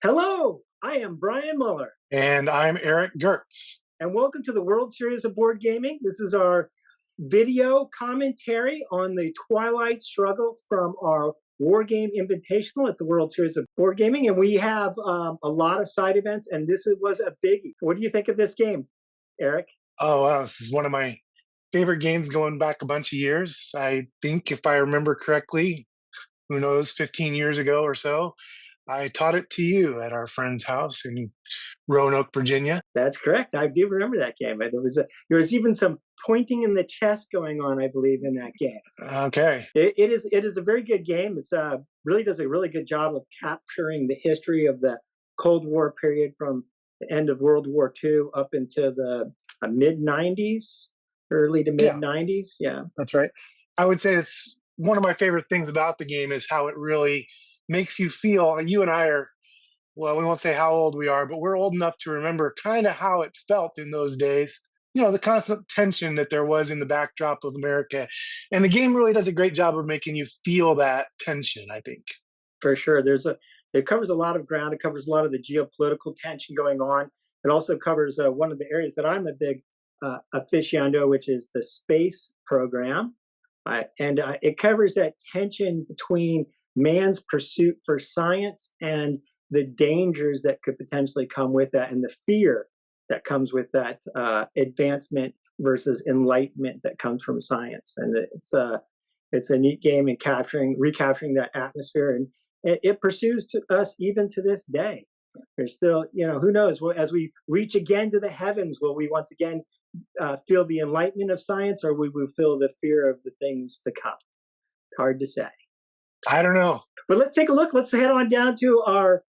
Hello, I am Brian Muller, And I'm Eric Gertz. and welcome to the World Series of Board Gaming. This is our video commentary on the Twilight struggle from our War Game Invitational at the World Series of Board Gaming. And we have a lot of side events, and this was a biggie. What do you think of this game, Eric? Oh, wow. This is one of my favorite games going back a bunch of years. I think, if I remember correctly, who knows, 15 years ago or so, I taught it to you at our friend's house in Roanoke, Virginia. That's correct. I do remember that game. There was even some pointing in the chest going on, I believe, in that game. Okay. It is a very good game. It's really does a really good job of capturing the history of the Cold War period from the end of World War II up into the mid '90s, early to mid '90s. Yeah, that's right. I would say it's one of my favorite things about the game is how it really makes you feel. You and I are, well, we won't say how old we are, but we're old enough to remember kind of how it felt in those days. You know, the constant tension that there was in the backdrop of America. And the game really does a great job of making you feel that tension, I think. For sure. It covers a lot of ground. It covers a lot of the geopolitical tension going on. It also covers one of the areas that I'm a big aficionado, which is the space program. And it covers that tension between man's pursuit for science and the dangers that could potentially come with that, and the fear that comes with that advancement versus enlightenment that comes from science. And it's a neat game in recapturing that atmosphere, and it pursues us even to this day. There's still, who knows? As we reach again to the heavens, will we once again feel the enlightenment of science, or will we feel the fear of the things to come? It's hard to say. I don't know. But let's take a look. Let's head on down to our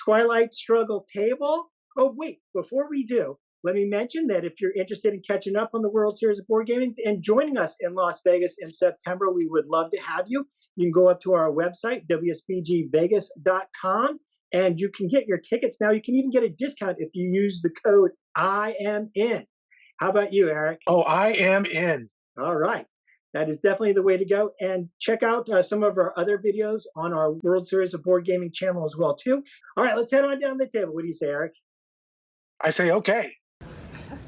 Twilight struggle table. Oh, wait, before we do, let me mention that if you're interested in catching up on the World Series of Board Gaming and joining us in Las Vegas in September, we would love to have you. You can go up to our website, WSBGvegas.com, and you can get your tickets now. You can even get a discount if you use the code IAM-IN. How about you, Eric? Oh, I am in. All right. That is definitely the way to go. And check out some of our other videos on our World Series of Board Gaming channel as well, too. All right, let's head on down the table. What do you say, Eric? I say okay.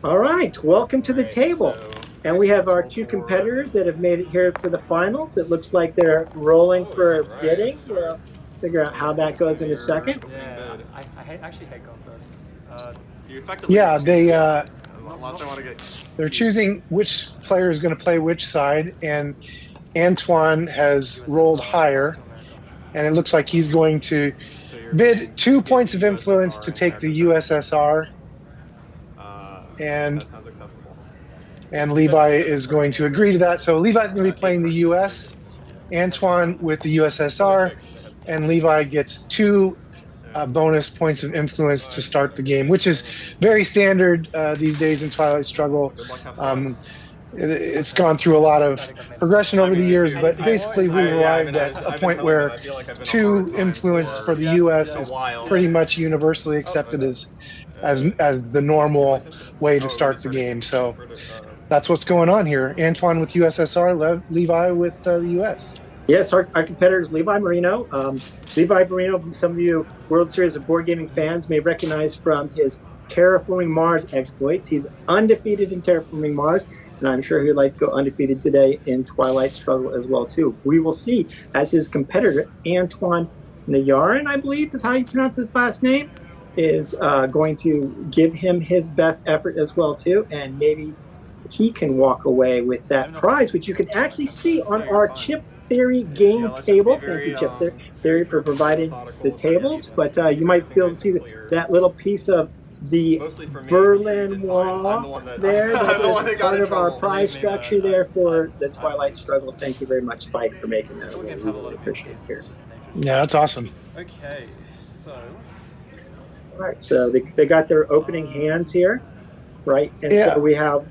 All right, welcome to the table. And we have our two competitors that have made it here for the finals. It looks like they're rolling for bidding. We'll figure out how that goes in a second. Yeah, I actually hate going first. Yeah, they're choosing which player is going to play which side, and Antoine has rolled higher, and it looks like he's going to bid 2 points of influence to take the USSR, and Levi is going to agree to that. So Levi's going to be playing the US, Antoine with the USSR, and Levi gets 2 bonus points of influence to start the game, which is very standard these days in Twilight Struggle. It's gone through a lot of progression over the years, but basically we've arrived at a point where 2 influence for the U.S. is pretty much universally accepted as the normal way to start the game. So that's what's going on here. Antoine with USSR, Levi with the U.S. Yes, our competitor is Levi Marino. Levi Marino, some of you World Series of Board Gaming fans may recognize from his Terraforming Mars exploits. He's undefeated in Terraforming Mars, and I'm sure he'd like to go undefeated today in Twilight Struggle as well, too. We will see as his competitor, Antoine Nayarin, I believe is how you pronounce his last name, is going to give him his best effort as well, too, and maybe he can walk away with that prize, which you can actually see on our Chip Theory game table. Thank you, Chip Theory, for providing the tables. But you might be able to see that little piece of the Berlin Wall there. That is part of our prize structure there for the Twilight Struggle. Thank you very much, Spike, for making that. We really appreciate it here. Yeah, that's awesome. Okay, so. All right, so they got their opening hands here, right? And so we have.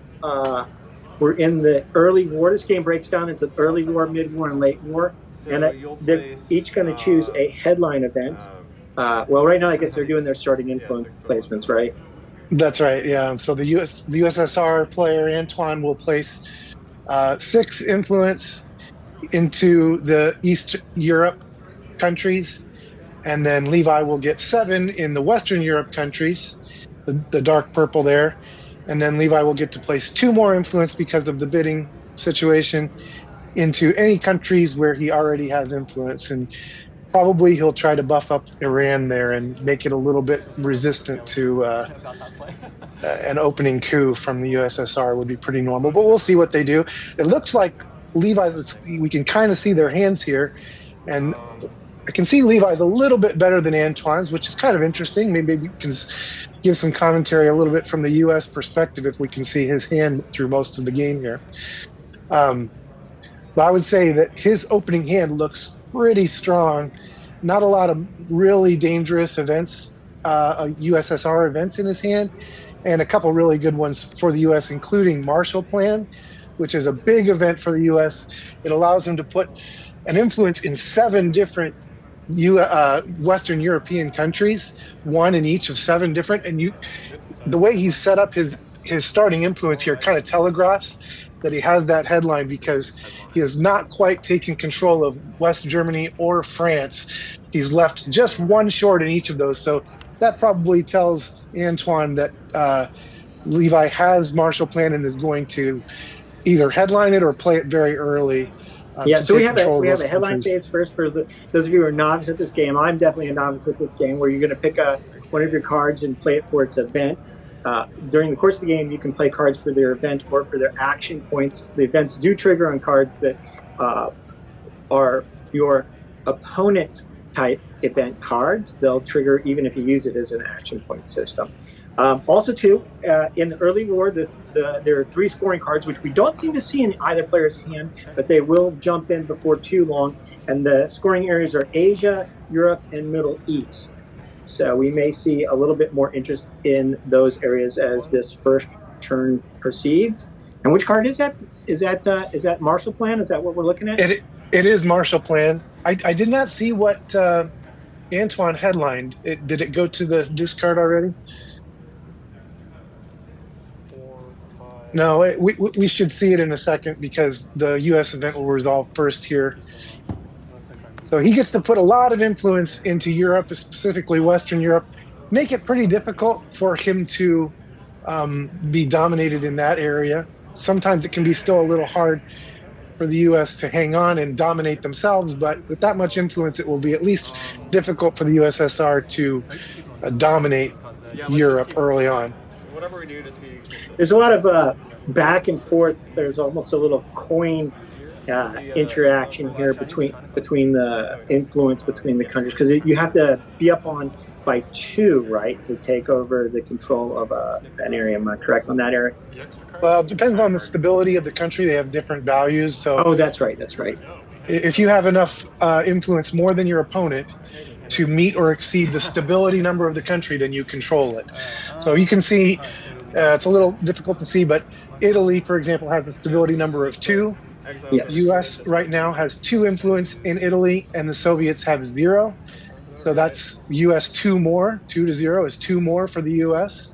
We're in the early war. This game breaks down into early war, mid war, and late war. And they're each going to choose a headline event. Well, right now, I guess they're doing their starting influence placements, right? That's right, yeah. So the USSR player, Antoine, will place 6 influence into the East Europe countries. and then Levi will get 7 in the Western Europe countries, the dark purple there, and then Levi will get to place 2 more influence because of the bidding situation into any countries where he already has influence. And probably he'll try to buff up Iran there and make it a little bit resistant to about that play. an opening coup from the USSR would be pretty normal. But we'll see what they do. It looks like Levi's, we can kind of see their hands here. And I can see Levi's a little bit better than Antoine's, which is kind of interesting. Maybe we can give some commentary a little bit from the U.S. perspective if we can see his hand through most of the game here. But I would say that his opening hand looks pretty strong. Not a lot of really dangerous events, USSR events in his hand, and a couple really good ones for the U.S., including Marshall Plan, which is a big event for the U.S. It allows him to put an influence in 7 different Western European countries, 1 in each of 7 different. And the way he's set up his starting influence here kind of telegraphs that he has that headline, because he has not quite taken control of West Germany or France. He's left just 1 short in each of those. So that probably tells Antoine that Levi has Marshall Plan and is going to either headline it or play it very early. So we have a headline phase first for those of you who are novice at this game. I'm definitely a novice at this game, where you're going to pick one of your cards and play it for its event. During the course of the game, you can play cards for their event or for their action points. The events do trigger on cards that are your opponent's type event cards. They'll trigger even if you use it as an action point system. Also, too, in the early war, there are 3 scoring cards, which we don't seem to see in either player's hand, but they will jump in before too long. And the scoring areas are Asia, Europe, and Middle East. So we may see a little bit more interest in those areas as this first turn proceeds. And which card is that? Is that Marshall Plan? Is that what we're looking at? It is Marshall Plan. I did not see what Antoine headlined. Did it go to the discard already? No, we should see it in a second, because the U.S. event will resolve first here. So he gets to put a lot of influence into Europe, specifically Western Europe, make it pretty difficult for him to be dominated in that area. Sometimes it can be still a little hard for the U.S. to hang on and dominate themselves, but with that much influence, it will be at least difficult for the USSR to dominate Europe early on. Whatever we do, just be. There's a lot of back and forth. There's almost a little coin interaction here between the influence between the countries, because you have to be up on by 2, right, to take over the control of an area. Am I correct on that, Eric? Well, it depends on the stability of the country. They have different values. So that's right. If you have enough influence more than your opponent to meet or exceed the stability number of the country, then you control it. So you can see, it's a little difficult to see, but Italy, for example, has a stability number of 2. Yes. U.S. right now has 2 influence in Italy, and the Soviets have 0. So that's U.S. 2 more. 2 to 0 is 2 more for the U.S.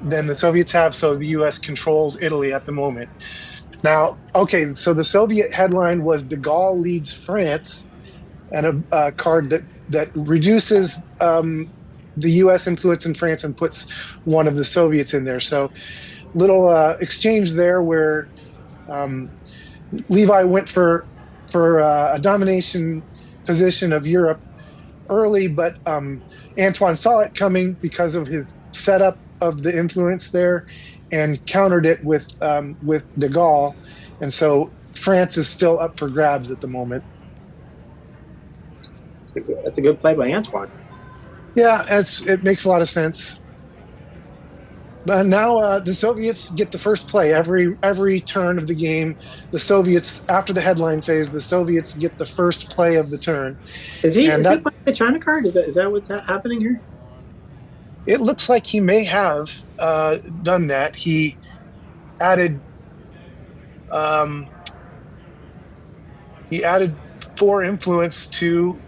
than the Soviets have. So the U.S. controls Italy at the moment. Now, okay, so the Soviet headline was De Gaulle leads France, and a card that reduces the U.S. influence in France and puts one of the Soviets in there. So little exchange there where Levi went for a domination position of Europe early, but Antoine saw it coming because of his setup of the influence there and countered it with De Gaulle. And so France is still up for grabs at the moment. That's a good play by Antoine. Yeah, it makes a lot of sense. But now the Soviets get the first play every turn of the game. The Soviets, after the headline phase, the Soviets get the first play of the turn. Is he playing the China card? Is that what's happening here? It looks like he may have done that. He added 4 influence to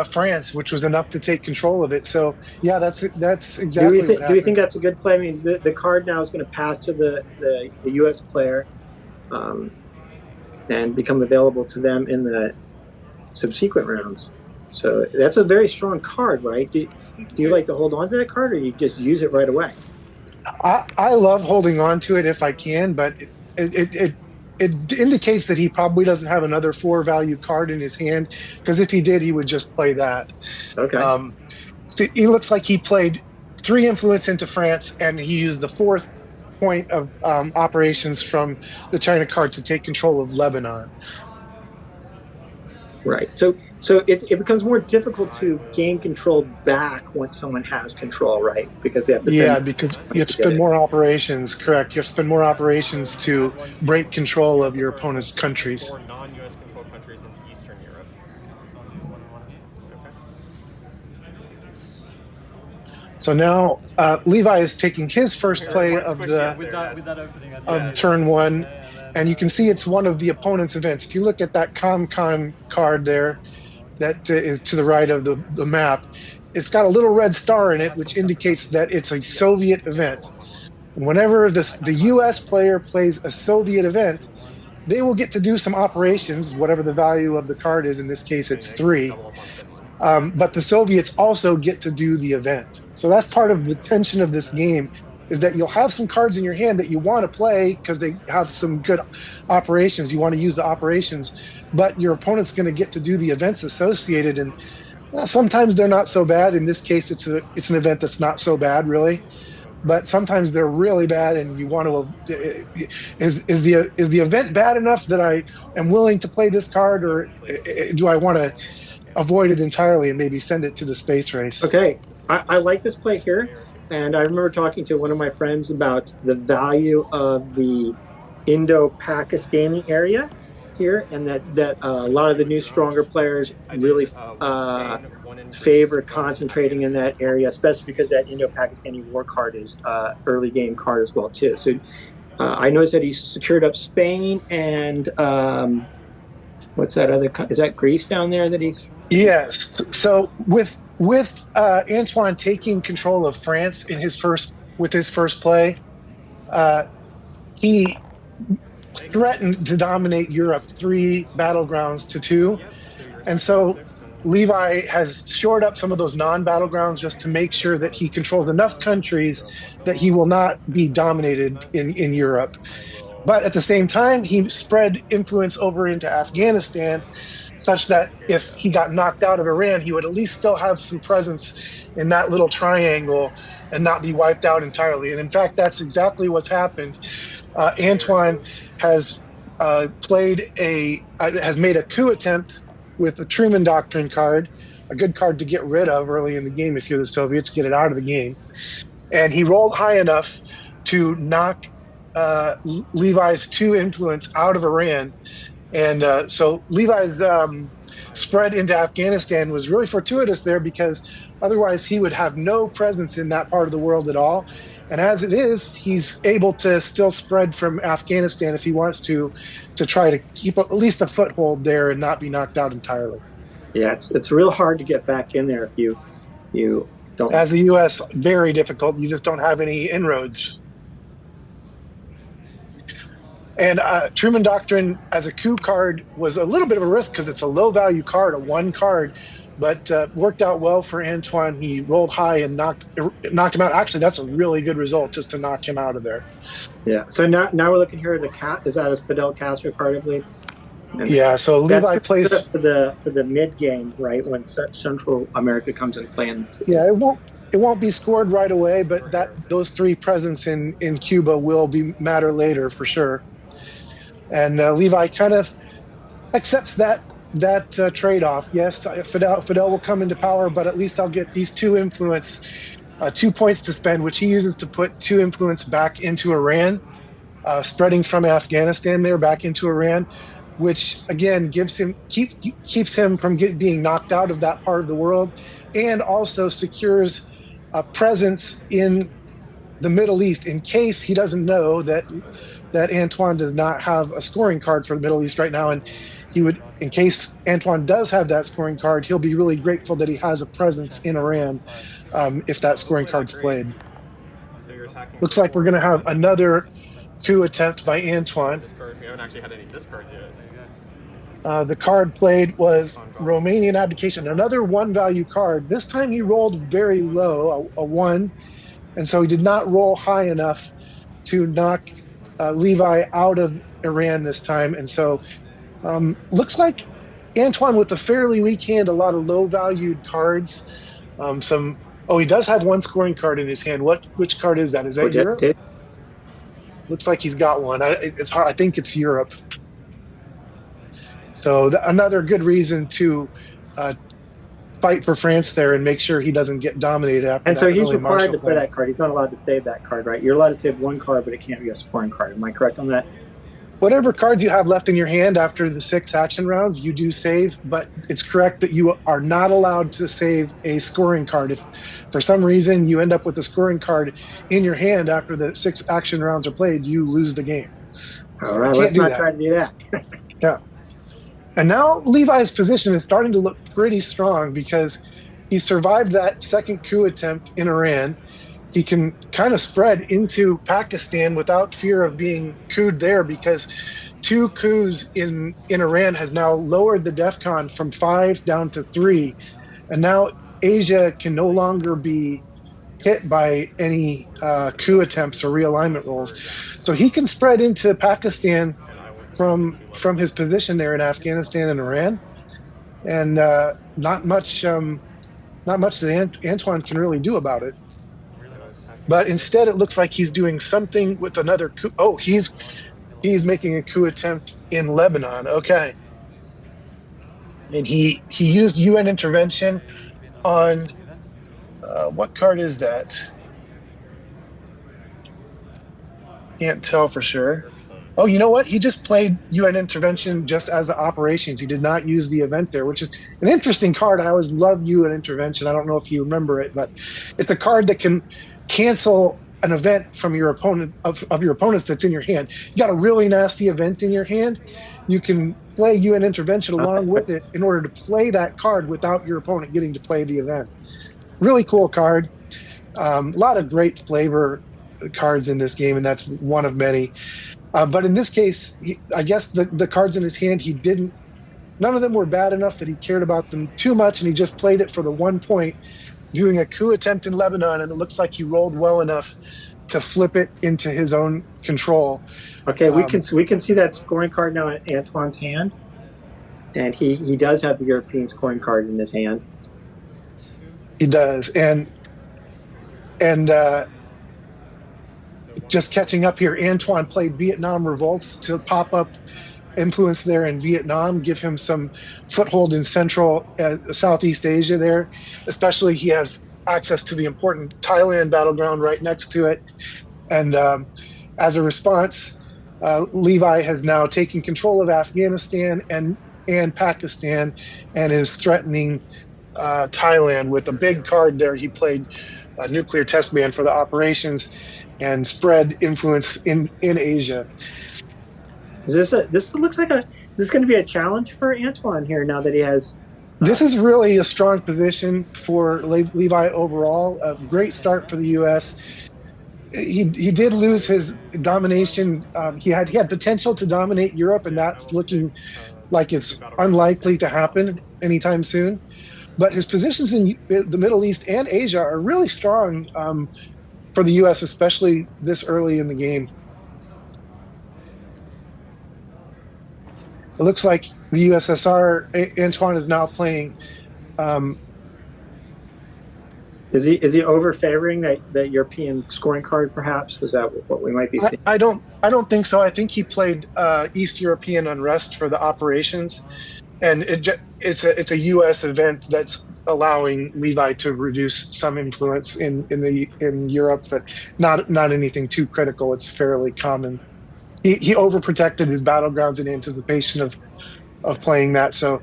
France, which was enough to take control of it. So yeah, that's exactly what happened. Do you think that's a good play? I mean, the card now is going to pass to the U.S. player and become available to them in the subsequent rounds. So that's a very strong card, right? Do you like to hold on to that card, or you just use it right away? I love holding on to it if I can, but it indicates that he probably doesn't have another 4 value card in his hand, because if he did, he would just play that. Okay. Um, so he looks like he played 3 influence into France, and he used the 4th point of operations from the China card to take control of Lebanon. Right. So it becomes more difficult to gain control back once someone has control, right? Because they have to Yeah, spend because you points have to to get spend it. more operations, correct. You have to spend more operations to break control of your opponent's countries. Four non-U.S. controlled countries in Eastern Europe. Okay. So now Levi is taking his first play of With that opening at the of end. turn one, Okay, and then, and you can see it's one of the opponent's events. If you look at that ComCon card there, that is to the right of the map, it's got a little red star in it, which indicates that it's a Soviet event. And whenever the US player plays a Soviet event, they will get to do some operations, whatever the value of the card is. In this case, it's 3. double up on Finland. But the Soviets also get to do the event. So that's part of the tension of this game, is that you'll have some cards in your hand that you want to play because they have some good operations. You want to use the operations, but your opponent's going to get to do the events associated. And sometimes they're not so bad. In this case, it's an event that's not so bad, really. But sometimes they're really bad, and you want to is the event bad enough that I am willing to play this card, or do I want to avoid it entirely and maybe send it to the space race? Okay. I like this play here, and I remember talking to one of my friends about the value of the Indo-Pakistani area here, and that a lot of the new stronger players really favor concentrating in that area, especially because that Indo-Pakistani war card is early game card as well too. So I noticed that he secured up Spain and what's that other? Is that Greece down there that he's? Yes. So with Antoine taking control of France in his first play, he threatened to dominate Europe 3 battlegrounds to 2, and so Levi has shored up some of those non-battlegrounds just to make sure that he controls enough countries that he will not be dominated in Europe. But at the same time, he spread influence over into Afghanistan, such that if he got knocked out of Iran, he would at least still have some presence in that little triangle and not be wiped out entirely. And in fact, that's exactly what's happened. Antoine has made a coup attempt with the Truman Doctrine card, a good card to get rid of early in the game if you're the Soviets, get it out of the game. And he rolled high enough to knock Levi's 2 influence out of Iran. And so Levi's spread into Afghanistan was really fortuitous there, because otherwise he would have no presence in that part of the world at all. And as it is, he's able to still spread from Afghanistan if he wants to try to keep at least a foothold there and not be knocked out entirely. Yeah, it's real hard to get back in there if you don't. As the U.S., very difficult. You just don't have any inroads. And Truman Doctrine as a coup card was a little bit of a risk because it's a low value card, a 1 card, but worked out well for Antoine. He rolled high and knocked him out. Actually, that's a really good result, just to knock him out of there. Yeah. So now we're looking here at the cat. Is that a Fidel Castro card, I believe? And yeah. So Levi plays for the mid game, right, when Central America comes into play. Yeah, it won't be scored right away, but those 3 presents in Cuba will matter later for sure. And Levi kind of accepts that trade-off. Yes, Fidel will come into power, but at least I'll get these 2 influence, 2 points to spend, which he uses to put 2 influence back into Iran, spreading from Afghanistan there back into Iran, which again keeps him from being knocked out of that part of the world, and also secures a presence in the Middle East in case he doesn't know that Antoine does not have a scoring card for the Middle East right now. And he would, in case Antoine does have that scoring card, he'll be really grateful that he has a presence in Iran if that scoring card's played. Looks like we're going to have another coup attempt by Antoine. We haven't actually had any discards yet. The card played was Romanian Abdication, another one value card. This time he rolled very low, a one, and so he did not roll high enough to knock Levi out of Iran this time. And so looks like Antoine with a fairly weak hand, a lot of low valued cards. He does have one scoring card in his hand. Which card is that? Is that Europe? Looks like he's got one. It's hard. I think it's Europe. So another good reason to fight for France there and make sure he doesn't get dominated after. And so he's required to play that card. He's not allowed to save that card, right? You're allowed to save one card, but it can't be a scoring card. Am I correct on that? Whatever cards you have left in your hand after the 6 action rounds, you do save, but it's correct that you are not allowed to save a scoring card. If for some reason you end up with a scoring card in your hand after the 6 action rounds are played, you lose the game. All right, let's not try to do that. Yeah. And now Levi's position is starting to look pretty strong because he survived that second coup attempt in Iran. He can kind of spread into Pakistan without fear of being couped there because 2 coups in Iran has now lowered the DEFCON from 5 down to 3. And now Asia can no longer be hit by any coup attempts or realignment rolls. So he can spread into Pakistan from his position there in Afghanistan and Iran. And not much that Antoine can really do about it. But instead, it looks like he's doing something with another coup. Oh, he's making a coup attempt in Lebanon. Okay. And he used UN intervention on what card is that? Can't tell for sure. Oh, you know what? He just played UN intervention just as the operations. He did not use the event there, which is an interesting card. I always love UN intervention. I don't know if you remember it, but it's a card that can cancel an event from your opponent of your opponents that's in your hand. You got a really nasty event in your hand, you can play UN intervention along with it in order to play that card without your opponent getting to play the event. Really cool card. A lot of great flavor cards in this game, and that's one of many. But in this case, I guess the cards in his hand, none of them were bad enough that he cared about them too much, and he just played it for the 1 point, doing a coup attempt in Lebanon, and it looks like he rolled well enough to flip it into his own control. Okay, we can see that scoring card now in Antoine's hand, and he does have the European scoring card in his hand. He does, and just catching up here, Antoine played Vietnam revolts to pop up influence there in Vietnam, give him some foothold in Central Southeast Asia there. Especially he has access to the important Thailand battleground right next to it. And as a response, Levi has now taken control of Afghanistan and Pakistan and is threatening Thailand with a big card there. He played a nuclear test ban for the operations and spread influence in Asia. This looks like is this going to be a challenge for Antoine here now that he has? This is really a strong position for Levi overall. A great start for the U.S. He did lose his domination. He had potential to dominate Europe, and that's looking like it's unlikely to happen anytime soon. But his positions in the Middle East and Asia are really strong for the U.S., especially this early in the game. It looks like the USSR, Antoine is now playing. Is he over favoring that European scoring card? Perhaps is that what we might be seeing? I don't think so. I think he played East European unrest for the operations, and it's a U.S. event that's allowing Levi to reduce some influence in Europe, but not anything too critical. It's fairly common. He overprotected his battlegrounds in anticipation of playing that. So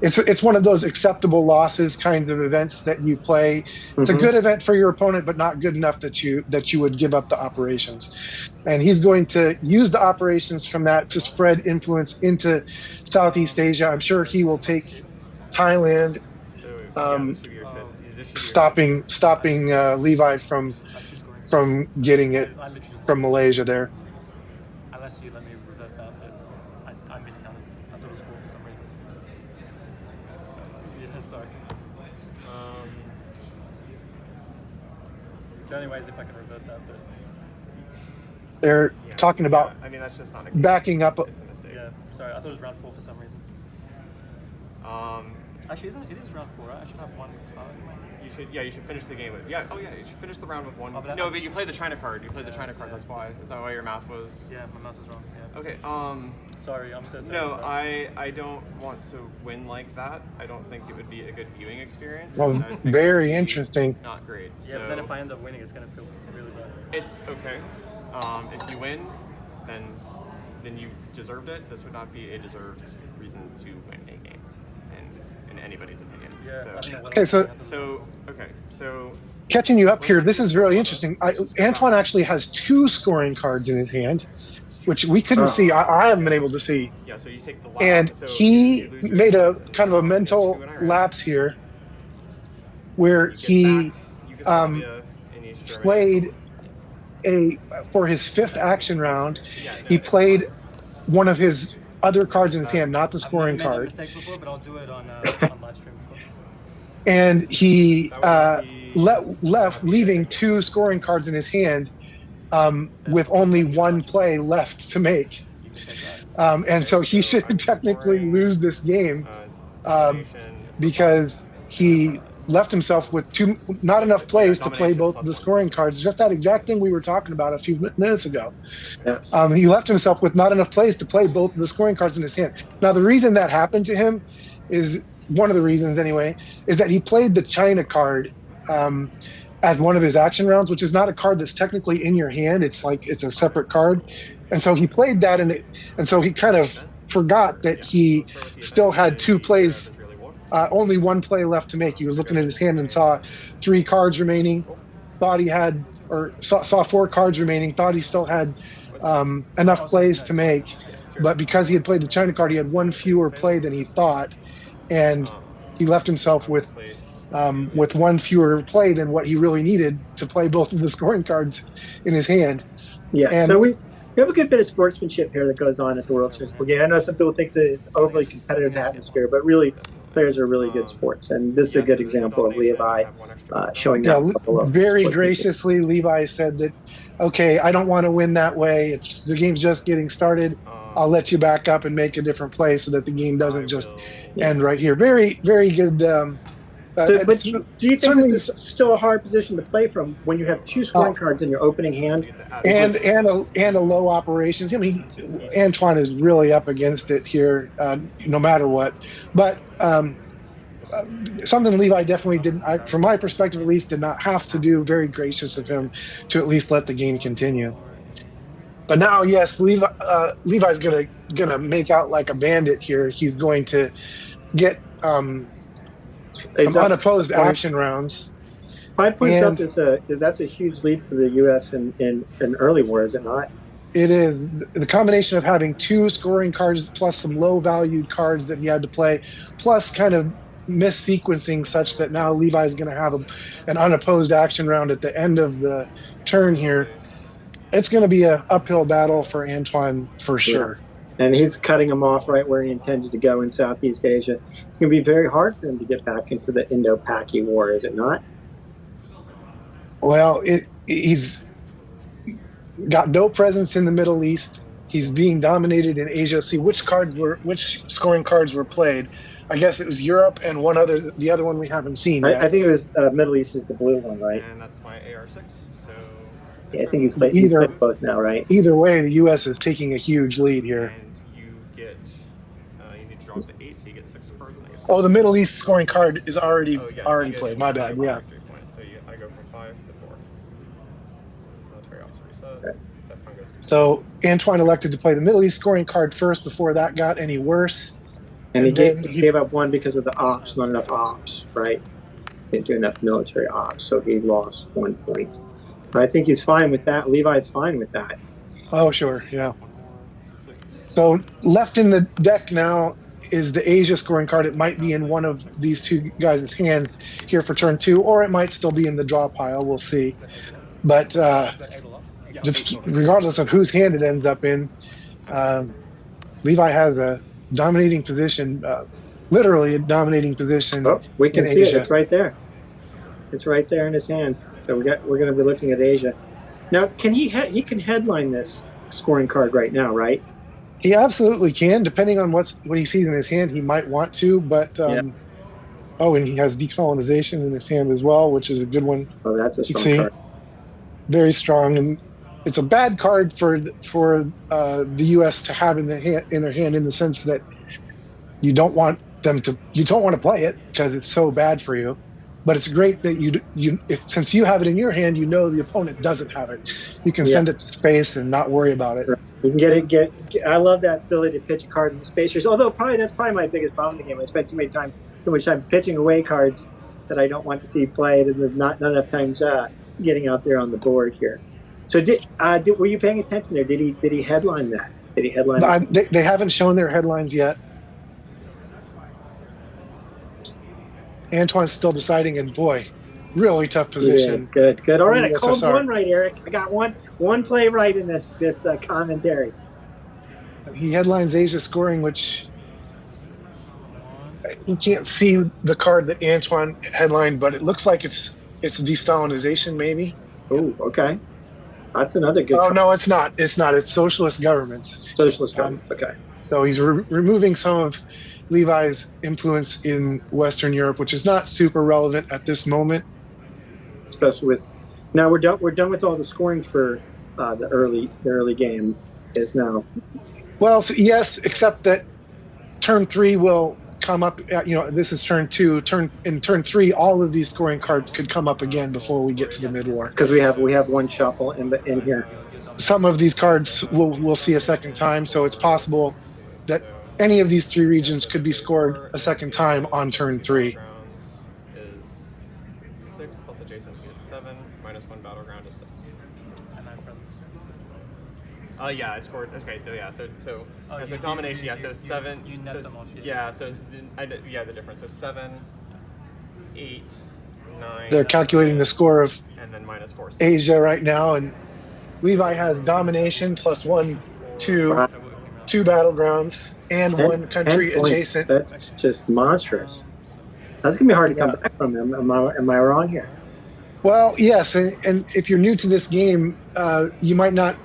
it's one of those acceptable losses kind of events that you play. It's a good event for your opponent, but not good enough that you would give up the operations. And he's going to use the operations from that to spread influence into Southeast Asia. I'm sure he will take Thailand, stopping Levi from getting it from Malaysia there. Unless you let me reverse that, but I miscounted. I thought it was 4 for some reason. The only way is if I can revert that, but They're talking about I mean, that's just not a game. backing up. It's a mistake. yeah. Sorry, I thought it was round 4 for some reason. Actually, isn't it? It is round 4, right? I should have one card. You should. Yeah, you should finish the game with. Yeah. Oh yeah, you should finish the round with one. Oh, but No, but you played the China card. You played the China card. That's why. Is that why your math was? Yeah, my math was wrong. Yeah. Okay. Sorry, I'm so sorry. No, I don't want to win like that. I don't think it would be a good viewing experience. Well, I think very it would be interesting. Not great. Yeah, So but then if I end up winning, it's gonna feel really bad. it's okay. If you win, then you deserved it. This would not be a deserved reason to win a game, in anybody's opinion. Yeah. So, I don't know what Okay, else so- can happen. so Catching you up here, this is really interesting. Antoine actually has 2 scoring cards in his hand, which we couldn't see. I haven't been able to see. yeah. So you take the lap. And so he you lose your made a chance to kind of a get mental 2 in a round. lapse here where You get he back Yugoslavia in East Germany. played for his 5th action round, Yeah, no, he it's played fine. one of his other cards in his hand, not the scoring I've never made card. that mistake before, but I'll do it on live stream, of course. And he That would be- left, leaving 2 scoring cards in his hand with only 1 play left to make. You can take that. And so he should technically lose this game Domination, because he left himself with not enough plays to play both of the scoring cards. Just that exact thing we were talking about a few minutes ago. Yes. He left himself with not enough plays to play both of the scoring cards in his hand. Now, the reason that happened to him is, one of the reasons anyway, is that he played the China card as one of his action rounds, which is not a card that's technically in your hand. It's a separate card. And so he played that, and so he kind of forgot that he still had 2 plays, only 1 play left to make. He was looking at his hand and saw 3 cards remaining, thought he had, or saw 4 cards remaining, thought he still had enough plays to make. But because he had played the China card, he had 1 fewer play than he thought, and he left himself with 1 fewer play than what he really needed to play both of the scoring cards in his hand. Yeah, And- so we have a good bit of sportsmanship here that goes on at the World Series game. I know some people think that it's overly competitive atmosphere, but really, players are really good sports, and this is a good example of Levi showing that level of Very sportsmanship. graciously, Levi said that, okay, I don't want to win that way. The game's just getting started. I'll let you back up and make a different play so that the game doesn't just end right here. Very, very good. But do you think that it's still a hard position to play from when you have 2 scoring cards in your opening hand? and a low operations. I mean, Antoine is really up against it here, no matter what. But something Levi definitely didn't, from my perspective at least, did not have to do. Very gracious of him to at least let the game continue. But now, yes, Levi's gonna make out like a bandit here. He's going to get some unopposed action rounds. 5 points up that's a huge lead for the U.S. in early war, is it not? It is the combination of having 2 scoring cards plus some low-valued cards that he had to play, plus kind of mis-sequencing such that now Levi's going to have an unopposed action round at the end of the turn here. It's going to be an uphill battle for Antoine for sure. And he's cutting him off right where he intended to go in Southeast Asia. It's going to be very hard for him to get back into the Indo-Paki war, is it not? Well, he's got no presence in the Middle East. He's being dominated in Asia. See, which scoring cards were played? I guess it was Europe and the other one we haven't seen yet. I think it was Middle East is the blue one, right? And that's my AR6. So Yeah, I think he's played both now, right? Either way, the U.S. is taking a huge lead here. And you get you need to draw up to 8, so you get 6 cards. And I get 6. Oh, the Middle East scoring card is already Oh, yeah, so you get played. My bad. Yeah. victory points. So I go from 5 to 4. Military officer reset. Okay. DEFCON goes to So Antoine elected to play the Middle East scoring card first before that got any worse. And he then gave up 1 because of the ops, not enough ops, right? Didn't do enough military ops, so he lost 1 point. But I think he's fine with that. Levi's fine with that. Oh, sure. Yeah. So left in the deck now is the Asia scoring card. It might be in one of these 2 guys' hands here for turn 2, or it might still be in the draw pile. We'll see. But regardless of whose hand it ends up in, Levi has a dominating position, literally a dominating position. Oh, we can in see it. Asia. It's right there. It's right there in his hand. So we're going to be looking at Asia. Now, can he can headline this scoring card right now, right? He absolutely can, depending on what he sees in his hand. He might want to, but oh, and he has decolonization in his hand as well, which is a good one. Oh, that's a to strong see. card. Very strong, and it's a bad card for the U.S. to have in their hand in the sense that you don't want to play it because it's so bad for you. But it's great that since you have it in your hand, you know the opponent doesn't have it. You can send it to space and not worry about it. You can get I love that ability to pitch a card in the spacers. Although that's probably my biggest problem in the game. I spend too much time pitching away cards that I don't want to see played, and there's not enough times getting out there on the board here. So were you paying attention there? Did he headline that? Did he headline? They haven't shown their headlines yet. Antoine's still deciding, and boy, really tough position. Yeah, good. All right, I called one right, Eric. I got one play right in this commentary. He headlines Asia scoring, which you can't see the card that Antoine headlined, but it looks like it's de-Stalinization, maybe. Oh, okay. That's another good. Oh, no, it's not. It's not. It's socialist governments. Socialist government. Okay. So he's removing some of Levi's influence in Western Europe, which is not super relevant at this moment. Especially with now we're done with all the scoring for the early game is now. Well, yes, except that turn 3 will come up. This is turn 2. In turn 3, all of these scoring cards could come up again before we get to the mid-war. Because we have one shuffle in here. Some of these cards we'll see a second time, so it's possible that any of these 3 regions could be scored a second time on turn 3. Is 6 plus adjacency is 7 minus 1 battleground is 6. Yeah, I scored. Okay, so yeah, so domination. Yeah, so 7. You net them off. Yeah, so the difference. So 7, 8, 9. They're calculating the score of and then minus 4. Asia right now, and Levi has domination plus 1, 2 battlegrounds and 1 country adjacent. That's just monstrous. That's gonna be hard to come back from. Am I wrong here? Well, yes, and if you're new to this game, you might not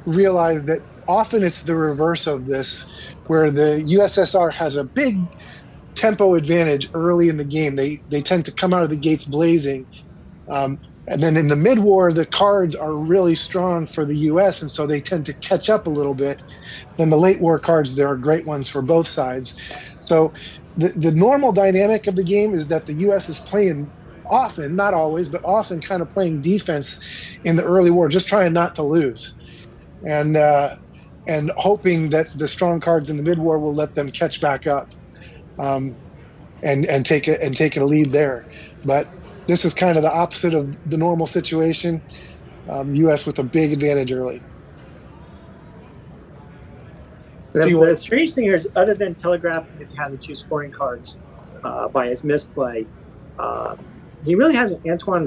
realize that often it's the reverse of this, where the USSR has a big tempo advantage early in the game. They tend to come out of the gates blazing. And then in the mid-war, the cards are really strong for the U.S., and so they tend to catch up a little bit. Then the late-war cards, there are great ones for both sides. So the normal dynamic of the game is that the U.S. is playing often, not always, but often kind of playing defense in the early war, just trying not to lose. And hoping that the strong cards in the mid-war will let them catch back up and take a lead there. But this is kind of the opposite of the normal situation. U.S. with a big advantage early. The strange thing here is, other than telegraphing that he had the 2 scoring cards by his misplay, Antoine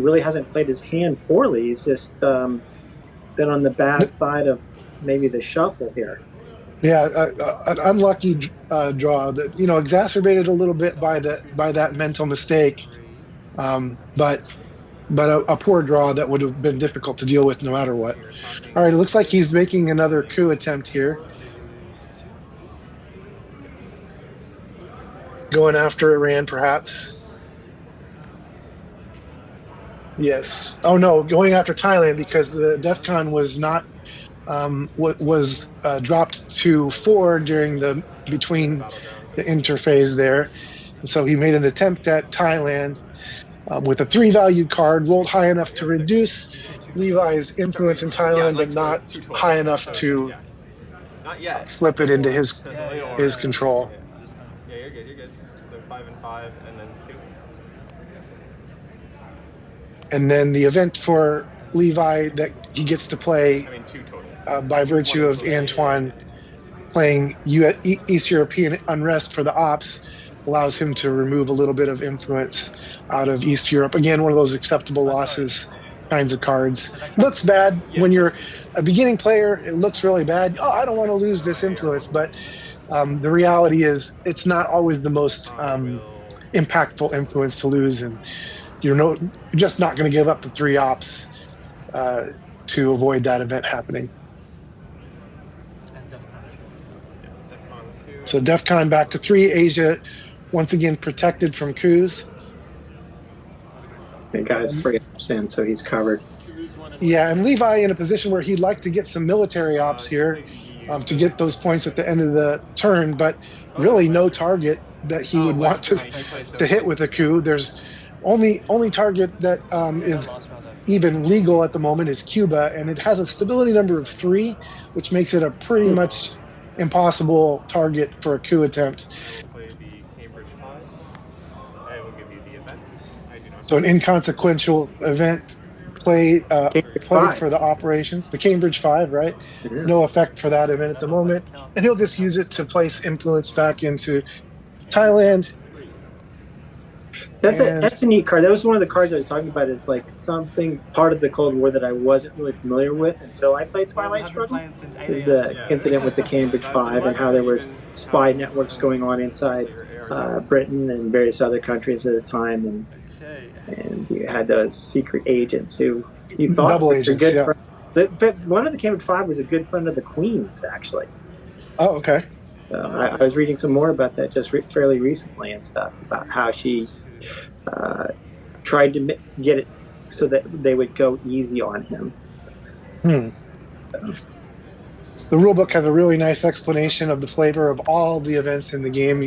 really hasn't played his hand poorly. He's just been on the bad side of maybe the shuffle here. Yeah, an unlucky draw that exacerbated a little bit by that mental mistake, but a poor draw that would have been difficult to deal with no matter what. All right, it looks like he's making another coup attempt here, going after Iran, perhaps. Yes. Oh no, going after Thailand, because the DEFCON was not was dropped to 4 during between the interphase there. And so he made an attempt at Thailand with a 3-valued card, rolled high enough to reduce Levi's influence in Thailand, but not high enough to flip it into his control. Yeah, you're good. So 5 and 5, and then 2. And then the event for Levi that he gets to play, 2 total. By virtue of Antoine playing East European unrest for the ops, allows him to remove a little bit of influence out of East Europe. Again, one of those acceptable losses kinds of cards. Looks bad when you're a beginning player. It looks really bad. Oh, I don't want to lose this influence. But the reality is it's not always the most impactful influence to lose. And you're just not going to give up the 3 ops to avoid that event happening. And DEFCON. Yes, DEFCON's 2. So DEFCON back to 3. Asia once again protected from coups. He got his 3 ops in, so he's covered. Yeah, and Levi in a position where he'd like to get some military ops here to get those points at the end of the turn, but really no target that he would want to hit with a coup. There's only target that is even legal at the moment is Cuba, and it has a stability number of 3, which makes it a pretty much impossible target for a coup attempt. Play the Cambridge 5. I will give you the event. I do not. So an inconsequential event played for the operations. The Cambridge 5, right? Yeah. No effect for that event at the moment. And he'll just use it to place influence back into Thailand. That's a neat card. That was one of the cards I was talking about. Is like something part of the Cold War that I wasn't really familiar with until I played Twilight Struggle. Is the incident with the Cambridge 5 and how there was spy networks going on inside Britain and various other countries at the time, and you had those secret agents who you thought Double were agents, good. yeah. One of the Cambridge 5 was a good friend of the Queen's, actually. Oh, okay. I was reading some more about that just fairly recently and stuff about how she tried to get it so that they would go easy on him. The rulebook has a really nice explanation of the flavor of all the events in the game.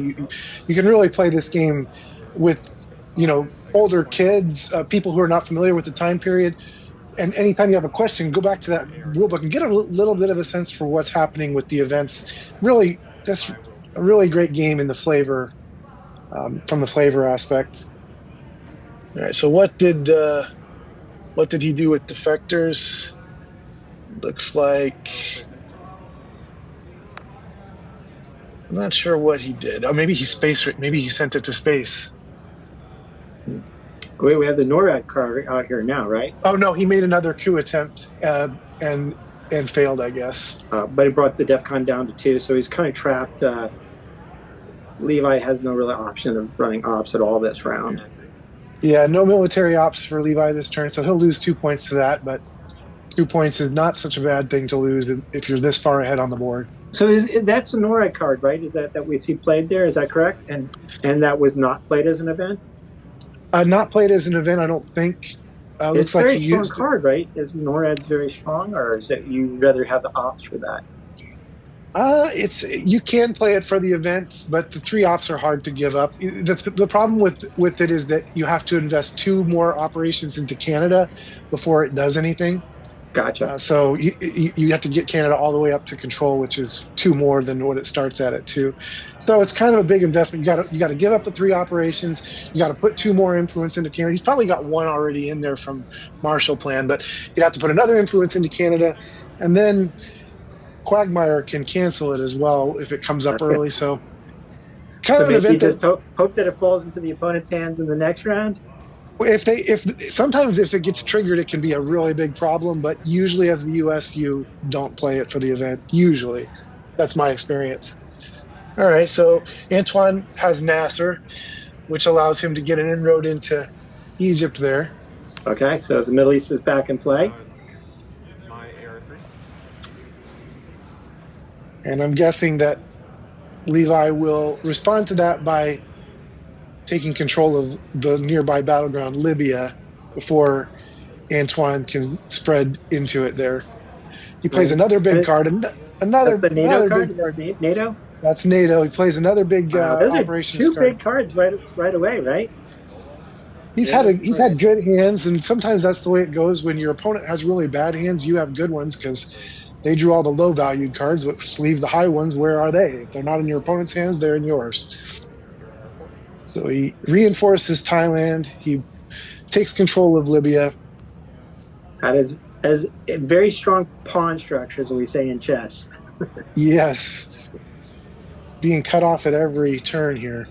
You can really play this game with, older kids, people who are not familiar with the time period. And anytime you have a question, go back to that rulebook and get a little bit of a sense for what's happening with the events. Really, that's a really great game in the flavor, from the flavor aspect. All right, so what did he do with defectors? Looks like I'm not sure what he did. Oh, maybe he sent it to space. Wait, we have the NORAD card out here now, right? Oh no, he made another coup attempt and failed, I guess. But he brought the DEFCON down to 2, so he's kind of trapped. Levi has no real option of running ops at all this round. Yeah, no military ops for Levi this turn, so he'll lose 2 points to that, but 2 points is not such a bad thing to lose if you're this far ahead on the board. So that's a NORAD card, right? Is that we see played there? Is that correct? And that was not played as an event? Not played as an event, I don't think. It's like a very strong card, right? Is NORAD's very strong, or is it you rather have the ops for that? You can play it for the event, but the 3 ops are hard to give up. The problem with it is that you have to invest 2 more operations into Canada before it does anything. Gotcha. So you have to get Canada all the way up to control, which is 2 more than what it starts at 2. So it's kind of a big investment. You got to give up the 3 operations. You got to put 2 more influence into Canada. He's probably got 1 already in there from Marshall Plan, but you'd have to put another influence into Canada, and then Quagmire can cancel it as well if it comes up early. So it's kind of an event. Just hope that it falls into the opponent's hands in the next round. Sometimes if it gets triggered, it can be a really big problem, but usually as the US, you don't play it for the event. Usually. That's my experience. All right, so Antoine has Nasser, which allows him to get an inroad into Egypt there. Okay, so the Middle East is back in play. It's my AR3. And I'm guessing that Levi will respond to that by taking control of the nearby battleground, Libya, before Antoine can spread into it there. He plays another big card, another the NATO card? big card. NATO? That's NATO. He plays another big those are operations 2 card. big cards right away, right? He's had good hands, and sometimes that's the way it goes. When your opponent has really bad hands, you have good ones because they drew all the low-valued cards, which leaves the high ones. Where are they? If they're not in your opponent's hands, they're in yours. So he reinforces Thailand. He takes control of Libya. That is as very strong pawn structures, as we say in chess. Yes. Being cut off at every turn here.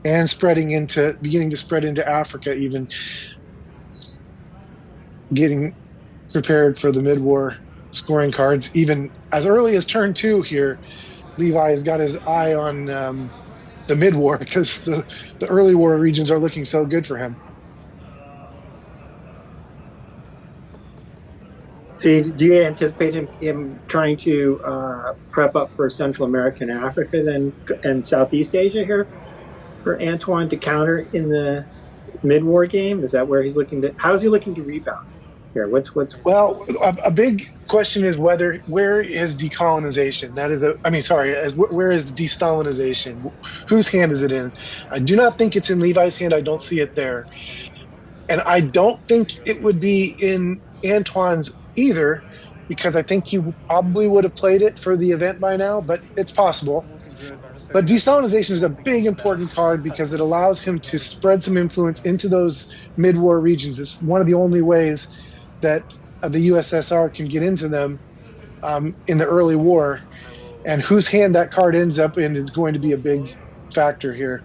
And beginning to spread into Africa, even getting prepared for the mid-war scoring cards. Even as early as turn 2 here, Levi has got his eye on the the mid-war because the early war regions are looking so good for him. So do you anticipate him trying to prep up for Central America and Africa then and Southeast Asia here for Antoine to counter in the mid-war game? Is that where he's looking to? How is he looking to rebound here? What's Well, a big question is where is decolonization? That is where is de-Stalinization? Whose hand is it in? I do not think it's in Levi's hand. I don't see it there, and I don't think it would be in Antoine's either, because I think he probably would have played it for the event by now. But it's possible. But de-Stalinization is a big important card because it allows him to spread some influence into those mid-war regions. It's one of the only ways that the USSR can get into them in the early war. And whose hand that card ends up in is going to be a big factor here.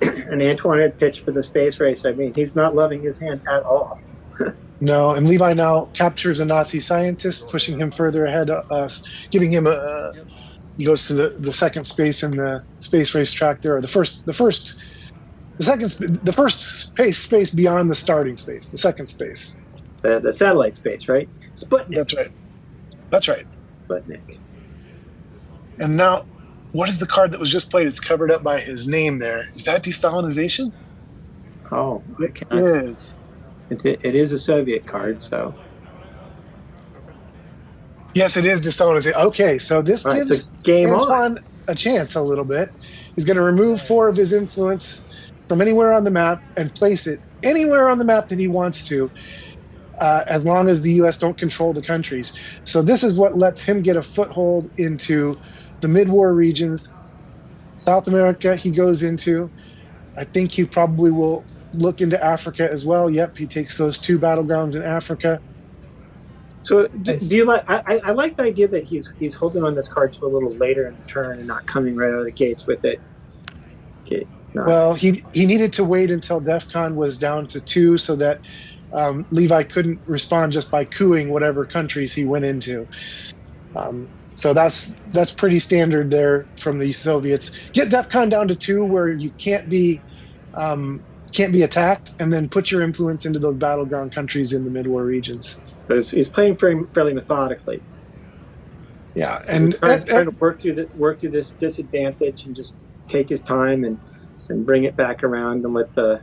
And Antoine had pitched for the space race. I mean, he's not loving his hand at all. No, and Levi now captures a Nazi scientist, pushing him further ahead, giving him he goes to the second space in the space race track there, or the first space beyond the starting space, the second space. The satellite space, right? Sputnik. That's right. Sputnik. And now, what is the card that was just played? It's covered up by his name there. Is that de-Stalinization? Oh, It is. It is a Soviet card, so. Yes, it is de-Stalinization. Okay, so this gives game Antoine a chance a little bit. He's going to remove 4 of his influence from anywhere on the map and place it anywhere on the map that he wants to, as long as the U.S. don't control the countries. So this is what lets him get a foothold into the mid-war regions. South America he goes into. I think he probably will look into Africa as well. Yep, he takes those 2 battlegrounds in Africa. So do you like? I like the idea that he's holding on this card to a little later in the turn and not coming right out of the gates with it. Okay. No. Well, he needed to wait until DEFCON was down to 2 so that Levi couldn't respond just by cooing whatever countries he went into. So that's pretty standard there from the Soviets. Get DEFCON down to 2 where you can't be attacked, and then put your influence into those battleground countries in the mid-war regions. But he's playing fairly methodically. Yeah, and trying to work through this disadvantage and just take his time and bring it back around and let the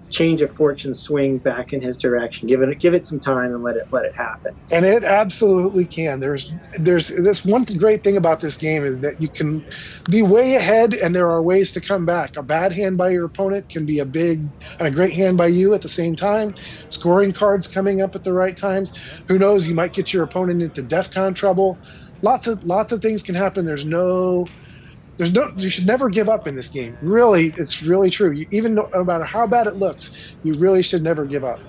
change of fortune swing back in his direction. Give it some time and let it happen. And it absolutely can. There's this one great thing about this game is that you can be way ahead and there are ways to come back. A bad hand by your opponent can be a great hand by you at the same time. Scoring cards coming up at the right times. Who knows? You might get your opponent into DEFCON trouble. Lots of things can happen. You should never give up in this game. Really, it's really true. Even no matter how bad it looks, you really should never give up.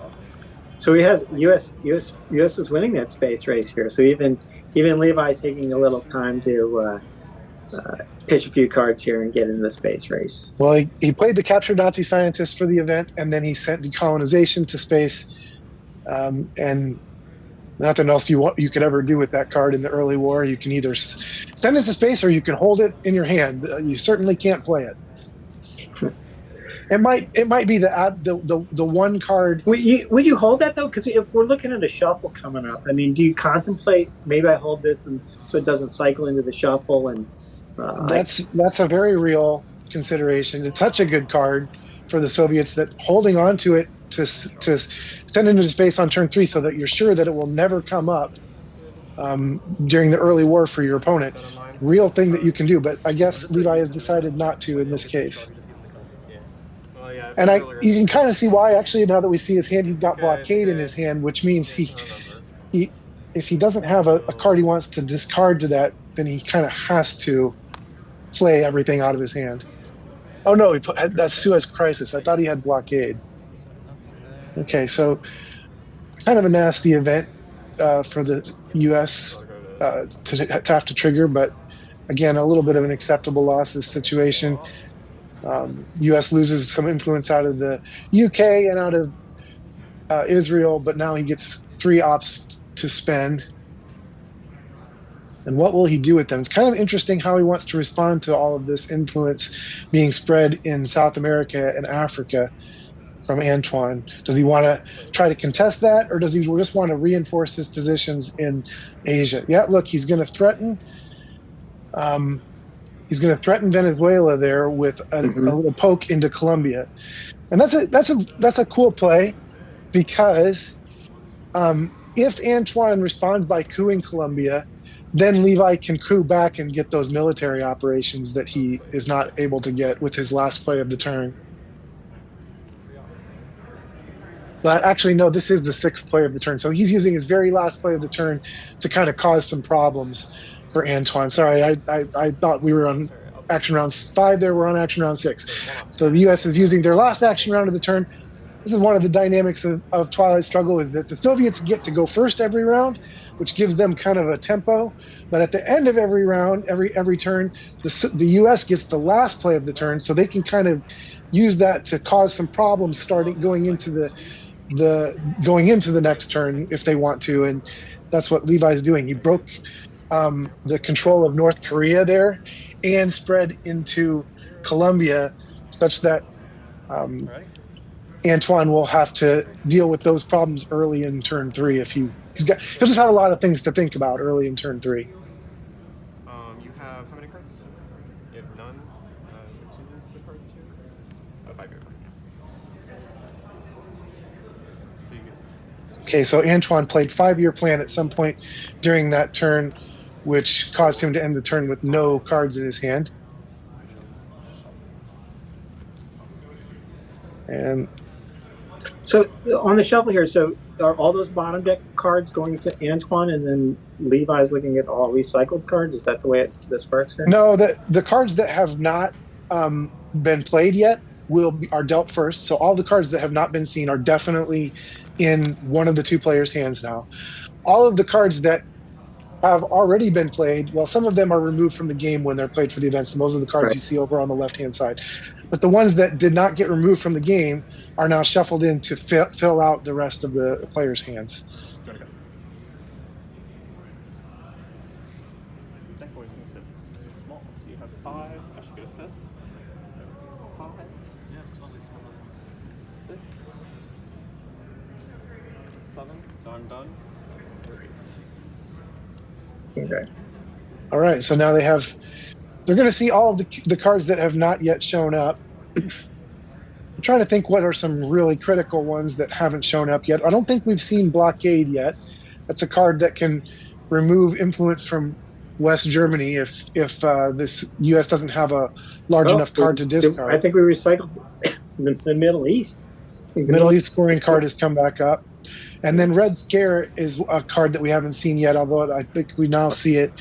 So we have U.S. is winning that space race here. So even Levi's taking a little time to pitch a few cards here and get into the space race. Well, he played the captured Nazi scientist for the event, and then he sent decolonization to space, and nothing else you could ever do with that card in the early war. You can either send it to space or you can hold it in your hand. You certainly can't play it. It might be the one card. Would you hold that though? Because if we're looking at a shuffle coming up, I mean, do you contemplate maybe I hold this and so it doesn't cycle into the shuffle? And that's a very real consideration. It's such a good card for the Soviets that holding on to it to send into space on turn 3 so that you're sure that it will never come up during the early war for your opponent. Real thing that you can do, but I guess Levi has decided not to in this case. And you can kind of see why, actually, now that we see his hand, he's got blockade in his hand, which means if he doesn't have a card he wants to discard to that, then he kind of has to play everything out of his hand. Oh no, that's Suez Crisis. I thought he had blockade. Okay, so kind of a nasty event for the U.S. To have to trigger, but again, a little bit of an acceptable losses situation. U.S. loses some influence out of the U.K. and out of Israel, but now he gets 3 ops to spend. And what will he do with them? It's kind of interesting how he wants to respond to all of this influence being spread in South America and Africa from Antoine. Does he want to try to contest that, or does he just want to reinforce his positions in Asia? Yeah, look, he's going to threaten. He's going to threaten Venezuela there with a little poke into Colombia, and that's a cool play because if Antoine responds by coupping Colombia, then Levi can coup back and get those military operations that he is not able to get with his last play of the turn. But actually, no, this is the 6th play of the turn. So he's using his very last play of the turn to kind of cause some problems for Antoine. Sorry, I thought we were on action round 5 there. We're on action round 6. So the U.S. is using their last action round of the turn. This is one of the dynamics of Twilight Struggle, is that the Soviets get to go first every round, which gives them kind of a tempo. But at the end of every round, every turn, the U.S. gets the last play of the turn, so they can kind of use that to cause some problems going into the next turn if they want to. And that's what Levi's doing. He broke the control of North Korea there and spread into Colombia, such that Antoine will have to deal with those problems early in turn 3. He'll just have a lot of things to think about early in turn 3. You have how many cards? You have none. Which is the card to? Oh, 5 year. So you get. Okay, so Antoine played 5-year plan at some point during that turn, which caused him to end the turn with no cards in his hand. And so on the shuffle here, so are all those bottom deck cards going to Antoine, and then Levi's looking at all recycled cards? Is that the way this works here? No, the cards that have not been played yet are dealt first. So all the cards that have not been seen are definitely in one of the 2 players' hands now. All of the cards that have already been played, well, some of them are removed from the game when they're played for the events, and those are the cards you see over on the left-hand side. But the ones that did not get removed from the game are now shuffled in to fill out the rest of the players' hands. Deck voice is so small, so you have 5. I should get a 5th. So 5. Yeah, it's always small. 6. 7. So I'm done. Okay. All right, so now they're going to see all of the cards that have not yet shown up. I'm trying to think what are some really critical ones that haven't shown up yet. I don't think we've seen Blockade yet. That's a card that can remove influence from West Germany if this U.S. doesn't have a large enough card to discard. I think we recycled the Middle East. Middle East scoring card has come back up. And then Red Scare is a card that we haven't seen yet, although I think we now see it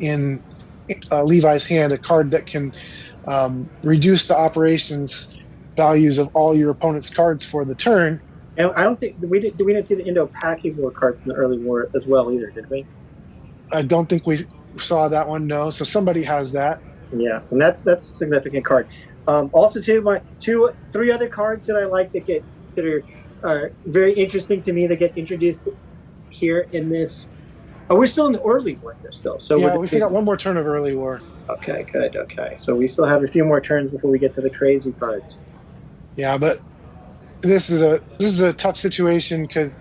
in Levi's hand, a card that can reduce the operations values of all your opponent's cards for the turn. And I don't think we didn't see the Indo-Paki War card from the early war as well either, did we? I don't think we saw that one, no. So somebody has that. Yeah, and that's a significant card. Also, too, 3 other cards that I like that are very interesting to me that get introduced here in this. Oh, we're still in the early war here still. So yeah, we still got one more turn of early war. Okay, good. Okay, so we still have a few more turns before we get to the crazy cards. Yeah, but this is a tough situation because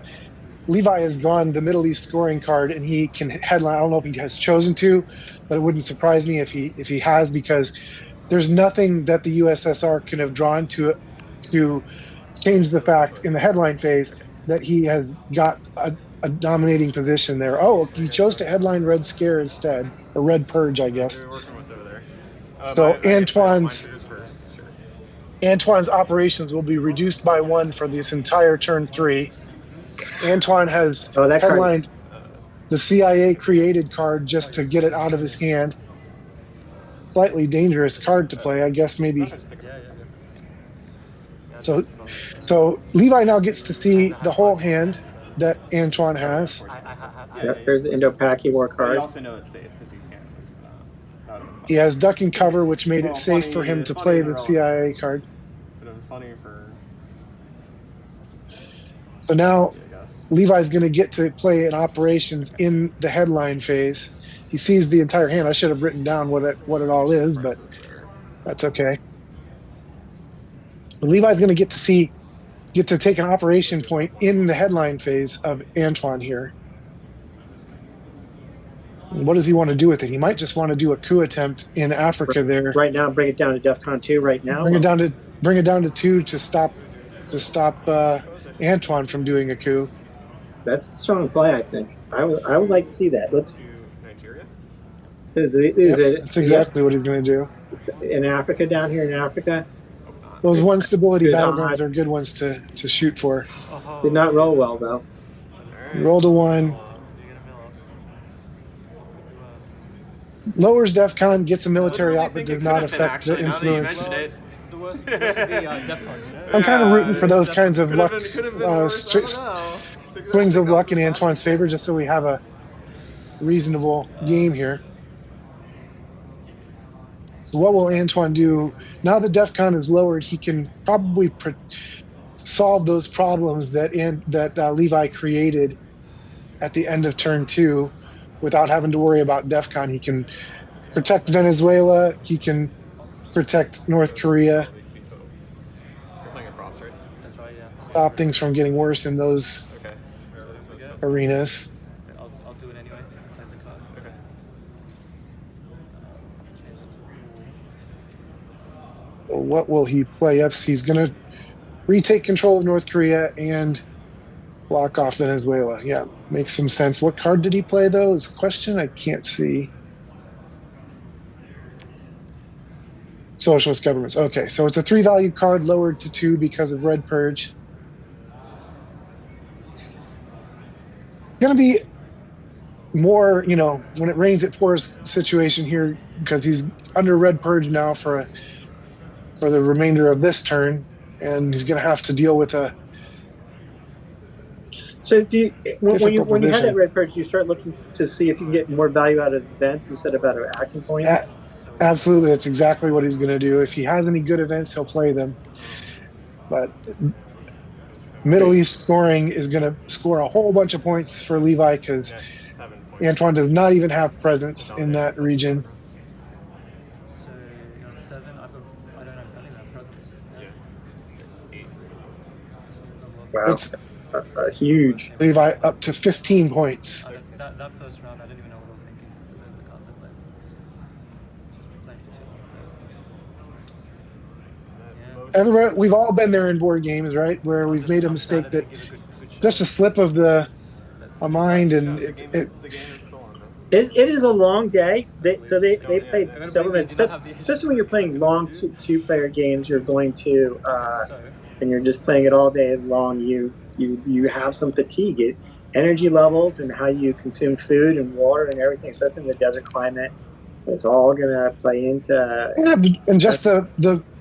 Levi has gone the Middle East scoring card, and he can headline. I don't know if he has chosen to, but it wouldn't surprise me if he has, because there's nothing that the USSR can have drawn to change the fact in the headline phase that he has got a dominating position there. Oh, he chose to headline Red Scare instead, or Red Purge, I guess. We're working with over there. So Antoine's operations will be reduced by 1 for this entire turn 3. Antoine has headlined the CIA created card just to get it out of his hand. Slightly dangerous card to play, I guess. Maybe. So Levi now gets to see the whole hand that Antoine has. Yep, there's the Indo-Paki War card. You also know it's safe because you can't lose that. He has duck and cover, which made it safe for him to play the CIA card. Would have been funny for. So now Levi's going to get to play in operations in the headline phase. he sees the entire hand. I should have written down what it all is, but that's okay. But Levi's going to get to take an operation point in the headline phase of Antoine here. What does he want to do with it? He might just want to do a coup attempt in Africa there. Right now, bring it down to DEFCON 2 right now. Bring it down to 2 to stop Antoine from doing a coup. That's a strong play, I think. I would like to see that. Let's. To Nigeria? That's exactly what he's going to do. In Africa, down here in Africa. Those one stability battlegrounds are good ones to shoot for. Did not roll well though. Rolled a 1. Lowers DEFCON, gets a military out, but does not affect the influence. The worst would be DEFCON. I'm kind of rooting for those kinds of luck, swings of luck in Antoine's favor, just so we have a reasonable game here. So what will Antoine do? Now that DEFCON is lowered, he can probably solve those problems that Levi created at the end of turn 2 without having to worry about DEFCON. He can protect Venezuela. He can protect North Korea. You're playing at props, right? That's right, yeah. Stop things from getting worse in those Okay. arenas. I'll do it anyway. Play the card. Okay. So what will he play? He's going to retake control of North Korea and block off Venezuela. Yeah, makes some sense. What card did he play, though, is a question I can't see. Socialist governments. Okay, so it's a 3-value card lowered to 2 because of Red Purge. Going to be more, when it rains, it pours situation here because he's under Red Purge now for the remainder of this turn, and he's going to have to deal with a. So when you had that Red Purge, you start looking to see if you can get more value out of events instead of out of acting points? Yeah, absolutely. That's exactly what he's going to do. If he has any good events, he'll play them. But Middle East scoring is going to score a whole bunch of points for Levi because Antoine does not even have presence in that region. So you're on 7. I don't have presence. Yeah. 8. Wow. It's huge. Levi up to 15 points. That first round, I didn't even know what I was thinking. The cards I played. Just playing too long. Everybody, we've all been there in board games, right? Where we've made a mistake that just a slip of a mind, and The game is still on, though. It is a long day. They played several events, especially when you're playing long two-player games. You're going to and you're just playing it all day long. You have some fatigue. Energy levels and how you consume food and water and everything, especially in the desert climate, it's all going to play into. And just the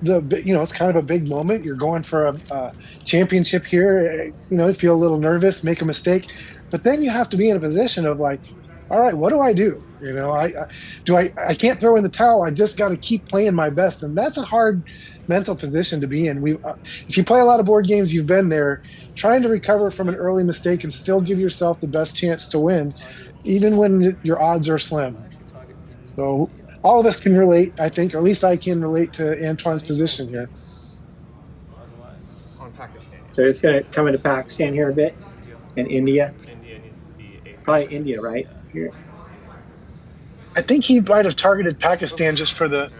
it's kind of a big moment. You're going for a championship here. You feel a little nervous, make a mistake, but then you have to be in a position of like, all right, what do I do? I can't throw in the towel. I just got to keep playing my best, and that's a hard mental position to be in. If you play a lot of board games, you've been there, trying to recover from an early mistake and still give yourself the best chance to win, even when your odds are slim. So all of us can relate, I think, or at least I can relate to Antoine's position here. On Pakistan. So it's going to come into Pakistan here a bit, and India. India needs to be Probably India, right? Here. I think he might have targeted Pakistan just for the.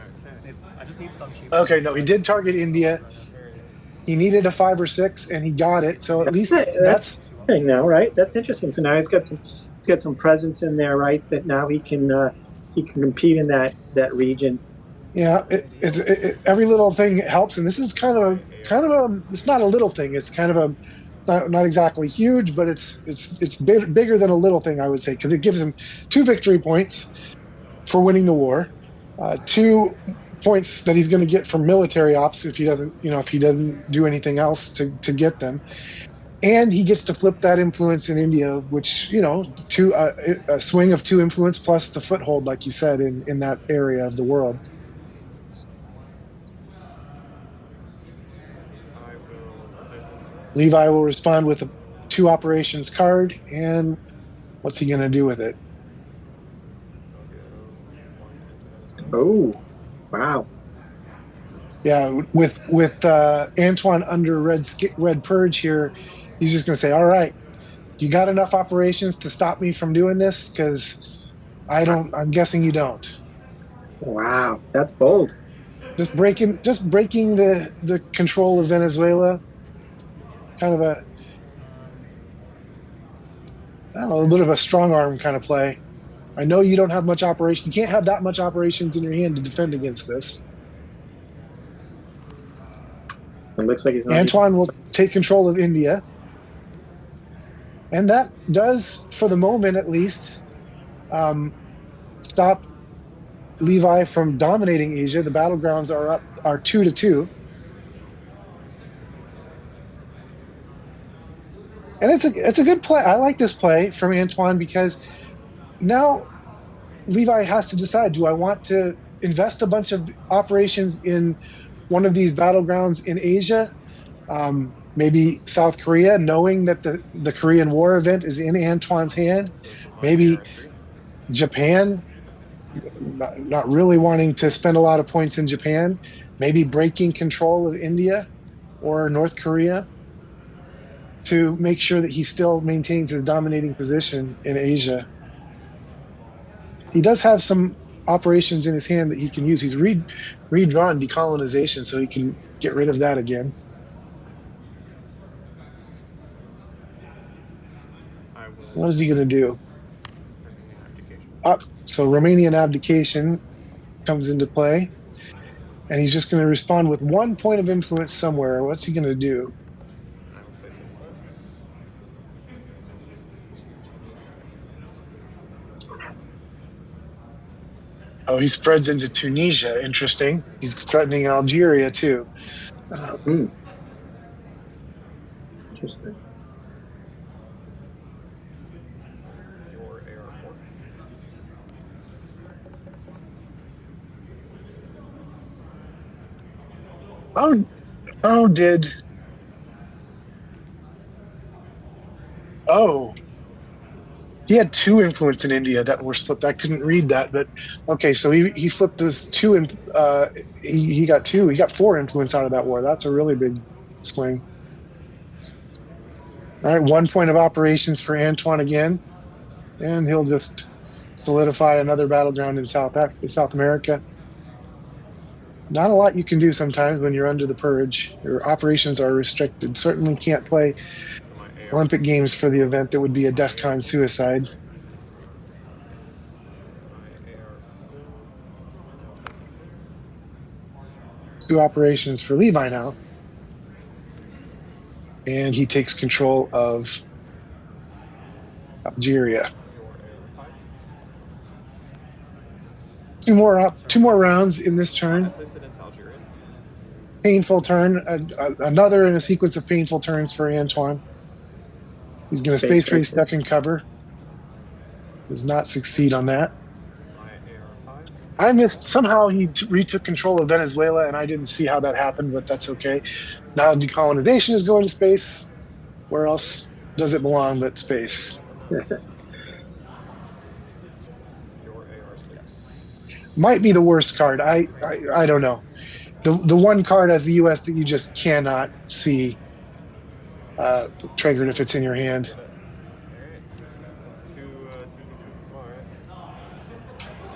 I just need some cheap. Okay, no, he did target India. He needed a 5 or 6, and he got it. So at least that's thing now, right? That's interesting. So now he's got some presence in there, right? That now he can compete in that region. Yeah, every little thing helps, and this is kind of a. It's not a little thing. It's kind of a. Not exactly huge, but it's bigger than a little thing, I would say, because it gives him 2 victory points for winning the war, 2 points that he's going to get from military ops if he doesn't do anything else to get them, and he gets to flip that influence in India, which a swing of 2 influence plus the foothold, like you said, in that area of the world. Levi will respond with a 2 operations card, and what's he going to do with it? Oh, wow. Yeah, with Antoine under red purge here, he's just going to say, "All right, you got enough operations to stop me from doing this? Because I don't. I'm guessing you don't. Wow, that's bold. Just breaking the control of Venezuela. Kind of a I don't know, a little bit of a strong arm kind of play. I know you don't have much operation. You can't have that much operations in your hand to defend against this. It looks like he's not. Antoine will take control of India. And that does, for the moment at least, stop Levi from dominating Asia. The battlegrounds are 2-2. And it's a good play. I like this play from Antoine because now Levi has to decide, do I want to invest a bunch of operations in one of these battlegrounds in Asia? Maybe South Korea, knowing that the Korean War event is in Antoine's hand. Maybe Japan, not really wanting to spend a lot of points in Japan. Maybe breaking control of India or North Korea to make sure that he still maintains his dominating position in Asia. He does have some operations in his hand that he can use. He's redrawn decolonization, so he can get rid of that again. What is he going to do? So Romanian abdication comes into play, and he's just going to respond with 1 point of influence somewhere. What's he going to do? Oh, he spreads into Tunisia. Interesting. He's threatening Algeria too. Interesting. He had 2 influence in India that were flipped. I couldn't read that, but okay. So he flipped this 2, and he got 2. He got 4 influence out of that war. That's a really big swing. All right, 1 point of operations for Antoine again, and he'll just solidify another battleground in South America. Not a lot you can do sometimes when you're under the purge. Your operations are restricted. Certainly can't play Olympic Games for the event. That would be a DEFCON suicide. Two operations for Levi now. And he takes control of Algeria. Two more rounds in this turn. Painful turn. Another in a sequence of painful turns for Antoine. He's going to space race duck and cover. Does not succeed on that. I missed, somehow he retook control of Venezuela, and I didn't see how that happened, but that's okay. Now decolonization is going to space. Where else does it belong but space? Might be the worst card. I don't know. The one card as the U.S. that you just cannot see triggered if it's in your hand.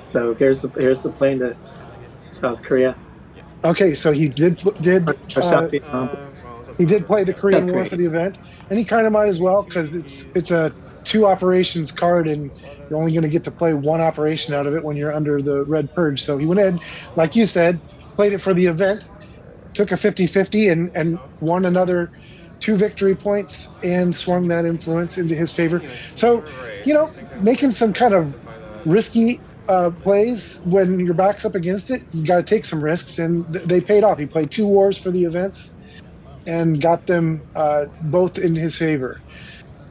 So here's the plane to South Korea. Okay, so he did play the Korean War for the event, and he kind of might as well, because it's a 2 operations card, and you're only going to get to play 1 operation out of it when you're under the red purge. So he went ahead, like you said, played it for the event, took a 50-50 and won another 2 victory points and swung that influence into his favor. So, making some kind of risky plays when your back's up against it, you got to take some risks, and they paid off. He played 2 wars for the events and got them both in his favor.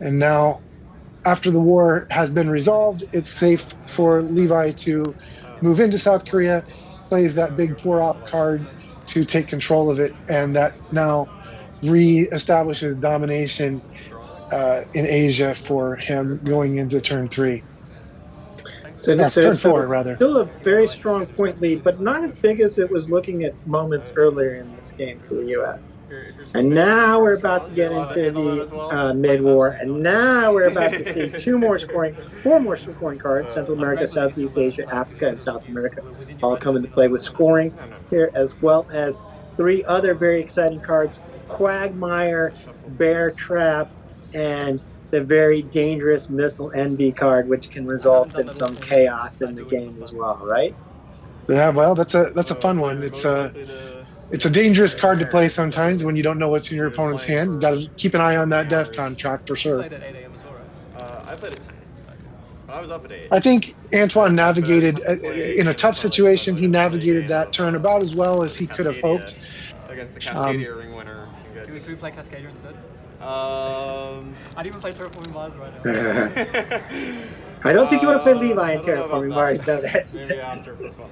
And now, after the war has been resolved, it's safe for Levi to move into South Korea, plays that big 4-op card to take control of it, and that now re-establishes domination in Asia for him going into turn 3. So, turn 4 rather. still a very strong point lead, but not as big as it was looking at moments earlier in this game for the U.S. And now we're about to get into the mid-war, and now we're about to see four more scoring cards: Central America, Southeast Asia, Africa, and South America, all come into play with scoring here, as well as 3 other very exciting cards: Quagmire, Bear Trap, and the very dangerous Missile Envy card, which can result in some chaos in the game as well, right? Yeah, well, that's a fun one. It's a dangerous card to play sometimes when you don't know what's in your opponent's hand. You got to keep an eye on that death contract for sure. Played at 8 a.m. as well, right? I played at 10. But I was up at 8. I think Antoine navigated in a tough situation. He navigated that turn about as well as he could have hoped. Against the Cascadia ring winner. Can we play Cascadia instead? I I'd even play Terraforming Mars right now. I don't think you want to play Levi in Terraforming Mars, though. That's maybe after for fun.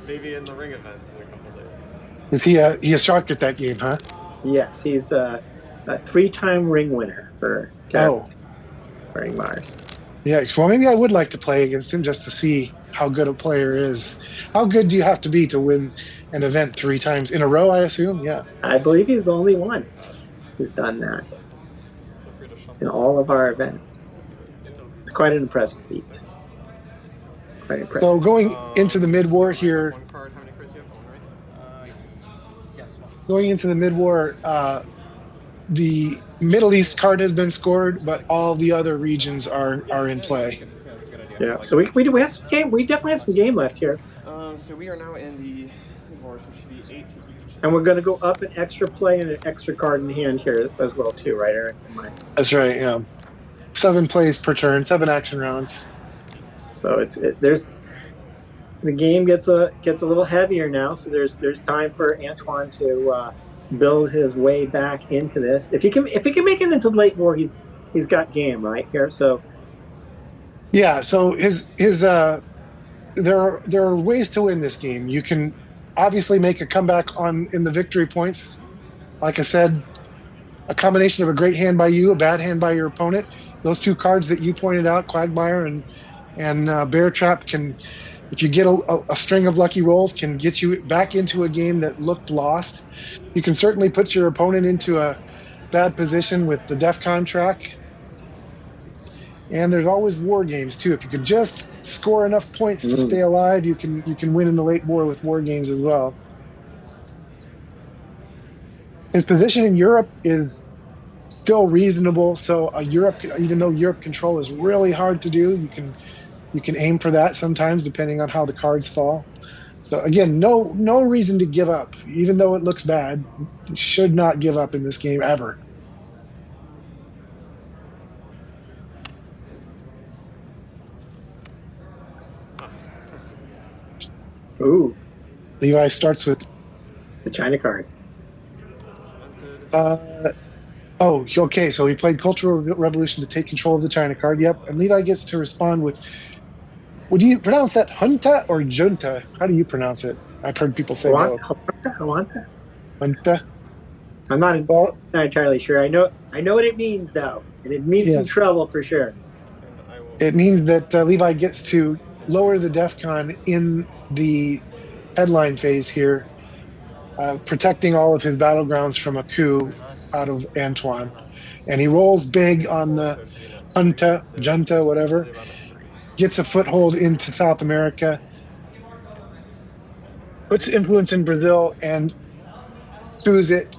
Maybe in the ring event in a couple days. Is he a shark at that game, huh? Yes, he's a 3-time ring winner for Terraforming Mars. Yeah, well, maybe I would like to play against him just to see how good a player is. How good do you have to be to win an event 3 times in a row, I assume? Yeah. I believe he's the only one who's done that in all of our events. It's quite an impressive feat. Quite impressive. So going into the mid-war here, One card, how many cards do you have? One, right? Yes. One. going into the mid-war, the Middle East card has been scored, but all the other regions are in play. Yeah, that's a good idea. Yeah, so we have some game. We definitely have some game left here, So we are now in the war, so it should be 8 to each. and we're going to go up an extra play and an extra card in hand here as well, too, right, Eric? That's right, yeah. 7 plays per turn, 7 action rounds. So there's the game gets a little heavier now. So there's time for Antoine to build his way back into this. If he can make it into the late war, he's got game right here. So Yeah, so his there are ways to win this game. You can obviously make a comeback in the victory points. Like I said, a combination of a great hand by you, a bad hand by your opponent. Those 2 cards that you pointed out, Quagmire and Bear Trap, can, if you get a string of lucky rolls, can get you back into a game that looked lost. You can certainly put your opponent into a bad position with the DEFCON track. And there's always war games too. If you could just score enough points to stay alive, you can win in the late war with war games as well. His position in Europe is still reasonable. So Europe, even though Europe control is really hard to do, you can aim for that sometimes depending on how the cards fall. So again, no reason to give up, even though it looks bad. You should not give up in this game ever. ooh, Levi starts with the China card. okay. So he played Cultural Revolution to take control of the China card. Yep. And Levi gets to respond with, would you pronounce that junta or junta? How do you pronounce it? I've heard people say both. Hawanta? Junta. I'm not entirely sure. I know what it means though, and it means some trouble for sure. It means that Levi gets to lower the DEFCON in the headline phase here, protecting all of his battlegrounds from a coup out of Antoine. And he rolls big on the junta, whatever, gets a foothold into South America, puts influence in Brazil, and sues it.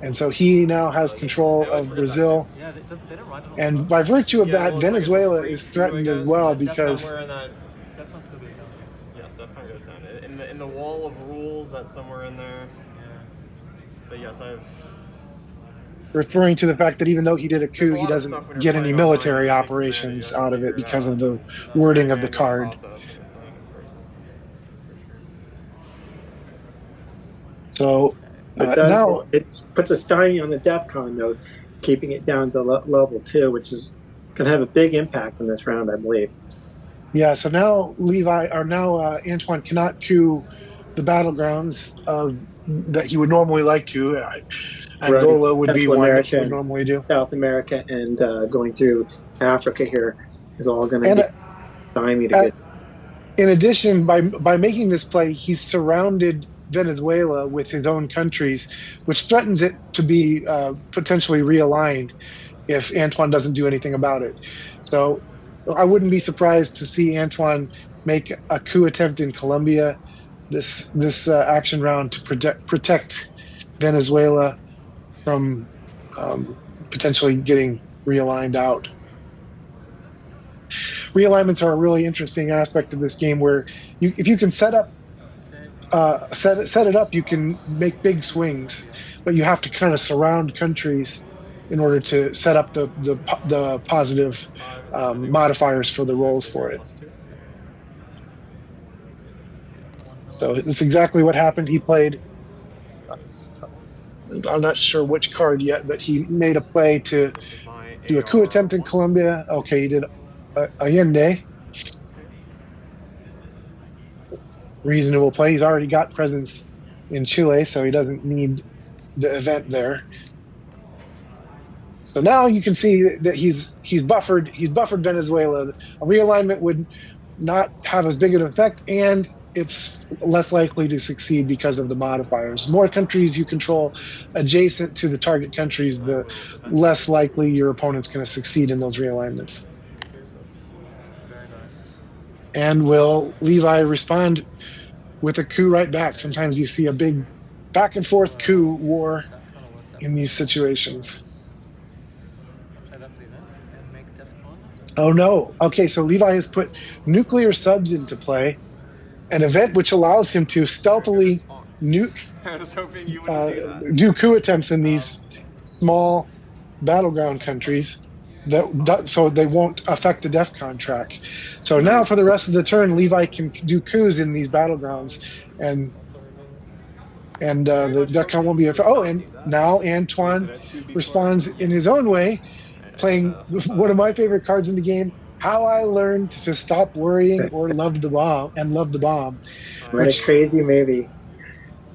And so he now has control of Brazil. Yeah, they don't write it on And by virtue of that, Venezuela is threatened as well because Somewhere in that, DEFCON still goes down. yes, DEFCON goes down. In the wall of rules, that's somewhere in there. But yes, referring to the fact that even though he did a coup, There's a he lot of stuff when doesn't you're get any playing military online, operations yeah, out of it figure because out. of the It's wording very of the manual card. process when you're playing in person. So But now, it puts a stymie on the DEFCON though, keeping it down to level 2, which is going to have a big impact on this round, I believe. yeah, so now Antoine cannot coup the battlegrounds that he would normally like to. Angola would be Central one that America he would and normally do. South America and going through Africa here is all going to And get stymied a bit. in addition, by making this play, he's surrounded Venezuela with his own countries, which threatens it to be potentially realigned if Antoine doesn't do anything about it. So I wouldn't be surprised to see Antoine make a coup attempt in Colombia this action round to protect Venezuela from potentially getting realigned out. Realignments are a really interesting aspect of this game, where if you can set it up, you can make big swings, but you have to kind of surround countries in order to set up the positive modifiers for the rolls for it. So that's exactly what happened. He played. I'm not sure which card yet, but he made a play to do a coup attempt in Colombia. Okay, he did Allende. Reasonable play. He's already got presence in Chile, so he doesn't need the event there. So now you can see that he's buffered Venezuela. A realignment would not have as big an effect, and it's less likely to succeed because of the modifiers. More countries you control adjacent to the target countries, the less likely your opponent's going to succeed in those realignments. And will Levi respond with a coup right back? Sometimes you see a big back and forth coup war in these situations. Oh no. Okay, so Levi has put nuclear subs into play, an event which allows him to stealthily nuke, I was hoping you wouldn't do coup attempts in these small battleground countries so they won't affect the DEFCON track. So now for the rest of the turn, Levi can do coups in these battlegrounds, and the DEFCON won't be affected. Oh, and now Antoine responds in his own way, playing one of my favorite cards in the game, How I Learned to Stop Worrying or Love the Bomb. What a crazy movie.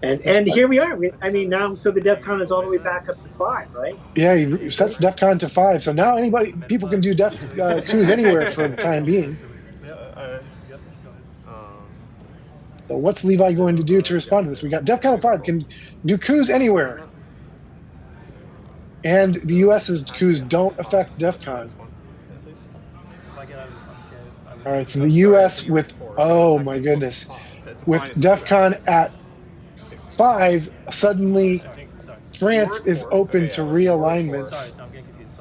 And here we are. I mean, now, so the DEFCON is all the way back up to 5, right? Yeah, he sets DEFCON to 5. So now people can do coups anywhere for the time being. So what's Levi going to do to respond to this? We got DEFCON 5 can do coups anywhere. And the US's coups don't affect DEFCON. All right, so the US with, oh my goodness, with DEFCON at 5, suddenly France is open to realignments.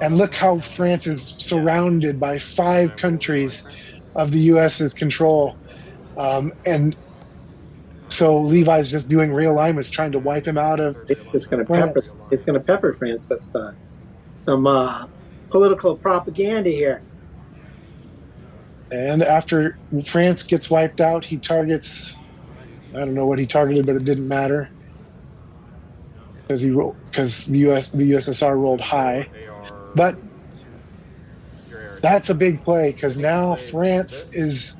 And look how France is surrounded by 5 countries of the US's control. And so Levi's just doing realignments, trying to wipe him out of It's going to pepper France with some political propaganda here. And after France gets wiped out, he targets, I don't know what he targeted, but it didn't matter because the USSR rolled high. But that's a big play because now France is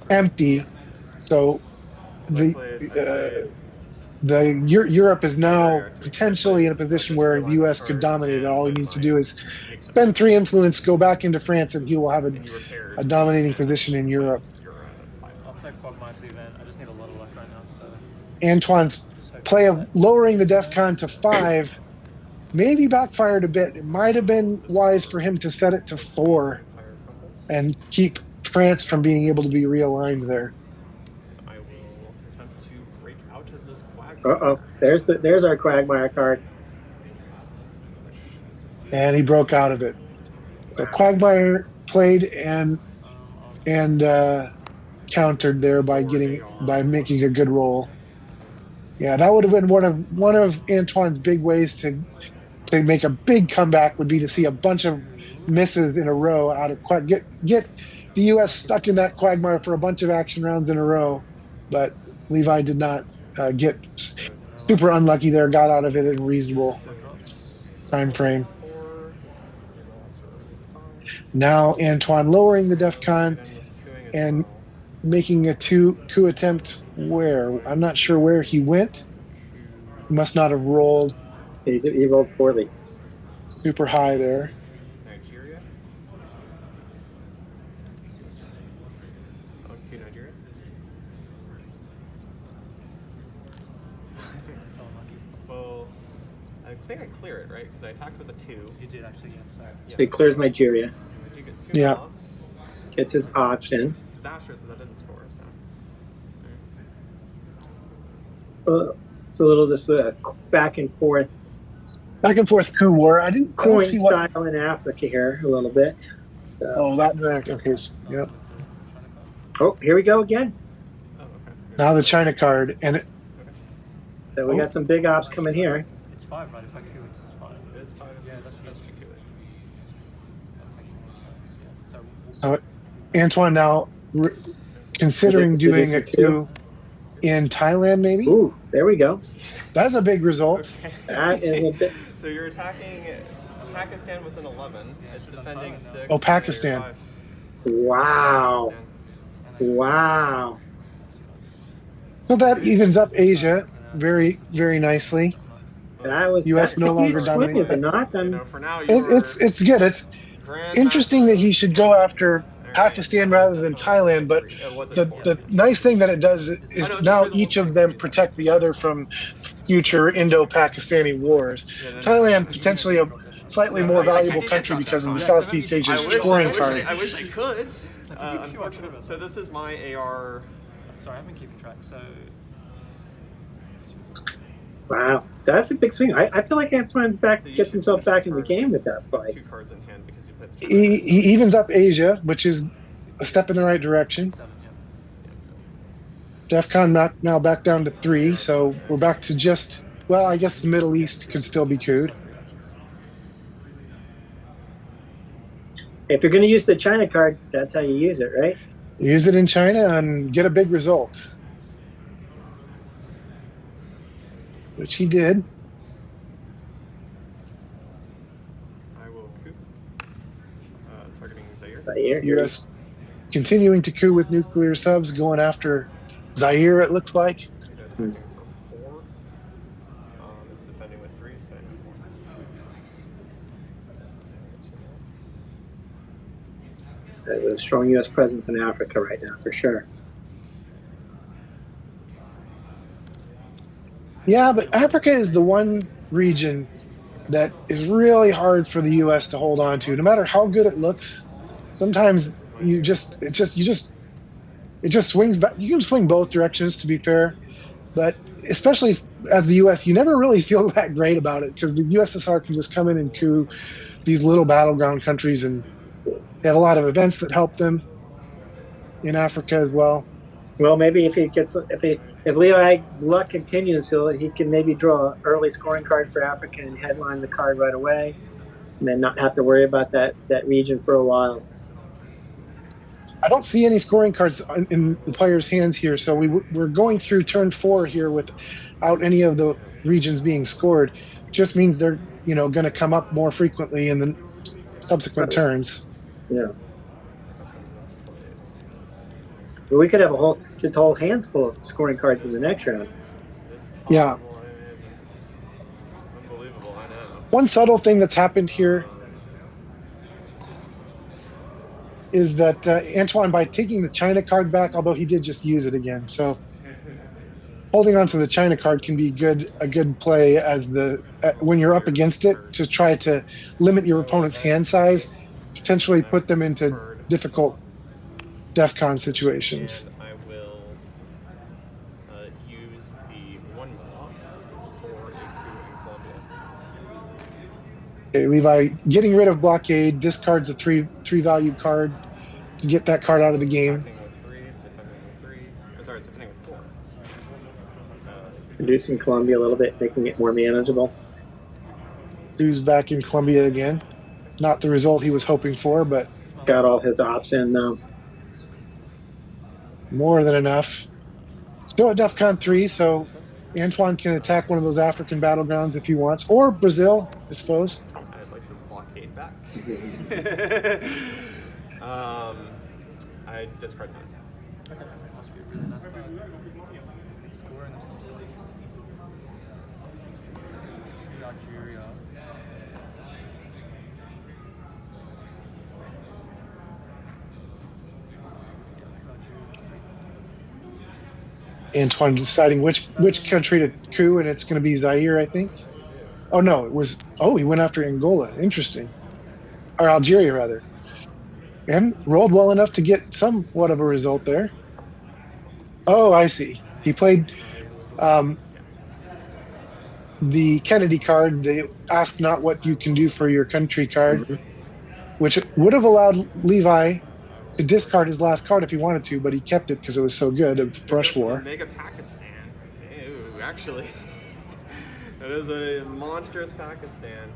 empty. So Europe is now potentially in a position where the U.S. could dominate it. All he needs to do is spend 3 influence, go back into France, and he will have a dominating position in Europe. I'll take Quagmire to the event. I just need a little left right now. So Antoine's play of lowering the DEFCON to 5 maybe backfired a bit. It might have been wise for him to set it to 4 and keep France from being able to be realigned there. I will attempt to break out of this Quagmire. Uh-oh. There's our Quagmire card. And he broke out of it. So Quagmire played and countered there by making a good roll. Yeah, that would have been one of Antoine's big ways to make a big comeback, would be to see a bunch of misses in a row out of get the U.S. stuck in that Quagmire for a bunch of action rounds in a row. But Levi did not get super unlucky there, got out of it in a reasonable time frame. Now Antoine lowering the DEFCON and making a coup attempt where? I'm not sure where he went. He must not have rolled. He rolled poorly. Super high there. Nigeria. think I clear it, right? Because I attacked with a 2. You did actually, yeah. Sorry. So he clears Nigeria, I do get 2 Yeah. mobs. gets his option. Disastrous that didn't score, so. So it's a little this back and forth Back and forth coup war. I don't coin see what. style in Africa here a little bit. So Oh, that. Okay. Yep. oh, here we go again. Oh, okay. Now the China card, and it, So we got some big ops coming here. It's 5, right? If I coup, it's 5. It is 5. Yeah, that's to Q it. Yeah, so Antoine now considering doing a coup in Thailand, maybe. Ooh, there we go. That's a big result. Okay. That is a bit. So you're attacking Pakistan with an 11. It's defending 6. Oh, Pakistan. Wow. Wow. Well, that evens up Asia very, very nicely. That was US that's no a longer huge swing, dominating. is it not? You know, for now, you're It's good. It's interesting that he should go after Pakistan rather than Thailand, but the nice thing that it does is now each of them protect the other from future Indo-Pakistani wars. Thailand potentially a slightly more valuable country because of the Southeast Asia scoring card. I wish I could. Unfortunately. So this is my AR. Sorry, I've been keeping track. So Wow, that's a big swing. I feel like Antoine's back, So you gets should himself back in the discard game with that play. 2 cards in hand because you played the He evens up Asia, which is a step in the right direction. 7, yeah. DEFCON now back down to 3, so we're back to just, well, I guess the Middle East could still be cooed. If you're going to use the China card, that's how you use it, right? Use it in China and get a big result. Which he did. I will coup. Targeting Zaire. Zaire. U.S. continuing to coup with nuclear subs, going after Zaire, it looks like. Attacking for 4. It's defending with 3, so I have 1. There's a strong U.S. presence in Africa right now, for sure. Yeah, but Africa is the one region that is really hard for the U.S. to hold on to. No matter how good it looks, sometimes it just swings back. You can swing both directions, to be fair, but especially as the U.S., you never really feel that great about it because the USSR can just come in and coup these little battleground countries, and they have a lot of events that help them in Africa as well. Well, maybe if Levi's luck continues, he can maybe draw an early scoring card for Africa and headline the card right away, and then not have to worry about that region for a while. I don't see any scoring cards in the players' hands here, so we're going through turn 4 here without any of the regions being scored. It just means they're going to come up more frequently in the subsequent turns. Yeah. But we could have a whole hands full of scoring cards in the next round. Yeah. Unbelievable, I know. One subtle thing that's happened here is that Antoine, by taking the China card back, although he did just use it again, so holding on to the China card can be a good play as when you're up against it to try to limit your opponent's hand size, potentially put them into difficult DEFCON situations. And I will use the 1 mob for a coup in Colombia. Okay, Levi getting rid of blockade, discards a 3 value card to get that card out of the game. Attacking with 3, it's defending with 3. Oh, sorry, it's defending with 4. Reducing Colombia a little bit, making it more manageable. Dude's back in Colombia again. Not the result he was hoping for, but Got all his ops in now. more than enough. Still at DEFCON 3, so Antoine can attack one of those African battlegrounds if he wants, or Brazil, I suppose. I'd like the blockade back. I discard 9. Okay, must be a really nice card. It's scoring of some silly. Nigeria. Antoine deciding which country to coup, and it's going to be Zaire, I think. Oh no, it was. Oh, he went after Angola. Interesting, or Algeria rather, and rolled well enough to get somewhat of a result there. Oh, I see. He played um, the Kennedy card, the ask not what you can do for your country card, Mhm. which would have allowed Levi to discard his last card if he wanted to, but he kept it because it was so good. It's Brush War. Mega Pakistan. Ew, actually. That is a monstrous Pakistan.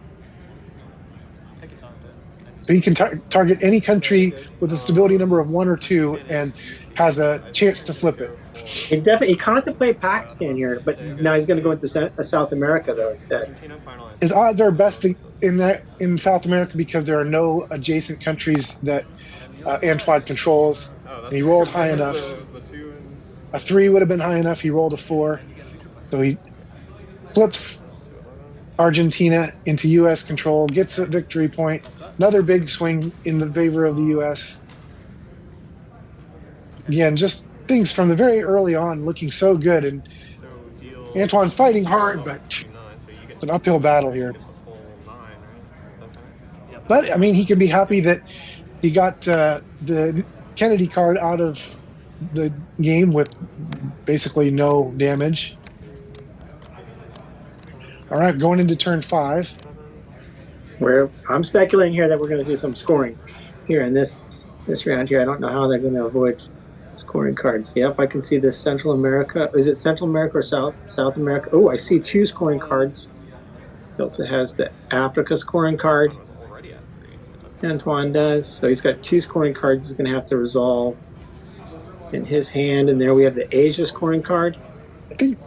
Take your time, Dan. So you can target any country with a stability number of 1 or 2 and has a chance to flip it. He contemplated Pakistan here, but now he's going to go into South America though instead. His odds are best in South America because there are no adjacent countries that Antoine controls. And he rolled high enough. A 3 would have been high enough. He rolled a 4. So he flips Argentina into U.S. control, gets a victory point. Another big swing in the favor of the U.S. Again, just things from the very early on looking so good. And Antoine's fighting hard, but it's an uphill battle here. But, I mean, he could be happy that he got the Kennedy card out of the game with basically no damage. All right, going into turn 5. Where I'm speculating here that we're going to see some scoring here in this round here. I don't know how they're going to avoid scoring cards. Yep, I can see this Central America. Is it Central America or South America? Oh, I see 2 scoring cards. He also has the Africa scoring card. Antoine does. So he's got 2 scoring cards he's going to have to resolve in his hand. And there we have the Asia scoring card. I think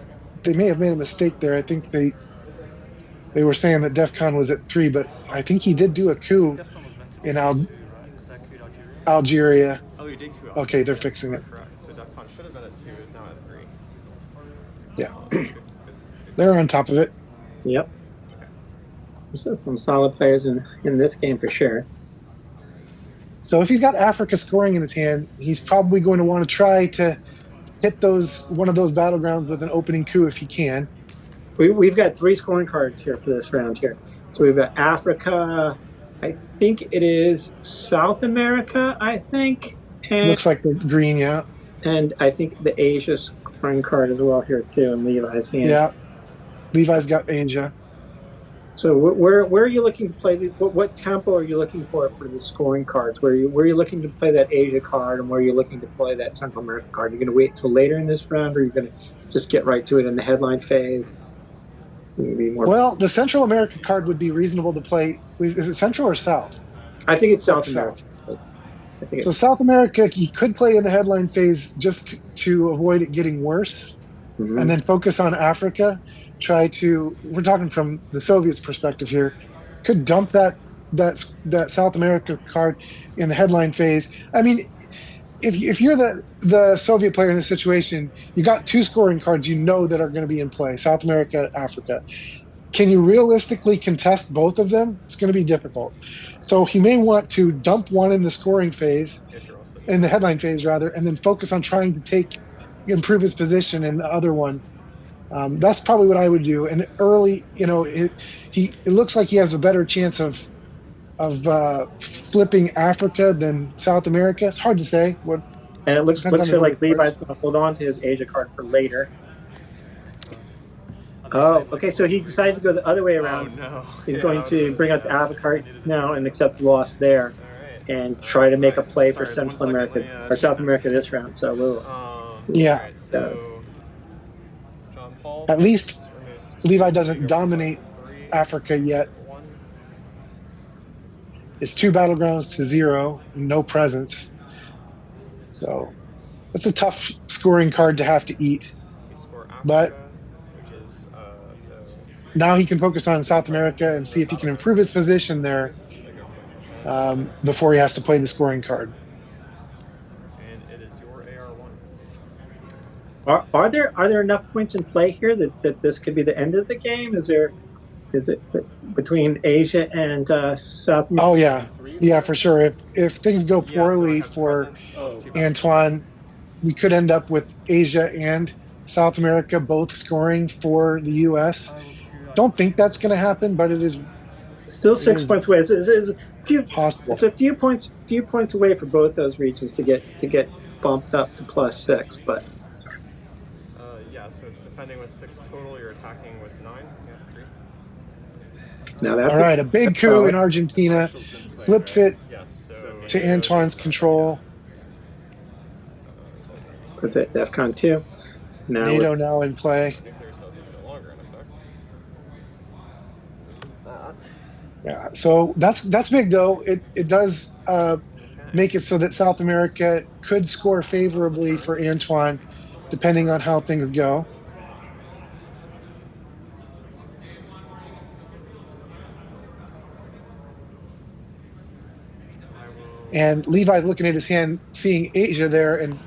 they may have made a mistake there. I think they were saying that DEF CON was at 3, but I think he did do a coup in Algeria. Oh, you did coup. Okay, they're fixing it. Correct. So DEF CON should have been at 2, is now at 3. Yeah. They're on top of it. Yep. Some solid players in this game for sure. So if he's got Africa scoring in his hand, he's probably going to want to try to hit one of those battlegrounds with an opening coup if he can. We've got 3 scoring cards here for this round here. So we've got Africa, I think it is South America, I think. And, looks like the green, yeah. And I think the Asia scoring card as well here too in Levi's hand. Yeah, Levi's got Asia. So where are you looking to play? What tempo are you looking for the scoring cards? Where are you looking to play that Asia card, and where are you looking to play that Central America card? Are you going to wait until later in this round, or are you going to just get right to it in the headline phase? Well, the Central America card would be reasonable to play. Is it Central or South? I think it's South America. So South America, you could play in the headline phase just to avoid it getting worse, and then focus on Africa. We're talking from the Soviets' perspective here, could dump that South America card in the headline phase. I mean, if you're the Soviet player in this situation, you got 2 scoring cards that are going to be in play, South America, Africa. Can you realistically contest both of them? It's going to be difficult. So he may want to dump one in the scoring phase, in the headline phase rather, and then focus on trying to improve his position in the other one. That's probably what I would do. And early, it looks like he has a better chance of flipping Africa than South America. It's hard to say. And it looks like Levi's going to hold on to his Asia card for later. Oh, okay. So he decided to go the other way around. Oh, no. He's going to bring out the Africa card now and accept the loss there, and try to make a play for Central America or South America this round. So yeah. So John Paul. At least Levi doesn't dominate Africa yet. It's 2 battlegrounds to 0, no presence. So that's a tough scoring card to have to eat. But now he can focus on South America and see if he can improve his position there before he has to play the scoring card. And it is your AR1. Are there enough points in play here that this could be the end of the game? Is it between Asia and South America? Oh yeah, for sure. If things go poorly for Antoine, we could end up with Asia and South America both scoring for the U.S. don't think that's going to happen, but it is Still 6 is points away. It's a few. possible. It's a few points away for both those regions to get bumped up to +6. But Yeah, so it's defending with 6 total. You're attacking with 9. Yeah, 3. now that's All right, a big coup in Argentina, flips it Yeah, so to Antoine's control. Puts it DEFCON 2. Now NATO now in play. nuclear subs is no longer in effect. Yeah, so that's big though. It does make it so that South America could score favorably for Antoine, depending on how things go. And Levi's looking at his hand, seeing Asia there, and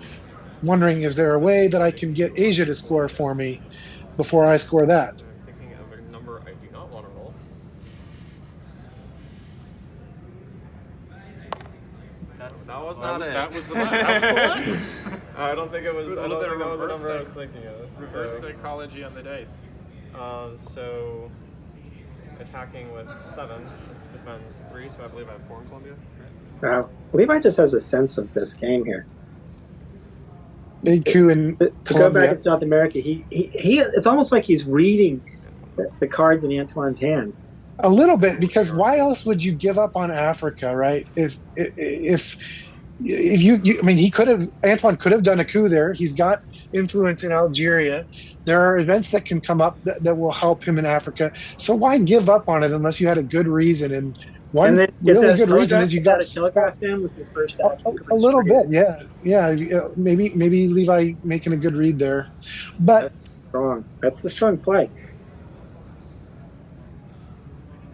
wondering, is there a way that I can get Asia to score for me before I score that? I'm thinking of a number I do not want to roll. That was not it. That was the one. I don't think it was. I don't think that was the number I was reverse thinking of. Reverse psychology on the dice. So attacking with 7, defends 3. So I believe I have 4 in Colombia. Levi just has a sense of this game here. Big coup in To go back to South America, he it's almost like he's reading the cards in Antoine's hand. A little bit, because why else would you give up on Africa, right? If you I mean, Antoine could have done a coup there. He's got influence in Algeria. There are events that can come up that will help him in Africa. So why give up on it unless you had a good reason? And one really good reason is you got to telegraph them with your first action. A little bit, yeah. Maybe Levi making a good read there, but strong. That's a strong play.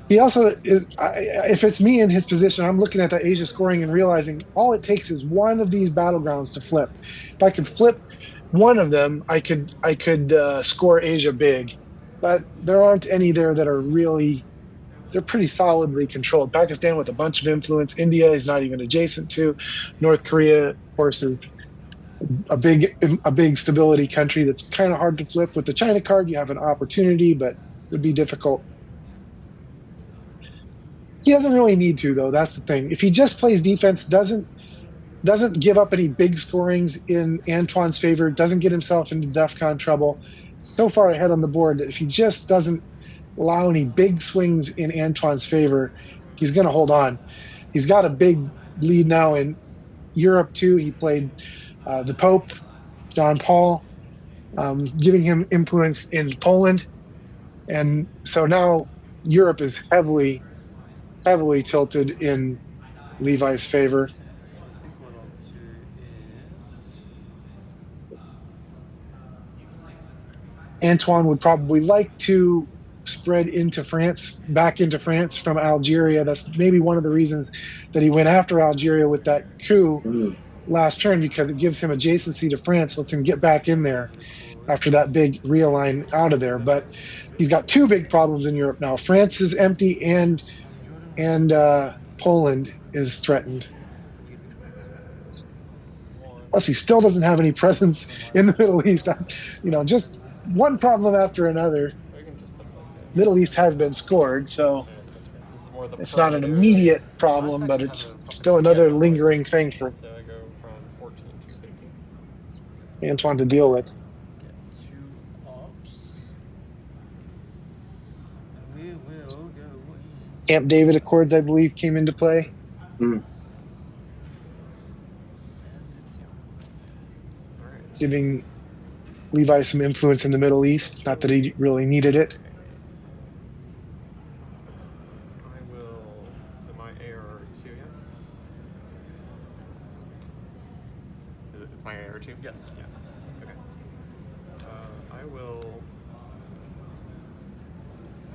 he also is. If it's me in his position, I'm looking at the Asia scoring and realizing all it takes is one of these battlegrounds to flip. If I could flip one of them, I could score Asia big, but there aren't any there that are really. They're pretty solidly controlled. Pakistan with a bunch of influence. India is not even adjacent to. North Korea, of course, is a big stability country that's kind of hard to flip. With the China card, you have an opportunity, but it would be difficult. He doesn't really need to, though. That's the thing. If he just plays defense, doesn't give up any big scorings in Antoine's favor, doesn't get himself into DEFCON trouble, so far ahead on the board that if he just doesn't allow any big swings in Antoine's favor, he's going to hold on. He's got a big lead now in Europe, too. He played the Pope, John Paul, giving him influence in Poland. And so now Europe is heavily tilted in Levi's favor. Antoine would probably like to spread back into France from Algeria. That's maybe one of the reasons that he went after Algeria with that coup last turn, because it gives him adjacency to France, lets him get back in there after that big realign out of there. But he's got 2 big problems in Europe now. France is empty and Poland is threatened. Plus, he still doesn't have any presence in the Middle East. Just one problem after another. Middle East has been scored, so it's not an immediate problem, but it's still another lingering thing for So I go from 14 to 15. Antoine to deal with. Get 2 ops. We will go in. Camp David Accords, I believe, came into play. And it's All right. Giving Levi some influence in the Middle East. Not that he really needed it. I will. So my AR 2, yeah. Is it my AR 2? Yes. Yeah. Okay. I will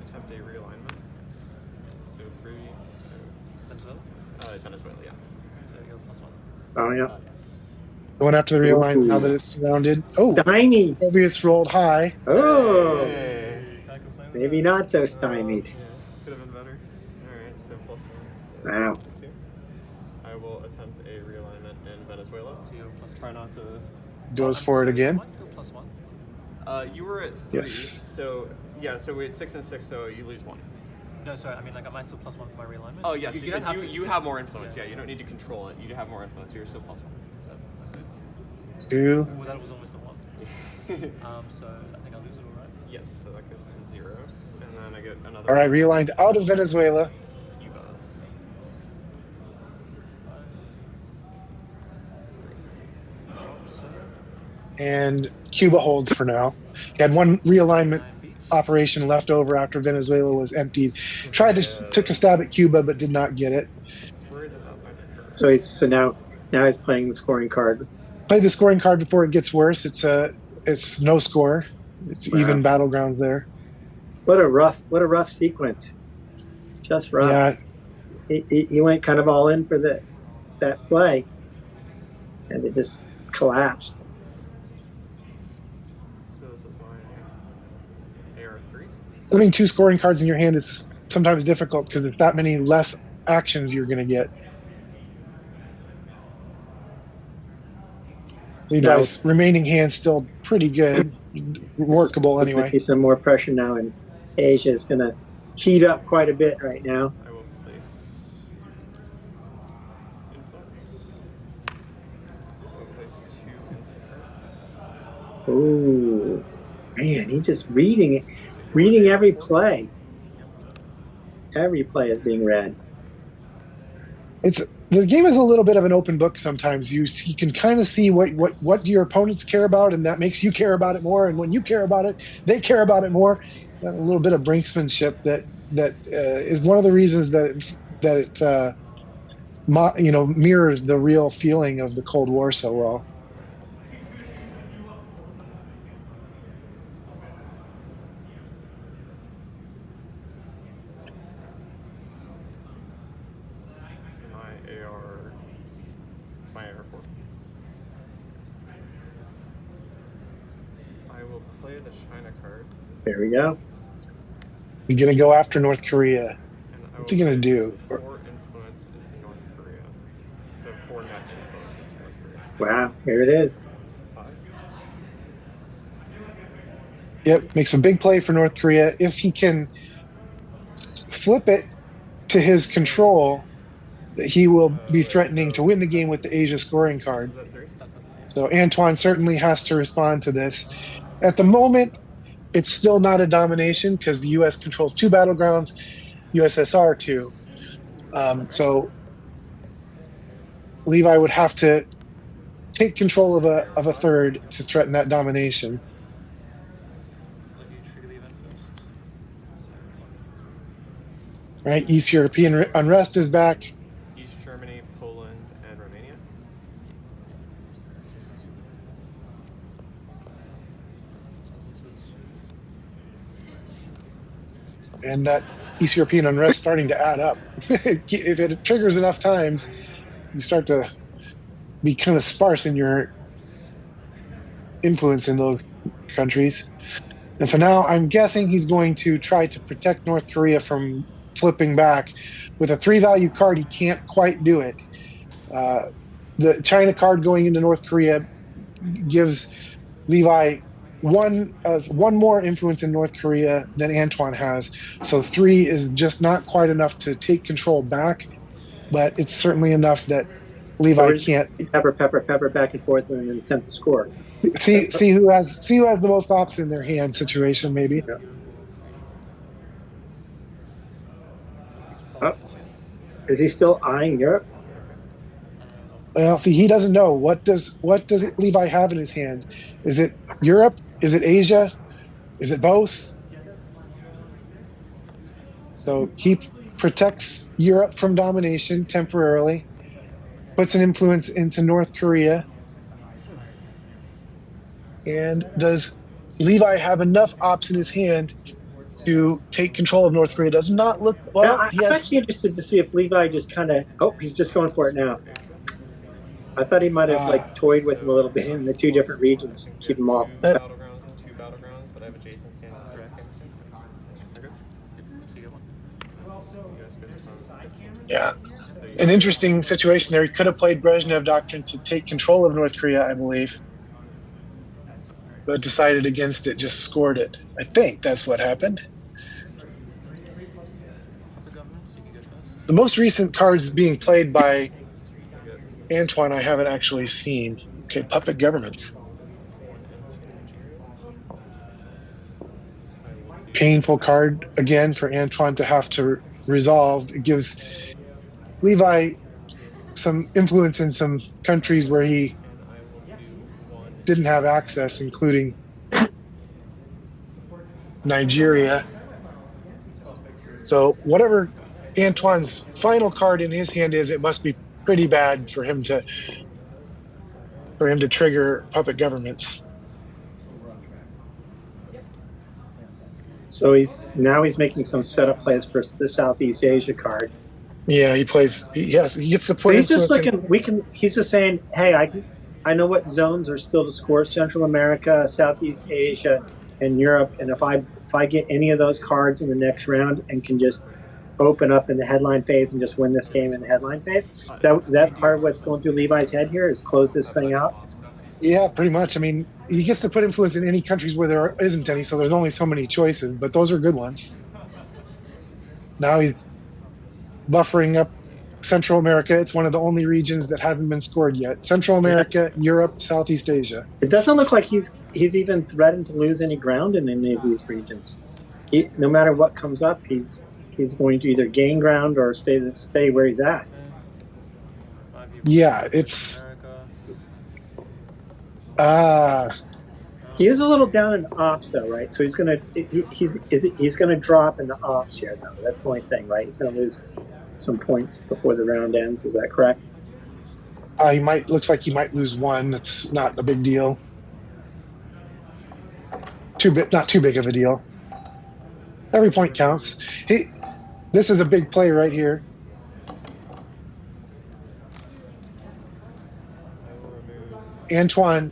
attempt a realignment. So 3. Venezuela? Venezuela, yeah. So you go +1. Oh yeah. Yes. Going after the realignment now that it's surrounded. Oh, Stymied. it's rolled high. Oh, Hey. Can I complain about maybe that? not so stymied. Yeah, could have been better. Alright, so +1. So Wow. 2. I will attempt a realignment in Venezuela. So you go +2. Try not to. Goes for it again. Am I still +1? You were at 3, Yes. so Yeah, so we're 6 and 6, so you lose 1. No, sorry. I mean, like, am I still +1 for my realignment? Oh yes, don't because have to- you have more influence. Yeah, you don't need to control it. You have more influence, so you're still +1. So, I'm good. 2. Well, that was almost a 1. So I think I'll lose it, all right? Yes, so that goes to 0, and then I get another. All right, realigned out of Venezuela. Cuba. And Cuba holds for now. He had one realignment operation left over after Venezuela was emptied. Took a stab at Cuba, but did not get it. So now he's playing the scoring card. Played the scoring card before it gets worse. It's no score. It's even battlegrounds there. What a rough sequence. Just rough. Yeah. He went kind of all in for that play, and it just collapsed. So this is my AR3. Having 2 scoring cards in your hand is sometimes difficult because it's that many less actions you're going to get. Levi's remaining hand's still pretty good, workable anyway. Some more pressure now, and Asia is going to heat up quite a bit right now. I will place influence. I will place 2 interference. Ooh, man, he's just reading every play. Every play is being read. The game is a little bit of an open book sometimes. You can kind of see what your opponents care about, and that makes you care about it more. And when you care about it, they care about it more. A little bit of brinksmanship that is one of the reasons that it mirrors the real feeling of the Cold War so well. My AR4. I will play the China card. There we go. You're going to go after North Korea. And What's he going to do? 4 influence into North Korea. So 4 net influence into North Korea. Wow, here it is. 5. Yep, makes a big play for North Korea. If he can flip it to his control, he will be threatening to win the game with the Asia scoring card. Is that 3? So Antoine certainly has to respond to this. At the moment, it's still not a domination because the U.S. controls 2 battlegrounds, USSR 2. So Levi would have to take control of a third to threaten that domination. Right, East European unrest is back. East Germany, Poland, and Romania. And that East European unrest starting to add up. If it triggers enough times, you start to be kind of sparse in your influence in those countries. And so now I'm guessing he's going to try to protect North Korea from flipping back. With a 3-value card, he can't quite do it. The China card going into North Korea gives Levi one more influence in North Korea than Antoine has. So 3 is just not quite enough to take control back, but it's certainly enough that Levi can't pepper back and forth in an attempt to score. see who has the most ops in their hand situation, maybe. Yeah. Oh. Is he still eyeing Europe? Well, see, he doesn't know. What does Levi have in his hand? Is it Europe? Is it Asia? Is it both? So he protects Europe from domination temporarily, puts an influence into North Korea. And does Levi have enough ops in his hand to take control of North Korea? Does not look well. I'm actually interested to see if Levi just kind of. Oh, he's just going for it now. I thought he might have toyed with him a little bit in the 2 different regions, to keep him off. Battlegrounds is 2 battlegrounds, but I have a Jason standing tracking. Yeah. An interesting situation there. He could have played Brezhnev Doctrine to take control of North Korea, I believe. but decided against it, just scored it. I think that's what happened. The most recent cards being played by Antoine, I haven't actually seen. Okay, puppet governments. Painful card again for Antoine to have to resolve. It gives Levi some influence in some countries where he didn't have access, including Nigeria. So whatever Antoine's final card in his hand is, it must be pretty bad for him to trigger puppet governments. So he's making some setup plays for the Southeast Asia card. Yeah, he plays. Yes, he gets to put. But he's just looking. He's just saying, "Hey, I know what zones are still to score: Central America, Southeast Asia, and Europe. And if I get any of those cards in the next round and can just open up in the headline phase and just win this game in the headline phase, that part of what's going through Levi's head here is close this thing out." Yeah, pretty much. I mean, he gets to put influence in any countries where there isn't any, so there's only so many choices, but those are good ones. Now he's buffering up Central America. It's one of the only regions that haven't been scored yet. Central America, Europe, Southeast Asia. It doesn't look like he's even threatened to lose any ground in any of these regions. No matter what comes up, he's going to either gain ground or stay where he's at. Yeah, it's he is a little down in the ops though, right? So he's gonna drop in the ops here though. That's the only thing, right? He's gonna lose some points before the round ends. Is that correct? Looks like he might lose one. That's not a big deal. Not too big of a deal. Every point counts. This is a big play right here. Antoine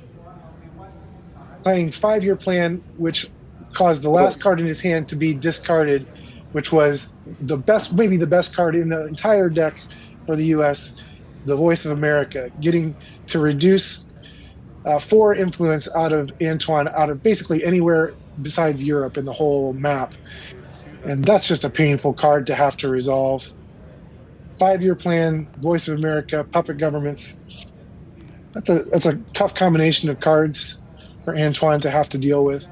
playing 5-year plan, which caused the last card in his hand to be discarded, which was maybe the best card in the entire deck for the U.S., the Voice of America, getting to reduce 4 influence out of Antoine, out of basically anywhere besides Europe in the whole map. And that's just a painful card to have to resolve. 5-year plan, Voice of America, puppet governments. That's a tough combination of cards for Antoine to have to deal with.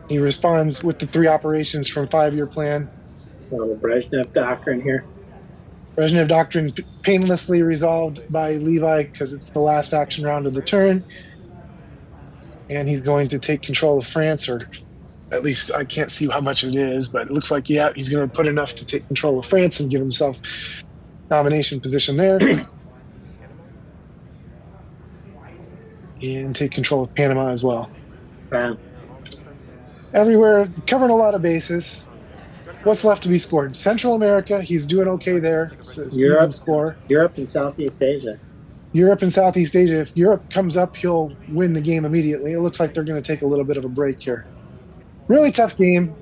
He responds with the 3 operations from 5-year plan. Well, the Brezhnev Doctrine here. Brezhnev Doctrine painlessly resolved by Levi because it's the last action round of the turn. And he's going to take control of France, or at least I can't see how much it is, but it looks like, yeah, he's going to put enough to take control of France and give himself nomination position there. And take control of Panama as well. Wow. Everywhere, covering a lot of bases. What's left to be scored? Central America, he's doing okay there. Europe score. Europe and Southeast Asia. Europe and Southeast Asia. If Europe comes up, he'll win the game immediately. It looks like they're going to take a little bit of a break here. Really tough game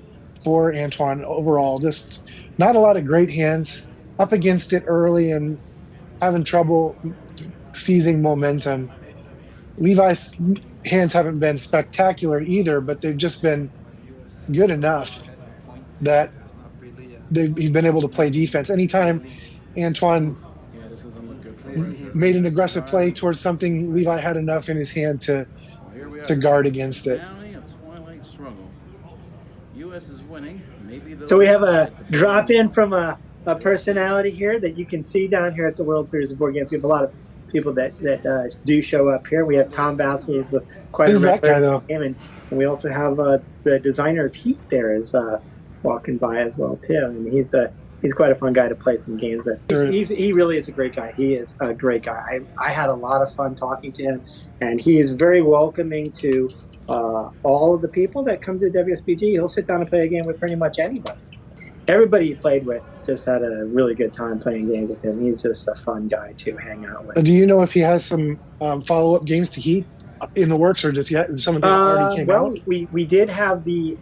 for Antoine overall. Just not a lot of great hands. Up against it early and having trouble seizing momentum. Levi's hands haven't been spectacular either, but they've just been good enough that he's been able to play defense. Anytime Antoine made an aggressive play towards something, Levi had enough in his hand to guard against it. So we have a drop in from a personality here that you can see down here at the World Series of Board Games. We have a lot of people that do show up here. We have Tom Bassel is with quite Who's a that guy, though? And we also have the designer of Heat there is walking by as well too. I mean, he's quite a fun guy to play some games with. He really is a great guy. He is a great guy. I had a lot of fun talking to him, and he is very welcoming to all of the people that come to WSBG. He'll sit down and play a game with pretty much anybody. Everybody he played with just had a really good time playing games with him. He's just a fun guy to hang out with. Do you know if he has some follow-up games to Heat in the works, or does he have some of them already came out? We did have the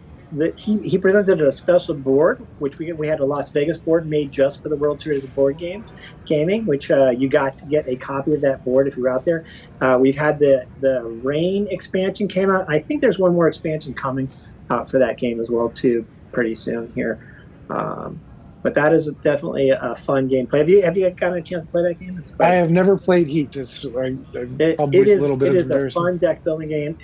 he presented a special board, which we had a Las Vegas board made just for the World Series of Board Games Gaming, which you got to get a copy of that board if you were out there. We've had the Rain expansion came out. I think there's one more expansion coming out for that game as well too, pretty soon here. But that is definitely a fun gameplay. Have you gotten a chance to play that game? I have never played Heat. It's probably a little bit it of is a embarrassing. fun deck building game,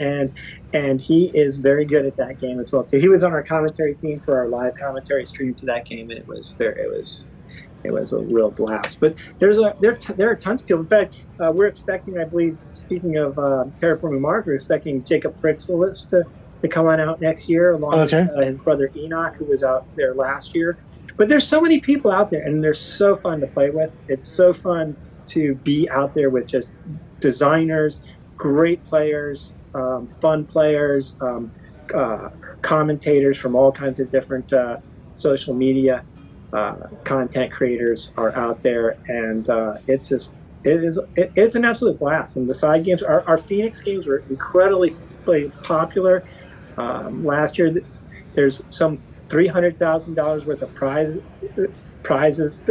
and he is very good at that game as well too. He was on our commentary team for our live commentary stream for that game, and it was a real blast. But there are tons of people. In fact, we're expecting, I believe, speaking of Terraforming Mars, we're expecting Jacob Frixelis to come on out next year, along with his brother Enoch, who was out there last year. But there's so many people out there, and they're so fun to play with. It's so fun to be out there with just designers, great players, fun players, commentators from all kinds of different social media content creators are out there, and it is an absolute blast. And the side games, our Phoenix games were incredibly popular. Last year, there's some $300,000 worth of prizes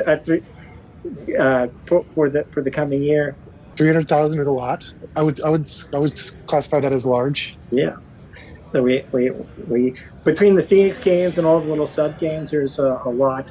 for the coming year. 300,000 is a lot. I would classify that as large. Yeah. So we between the Phoenix games and all the little sub games, there's a lot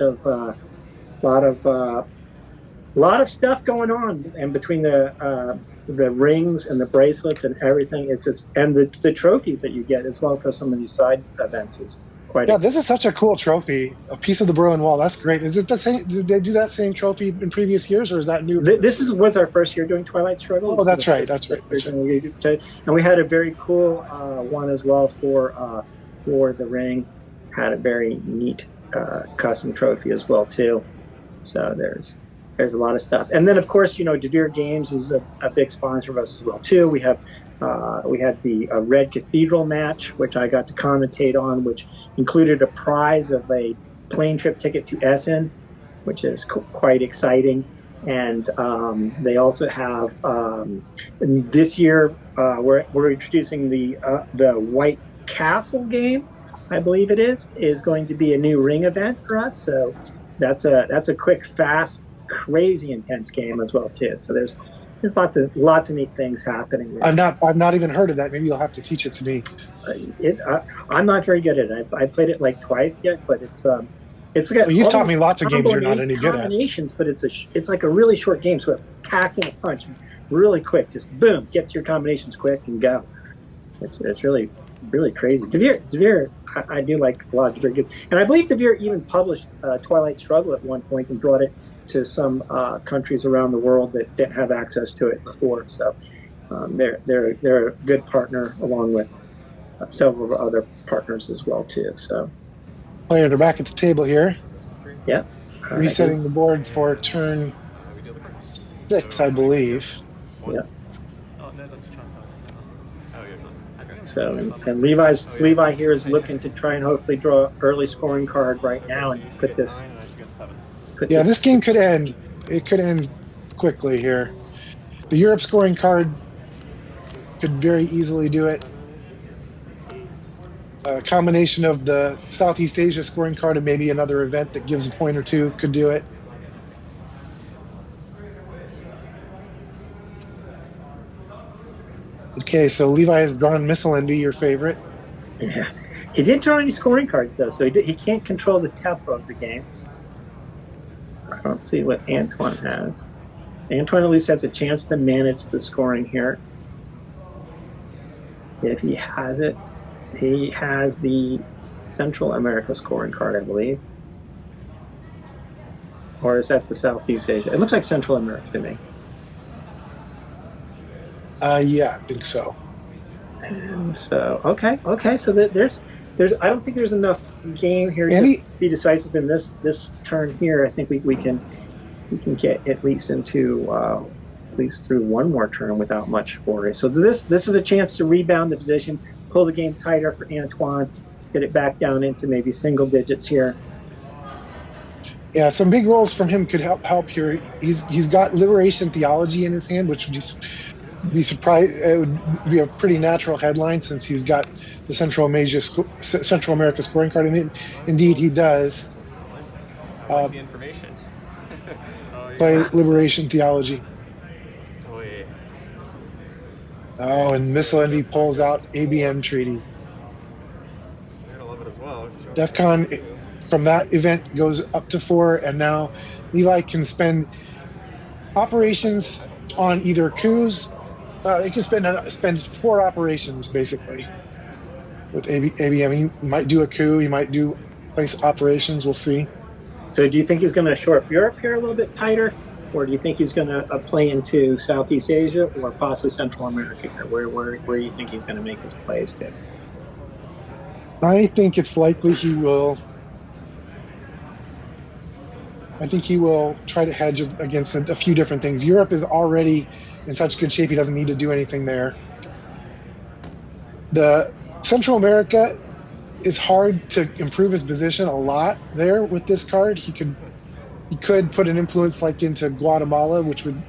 of stuff going on, and between the rings and the bracelets and everything, it's just, and the trophies that you get as well for some of these side events is quite. Yeah, this is such a cool trophy. A piece of the Berlin Wall. That's great. Is it the same? Did they do that same trophy in previous years, or is that new? This was our first year doing Twilight Struggle. Oh, that's right. That's right. And we had a very cool one as well for the ring. Had a very neat custom trophy as well too. So there's a lot of stuff. And then of course, DeVere Games is a big sponsor of us as well too. We had the Red Cathedral match, which I got to commentate on, which included a prize of a plane trip ticket to Essen, which is quite exciting. And they also have this year we're introducing the White Castle game, I believe it is going to be a new ring event for us. So that's a quick, fast, crazy intense game as well too. So there's lots of neat things happening there. I've not even heard of that. Maybe you'll have to teach it to me. I'm not very good at it. I played it like twice yet, but it's got. Well, you've taught me lots of games you're not any good at. But it's like a really short game, so it packs in a punch, really quick. Just boom, get to your combinations quick and go. It's really crazy. DeVere, I do like a lot of DeVere games, and I believe DeVere even published Twilight Struggle at one point and brought it to some countries around the world that didn't have access to it before. So they're a good partner, along with several other partners as well too. So players are back at the table here. Yeah, resetting the board for turn 6, I believe. Yeah. Oh no, that's Trump. So and Levi here is looking to try and hopefully draw an early scoring card right now and put this. Yeah, this game could end. It could end quickly here. The Europe scoring card could very easily do it. A combination of the Southeast Asia scoring card and maybe another event that gives a point or two could do it. Okay, so Levi has drawn Miscellany, your favorite. Yeah, he didn't draw any scoring cards though, so he can't control the tempo of the game. I don't see what Antoine has. Antoine at least has a chance to manage the scoring here. If he has it, he has the Central America scoring card, I believe. Or is that the Southeast Asia? It looks like Central America to me. Yeah, I think so. And so, okay. So there's. I don't think there's enough game here to be decisive in this turn here. I think we can get at least into at least through one more turn without much worry. So this is a chance to rebound the position, pull the game tighter for Antoine, get it back down into maybe single digits here. Yeah, some big rolls from him could help here. He's got Liberation Theology in his hand, which be surprised. It would be a pretty natural headline since he's got the Central America scoring card. And indeed, he does. I like the information. Play Liberation Theology. Oh, yeah. Oh, and Missile Envy pulls out ABM Treaty. You're gonna love it as well. DEF CON from that event goes up to 4, and now Levi can spend operations on either coups. He can spend 4 operations basically with ABM. He might do a coup. He might do place operations. We'll see. So do you think he's going to shore up Europe here a little bit tighter, or do you think he's going to play into Southeast Asia or possibly Central America here? Where do you think he's going to make his plays to? I think it's likely he will. I think he will try to hedge against a few different things. Europe is already in such good shape; he doesn't need to do anything there. The Central America is hard to improve his position a lot there with this card. He could put an influence like into Guatemala, which would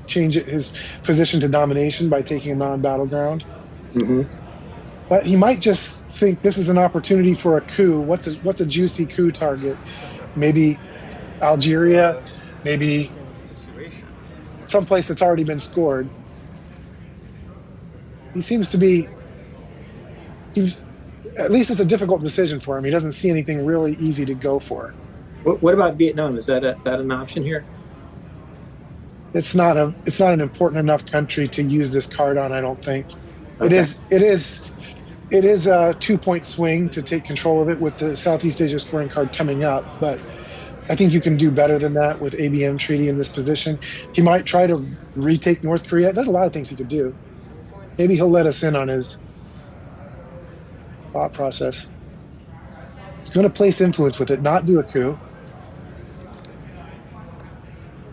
change his position to domination by taking a non-battleground. Mm-hmm. But he might just think this is an opportunity for a coup. What's a juicy coup target? Maybe Algeria, maybe someplace that's already been scored. He seems to be. At least it's a difficult decision for him. He doesn't see anything really easy to go for. What about Vietnam? Is that an option here? It's not an important enough country to use this card on. I don't think. Okay. It is a 2-point swing to take control of it with the Southeast Asia scoring card coming up, but I think you can do better than that with ABM Treaty in this position. He might try to retake North Korea. There's a lot of things he could do. Maybe he'll let us in on his thought process. He's going to place influence with it, not do a coup.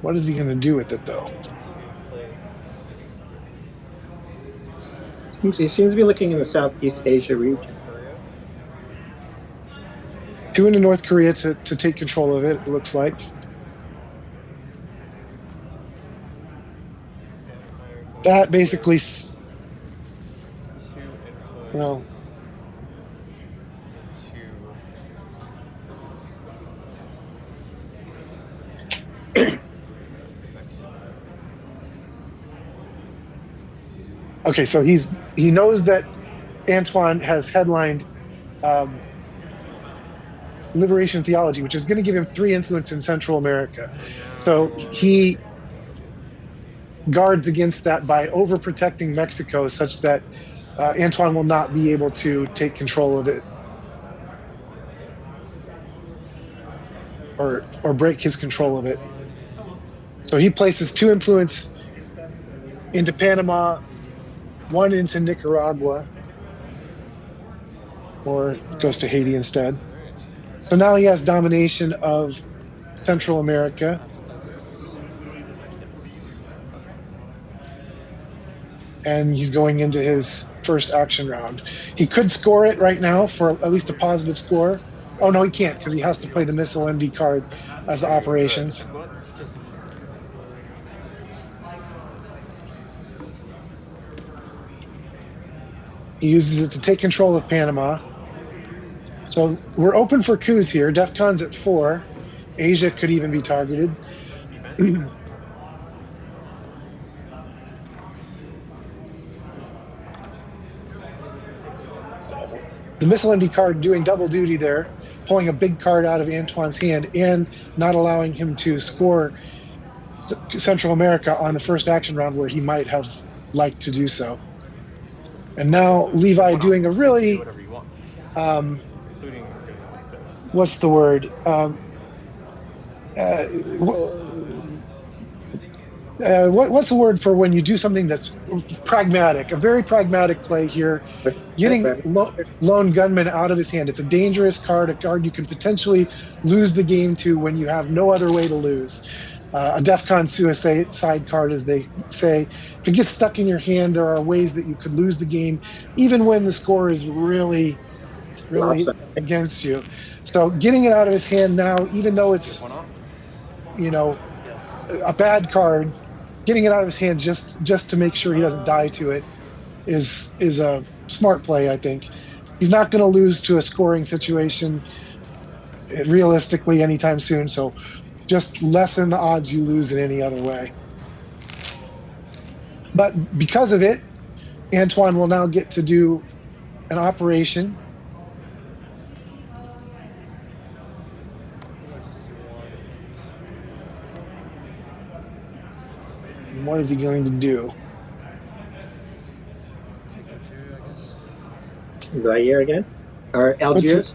What is he going to do with it, though? He seems to be looking in the Southeast Asia region. 2 into North Korea to take control of it, it looks like. That basically, well, okay, so he knows that Antoine has headlined Liberation Theology, which is going to give him 3 influence in Central America. So he guards against that by overprotecting Mexico such that Antoine will not be able to take control of it or break his control of it. So he places 2 influence into Panama, 1 into Nicaragua, or goes to Haiti instead. So now he has domination of Central America. And he's going into his first action round. He could score it right now for at least a positive score. Oh, no, he can't because he has to play the Missile Envy card as the operations. He uses it to take control of Panama. So we're open for coups here. DEF CON's at 4. Asia could even be targeted. The Missile Envy card doing double duty there, pulling a big card out of Antoine's hand and not allowing him to score Central America on the first action round where he might have liked to do so. And now Levi doing a really, what's the word? What's the word for when you do something that's pragmatic? A very pragmatic play here, getting lone gunman out of his hand. It's a dangerous card, a card you can potentially lose the game to when you have no other way to lose. A DEF CON suicide card, as they say. If it gets stuck in your hand, there are ways that you could lose the game, even when the score is really against you. So getting it out of his hand now, even though it's, a bad card, getting it out of his hand just to make sure he doesn't die to it is a smart play, I think. He's not going to lose to a scoring situation realistically anytime soon, so just lessen the odds you lose in any other way. But because of it, Antoine will now get to do an operation. And what is he going to do? Zaire again, or Algiers,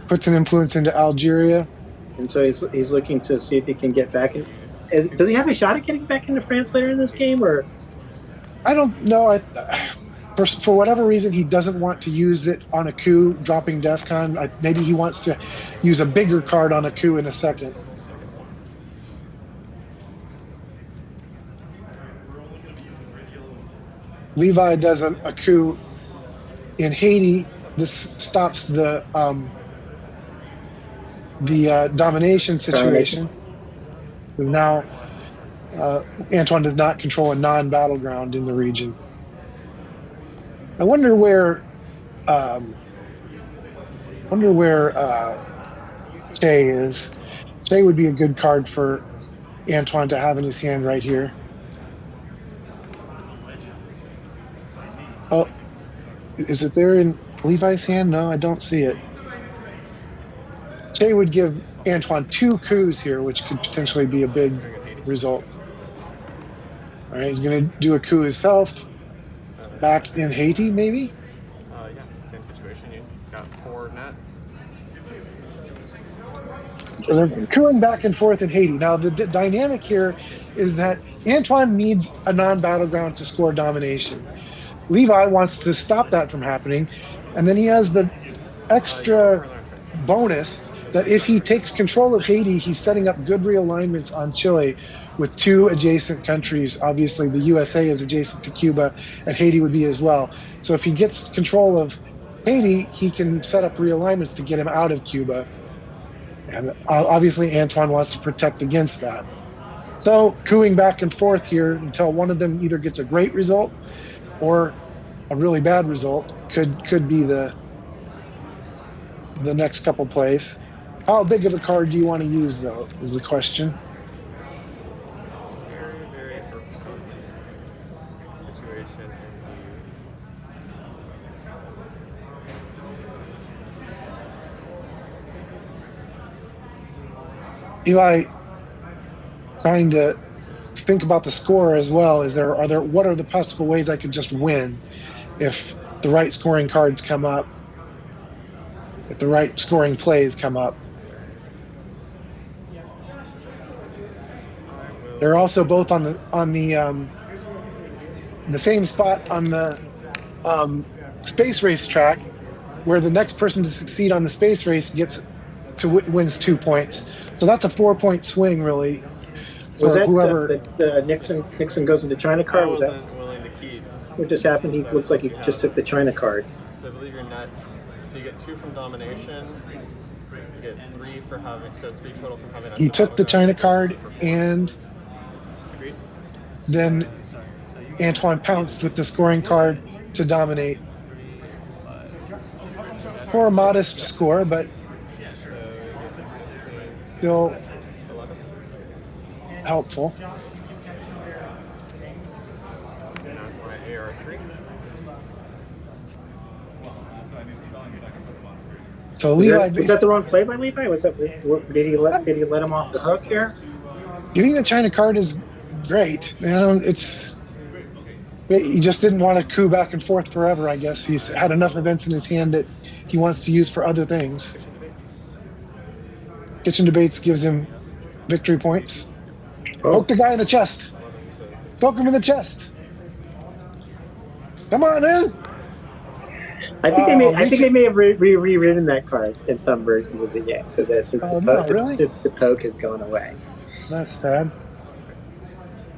Puts an influence into Algeria. and so he's looking to see if he can get back in. Does he have a shot at getting back into France later in this game, or? I don't know. For whatever reason, he doesn't want to use it on a coup, dropping DEFCON. Maybe he wants to use a bigger card on a coup in a second. Levi does a coup in Haiti. This stops the domination situation. Now, Antoine does not control a non-battleground in the region. I wonder where Che is. Che would be a good card for Antoine to have in his hand right here. Oh, is it there in Levi's hand? No, I don't see it. Che would give Antoine 2 coups here, which could potentially be a big result. All right, he's going to do a coup himself. Back in Haiti, maybe? Yeah, same situation. You got 4 net. So they're cooing back and forth in Haiti. Now, the dynamic here is that Antoine needs a non-battleground to score domination. Levi wants to stop that from happening, and then he has the extra bonus that if he takes control of Haiti, he's setting up good realignments on Chile with 2 adjacent countries. Obviously, the USA is adjacent to Cuba, and Haiti would be as well. So if he gets control of Haiti, he can set up realignments to get him out of Cuba. And obviously, Antoine wants to protect against that. So cooing back and forth here until one of them either gets a great result or a really bad result could be the next couple plays. How big of a card do you want to use, though, is the question. Very, very irksome situation. Eli, trying to think about the score as well. What are the possible ways I could just win if the right scoring cards come up, if the right scoring plays come up? They're also both on the same spot on the space race track, where the next person to succeed on the space race wins 2 points. So that's a 4-point swing, really. So Was that whoever the Nixon goes into China card? I Was that wasn't willing to keep. what just happened? He looks like he just took the China card. So I believe you're net. So you get 2 from domination. You get 3 for having. So 3 total from having. he took the China card, and Agreed. then Antoine pounced with the scoring card to dominate for a modest score, but still helpful. And that's my AR3. So Was Levi, that the wrong play by Levi? Did he let him off the hook here? getting the China card is great. He just didn't want to coup back and forth forever, I guess. He's had enough events in his hand that he wants to use for other things. Kitchen Debates gives him victory points. Poke the guy in the chest. Poke him in the chest. Come on, man. I think they may have rewritten that card in some versions of the game, so that the poke has gone away. That's sad.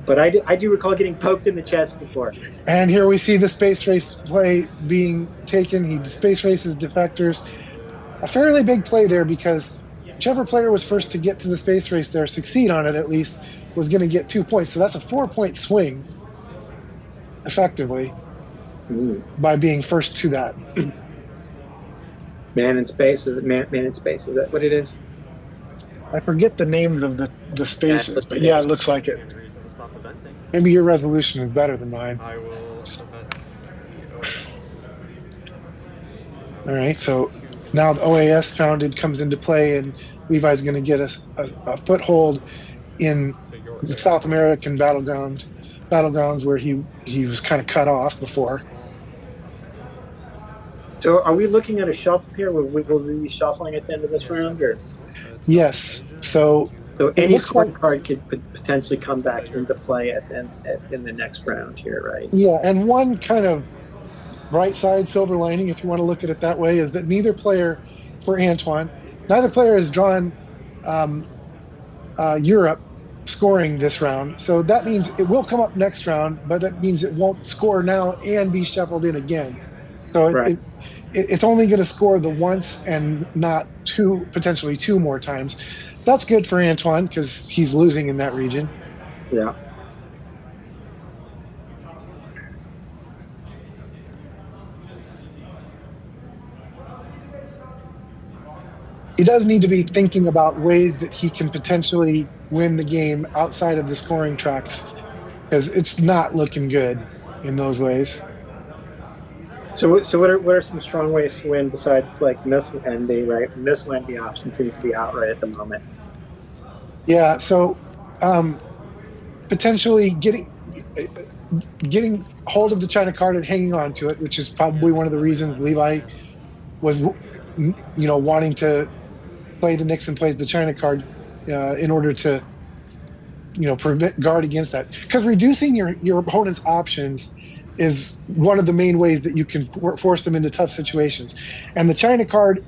But I do recall getting poked in the chest before. And here we see the space race play being taken. He space races defectors. A fairly big play there, because whichever player was first to get to the space race there, succeed on it at least, was going to get 2 points. So that's a 4-point swing, effectively, by being first to that. Man in space? Is it man in space? Is that what it is? I forget the names of the spaces, but yeah, it looks like it. And reason to stop eventing. Maybe your resolution is better than mine. I will event the OAS. All right, so now the OAS founded comes into play, and Levi's going to get a foothold in the South American battlegrounds where he was kind of cut off before. So are we looking at a shuffle here? Will we be shuffling at the end of this round? Or? Yes. So any scoring card could potentially come back into play in the next round here, right? Yeah, and one kind of bright side, silver lining, if you want to look at it that way, is that neither player has drawn Europe scoring this round. So that means it will come up next round, but that means it won't score now and be shuffled in again. So right. It's only going to score the once and not potentially two more times. That's good for Antoine because he's losing in that region. Yeah. He does need to be thinking about ways that he can potentially win the game outside of the scoring tracks because it's not looking good in those ways. So what are some strong ways to win besides like missile ND, right? Missile ND option seems to be out right at the moment. Yeah, so potentially getting hold of the China card and hanging on to it, which is probably one of the reasons Levi was, wanting to play the Nixon plays the China card in order to, guard against that. Because reducing your opponent's options is one of the main ways that you can force them into tough situations. And the China card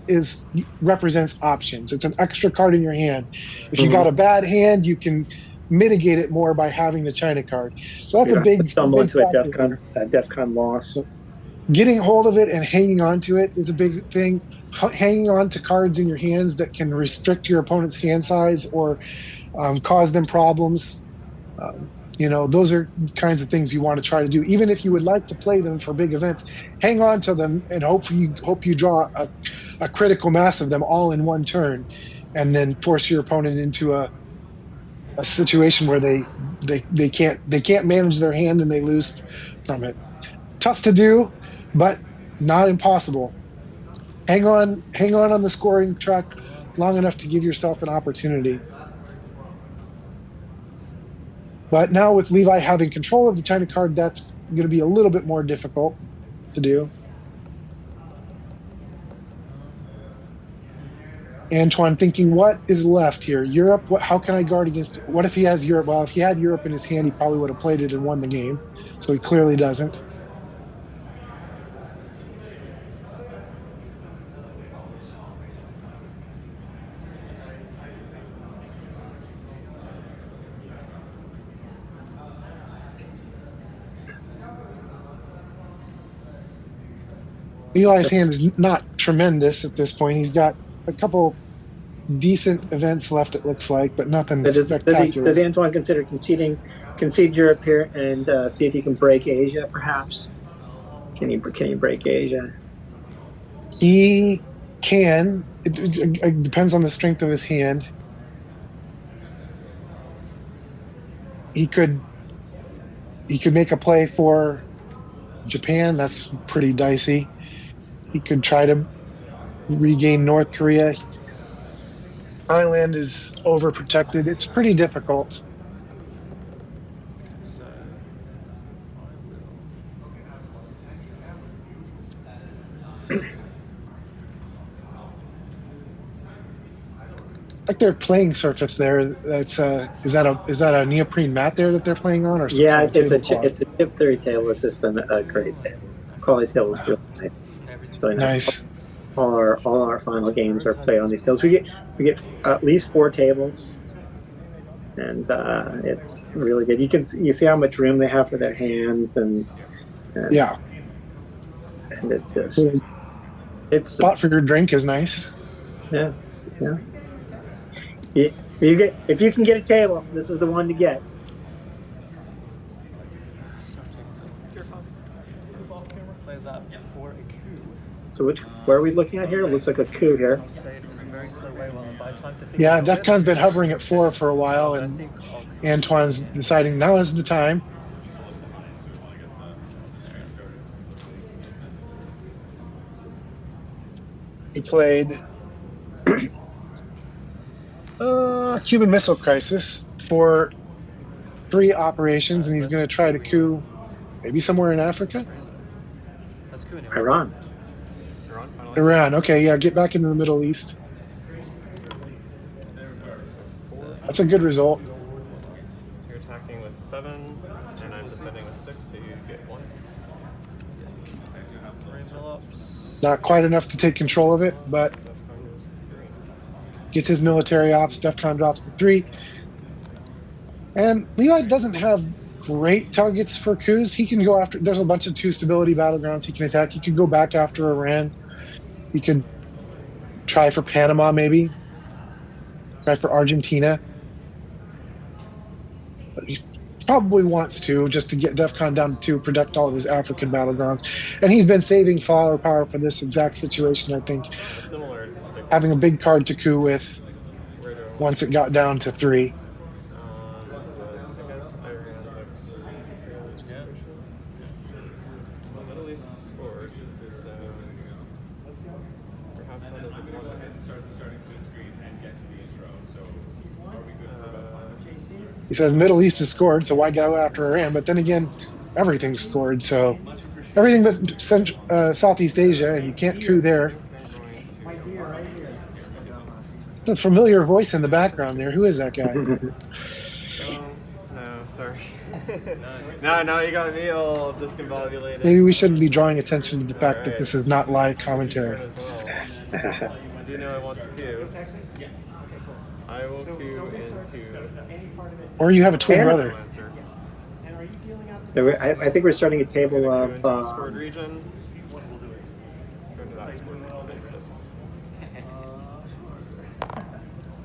represents options. It's an extra card in your hand. If you got a bad hand, you can mitigate it more by having the China card. So that's a big stumble into factor. a DEFCON loss. Getting hold of it and hanging on to it is a big thing. Hanging on to cards in your hands that can restrict your opponent's hand size or cause them problems. Those are kinds of things you want to try to do. Even if you would like to play them for big events, hang on to them and hope you draw a critical mass of them all in one turn, and then force your opponent into a situation where they can't manage their hand and they lose from it. Tough to do, but not impossible. Hang on the scoring track long enough to give yourself an opportunity. But now with Levi having control of the China card, that's going to be a little bit more difficult to do. Antoine thinking, what is left here? Europe, how can I guard against it? What if he has Europe? Well, if he had Europe in his hand, he probably would have played it and won the game. So he clearly doesn't. Eli's hand is not tremendous at this point. He's got a couple decent events left, it looks like, but nothing spectacular. Does Antoine consider concede Europe here and see if he can break Asia, perhaps? Can he break Asia? He can. It depends on the strength of his hand. He could make a play for Japan. That's pretty dicey. He could try to regain North Korea. Thailand is overprotected. It's pretty difficult. Like their playing surface there. That's is that a neoprene mat there that they're playing on, or yeah, it's a chip theory table. It's just a great table. Quality table is really nice. It's really nice. All our final games are played on these tables. We get at least 4 tables, and it's really good. You see how much room they have for their hands, and yeah, and it's just spot for your drink is nice. Yeah. If you can get a table, this is the one to get. Play that for a coup. So where are we looking at here? It looks like a coup here. I'll say it in a very slow way while I buy time to think. Yeah, about DEF it. CON's been hovering at 4 for a while, But I and think I'll Antoine's deciding now is the time. He played Cuban Missile Crisis for 3 operations, and he's going to try to coup maybe somewhere in Africa. That's cool anyway. Iran. Iran. Okay, yeah, get back into the Middle East. That's a good result. So you're attacking with 7, and I'm defending with 6, so you get 1. Not quite enough to take control of it, but gets his military ops. DEF CON drops to 3. And Levi doesn't have great targets for coups. He can go after, there's a bunch of 2 stability battlegrounds he can attack. He could go back after Iran. He could try for Panama, maybe. Try for Argentina. But he probably wants to, just to get DEF CON down to 2, protect all of his African battlegrounds. And he's been saving firepower for this exact situation, I think. Similar. Having a big card to coup with once it got down to 3. I guess Iran looks fairly suspicious. Well, Middle East scored, so perhaps that is a good one. He says Middle East has scored, so why go after Iran? But then again, everything's scored, so everything but Southeast Asia, and you can't coup there. The familiar voice in the background there. Who is that guy? No, sorry. No, you got me all discombobulated. Maybe we shouldn't be drawing attention to the fact that this is not live commentary. I do know I want to queue. I will queue into. Or you have a twin brother. So I think we're starting a table of. Scored region. Go into that scored region.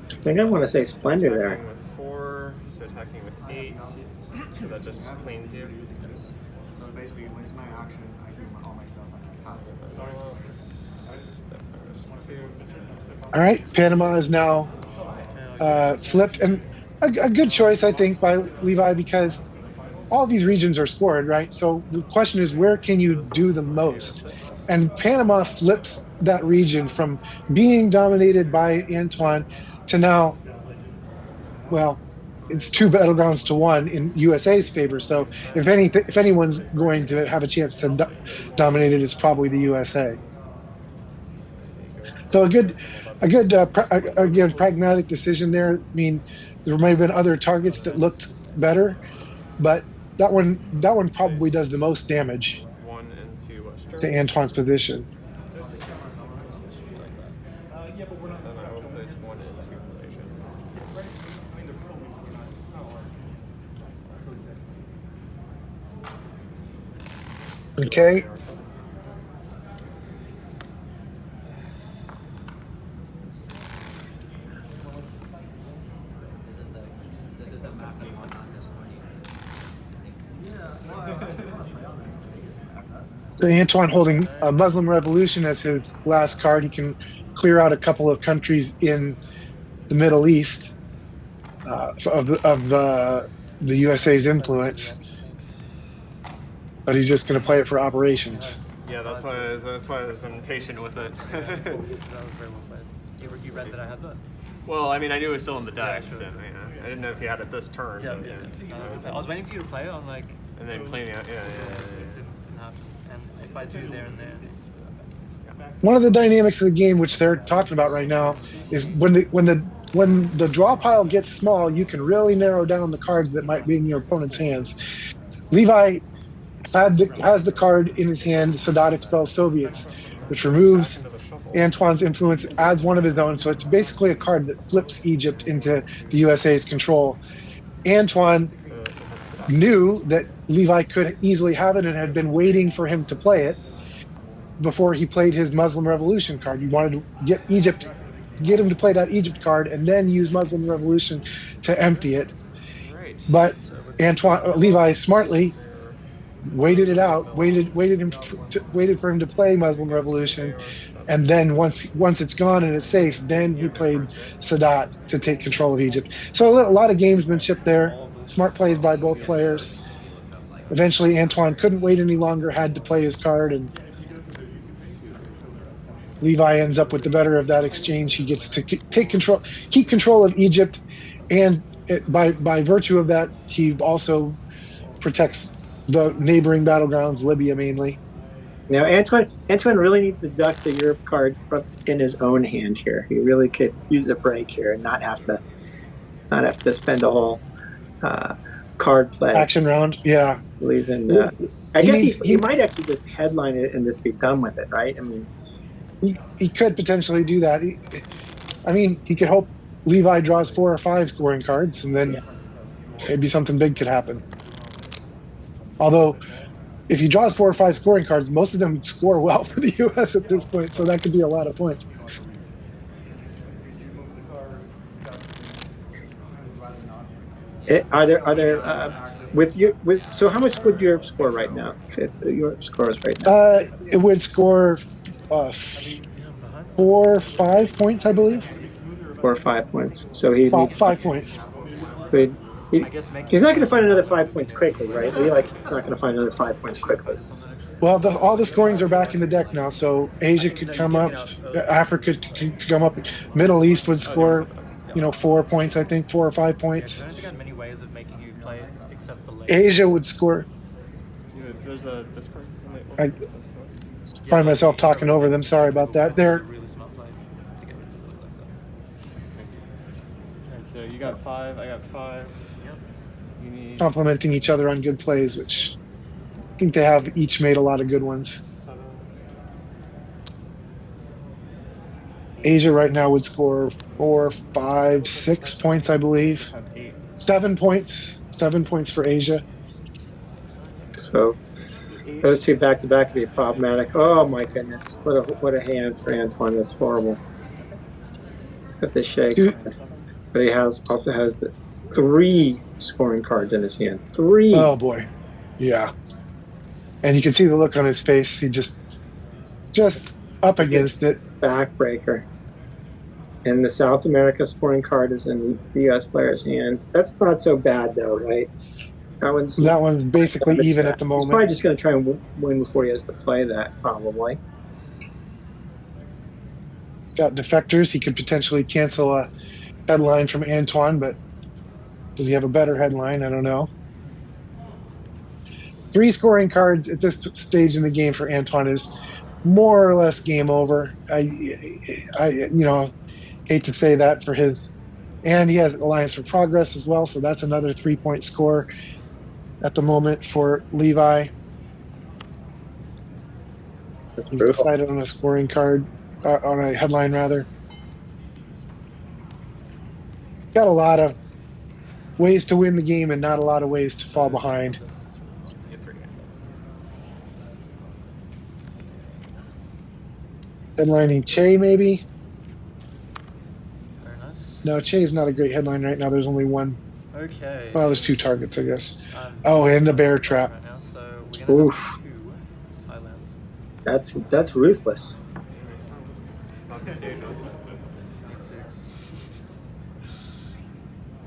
I think I want to say Splendor there. Attacking with 4, so attacking with 8, so that just cleans you. So basically, when it's my action, I do all my stuff and I pass it. All right, Panama is now flipped, and a good choice, I think, by Levi, because all these regions are scored, right? So the question is, where can you do the most? And Panama flips that region from being dominated by Antoine to now, well, it's 2 battlegrounds to 1 in USA's favor. So if anyone's going to have a chance to dominate it, it's probably the USA. So a good pragmatic decision there. I mean, there might have been other targets that looked better, but that one probably does the most damage 1 into Western. to Antoine's position. Then I will place 1 into relation. Okay. This is the map that I'm on this morning. So Antoine holding a Muslim Revolution as his last card. He can clear out a couple of countries in the Middle East of the USA's influence, but he's just going to play it for operations. Yeah, that's why I was impatient with it. That was very well played. You read that I had that? Well, I mean, I knew it was still in the deck, Yeah, sure. so I didn't know if you had it this turn. Yeah, but, yeah. I was waiting for you to play it on like. And then cleaning out. Yeah. It didn't happen. And if I do there and there, One of the dynamics of the game, which they're talking about right now, is when the draw pile gets small, you can really narrow down the cards that might be in your opponent's hands. Levi has the card in his hand, Sadat Expels Soviets, which removes Antoine's influence, adds one of his own. So it's basically a card that flips Egypt into the USA's control. Antoine knew that Levi could easily have it and had been waiting for him to play it before he played his Muslim Revolution card. He wanted to get Egypt get him to play that Egypt card and then use Muslim Revolution to empty it. Right. But Levi smartly waited it out, waited for him to play Muslim Revolution, and then once it's gone and it's safe, then he played Sadat to take control of Egypt. So a lot of gamesmanship there. Smart plays by both players. Eventually, Antoine couldn't wait any longer, had to play his card, and Levi ends up with the better of that exchange. He gets to keep control of Egypt, and by virtue of that, he also protects the neighboring battlegrounds, Libya mainly. Now, Antoine really needs to duck the Europe card in his own hand here. He really could use a break here and not have to spend a whole card play Action round, yeah. I guess he might actually just headline it and just be done with it, right? I mean, he could potentially do that. He could hope Levi draws 4 or 5 scoring cards, and then maybe something big could happen. Although, if he draws 4 or 5 scoring cards, most of them score well for the U.S. at this point, so that could be a lot of points. Are there so how much would Europe score right now? Europe scores right now. It would score 4 or 5 points, I believe. 4 or 5 points. So he 5 points. He's not going to find another 5 points quickly, right? He's not going to find another 5 points quickly. Well, all the scorings are back in the deck now, so Asia could come up, Africa could come up, Middle East would score, 4 points, I think, 4 or 5 points. Asia would score. There's a Discord. I find myself talking over them. Sorry about that. So you got 5, I got 5. You need Complimenting each other on good plays, which I think they have each made a lot of good ones. 7. Asia right now would score 4, 5, 6 points, I believe. 7 points. 7 points for Asia. So those two back to back could be problematic. Oh my goodness! What a hand for Antoine. That's horrible. It's got the shake, but he also has the 3 scoring cards in his hand. 3. Oh boy, yeah. And you can see the look on his face. He just up against it. Backbreaker. And the South America scoring card is in the U.S. player's hand. That's not so bad, though, right? That one's basically even at the moment. He's probably just going to try and win before he has to play that, probably. He's got defectors. He could potentially cancel a headline from Antoine, but does he have a better headline? I don't know. 3 scoring cards at this stage in the game for Antoine is more or less game over. I hate to say that for his, and he has Alliance for Progress as well, so that's another 3-point score at the moment for Levi. He's decided on a scoring card, on a headline rather. Got a lot of ways to win the game and not a lot of ways to fall behind. Headlining Che, maybe? Very nice. No, Che is not a great headline right now. There's only one. Okay. Well, there's 2 targets, I guess. And a bear trap. Right now, so we're gonna Oof. have Thailand. That's ruthless.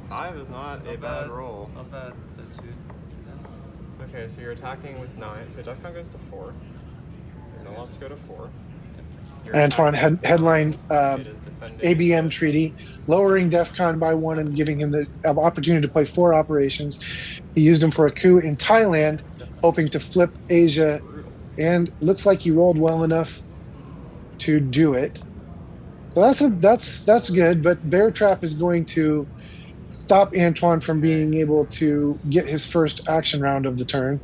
5 is not a bad roll. Not bad. So 2. Okay, so you're attacking with 9. So DEFCON goes to 4. Your no-offs go to 4. Antoine headlined It is defending. ABM treaty, lowering DEFCON by 1 and giving him the opportunity to play 4 operations. He used them for a coup in Thailand, hoping to flip Asia, and looks like he rolled well enough to do it. So that's good, but Bear Trap is going to stop Antoine from being able to get his first action round of the turn.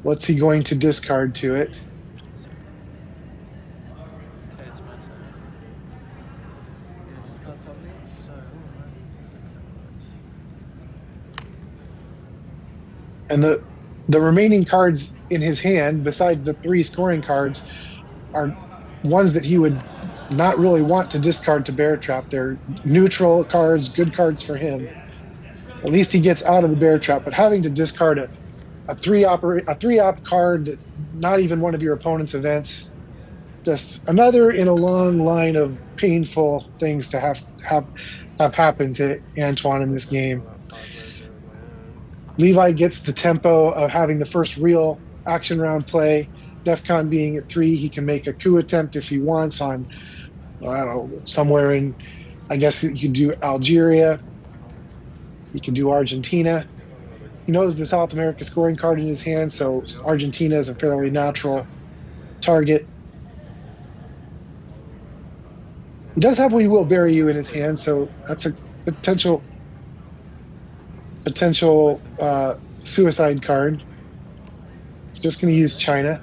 What's he going to discard to it? Okay, it's my turn. I'm gonna discard something, so And the remaining cards in his hand, besides the 3 scoring cards, are ones that he would not really want to discard to bear trap. They're neutral cards, good cards for him. At least he gets out of the bear trap. But having to discard a three op card that not even one of your opponent's events, just another in a long line of painful things to have happened to Antoine in this game. Levi gets the tempo of having the first real action round play. DEFCON being at 3, he can make a coup attempt if he wants on, I don't know, somewhere in, I guess you can do Algeria. You can do Argentina. He knows the South America scoring card in his hand, so Argentina is a fairly natural target. He does have We Will Bury You in his hand, so that's a potential suicide card. Just going to use China.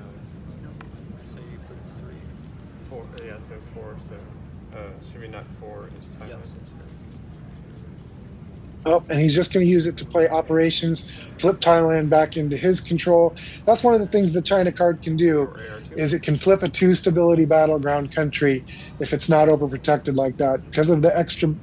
So you put 3. 4, yeah, so 4. So should we not 4 each time? Yes. Oh, and he's just going to use it to play operations, flip Thailand back into his control. That's one of the things the China card can do, is it can flip a 2 stability battleground country if it's not overprotected like that. Because of the extra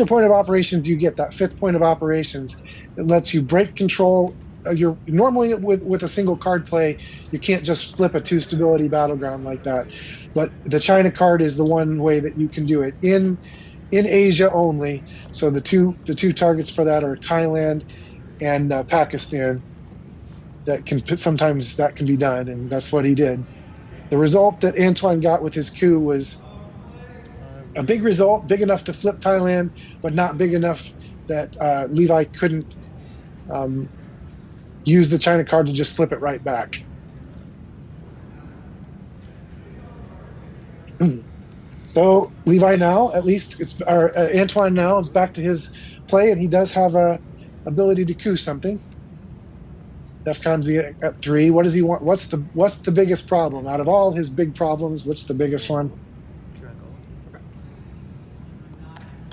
point of operations you get, that 5th point of operations, it lets you break control. You're normally with a single card play, you can't just flip a 2 stability battleground like that. But the China card is the one way that you can do it in Asia only. So the two targets for that are Thailand and Pakistan. Sometimes that can be done, and that's what he did. The result that Antoine got with his coup was a big result, big enough to flip Thailand, but not big enough that Levi couldn't use the China card to just flip it right back. So Levi now, at least Antoine now is back to his play, and he does have a ability to coup something. DEFCON's at 3. What does he want? What's the biggest problem out of all his big problems? What's the biggest one? Pure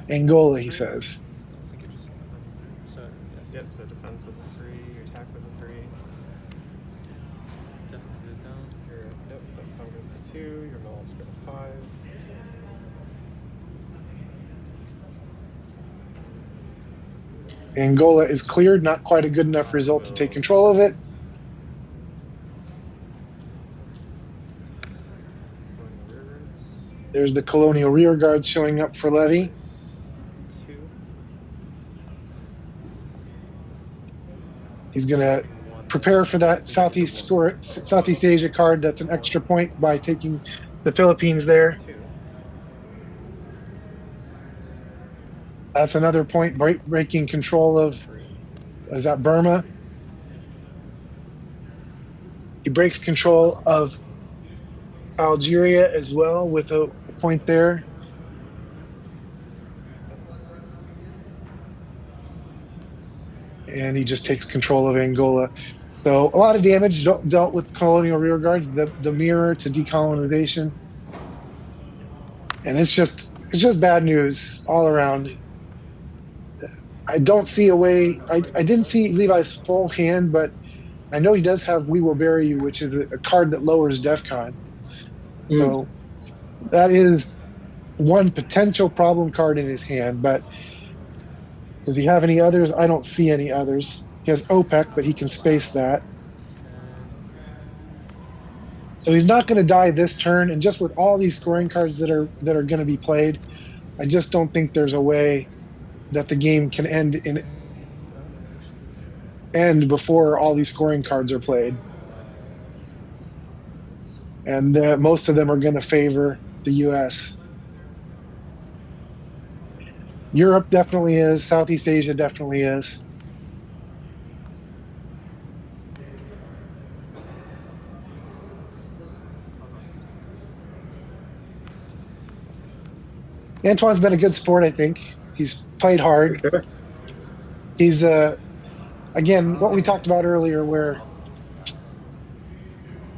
Angola. Angola, he says. I think it just. So Yep, so defense with a 3, you attack with a 3. definitely goes down. Your DEFCON goes to 2, your knowledge go to 5. Angola is cleared, not quite a good enough result to take control of it. There's the colonial rear guards showing up for Levy. 2. He's going to prepare for that Southeast Asia card. That's an extra point by taking the Philippines there. 2. That's another point, breaking control of, is that Burma? He breaks control of Algeria as well with a point there. And he just takes control of Angola. So a lot of damage dealt with colonial rearguards, the mirror to decolonization. And it's just bad news all around. I don't see a way. I didn't see Levi's full hand, but I know he does have We Will Bury You, which is a card that lowers DEFCON. So that is one potential problem card in his hand. But does he have any others? I don't see any others. He has OPEC, but he can space that. So he's not going to die this turn. And just with all these scoring cards that are going to be played, I just don't think there's a way that the game can end before all these scoring cards are played. And most of them are going to favor the US. Europe definitely is. Southeast Asia definitely is. Antoine's been a good sport, I think. He's played hard. Sure. He's again, what we talked about earlier, where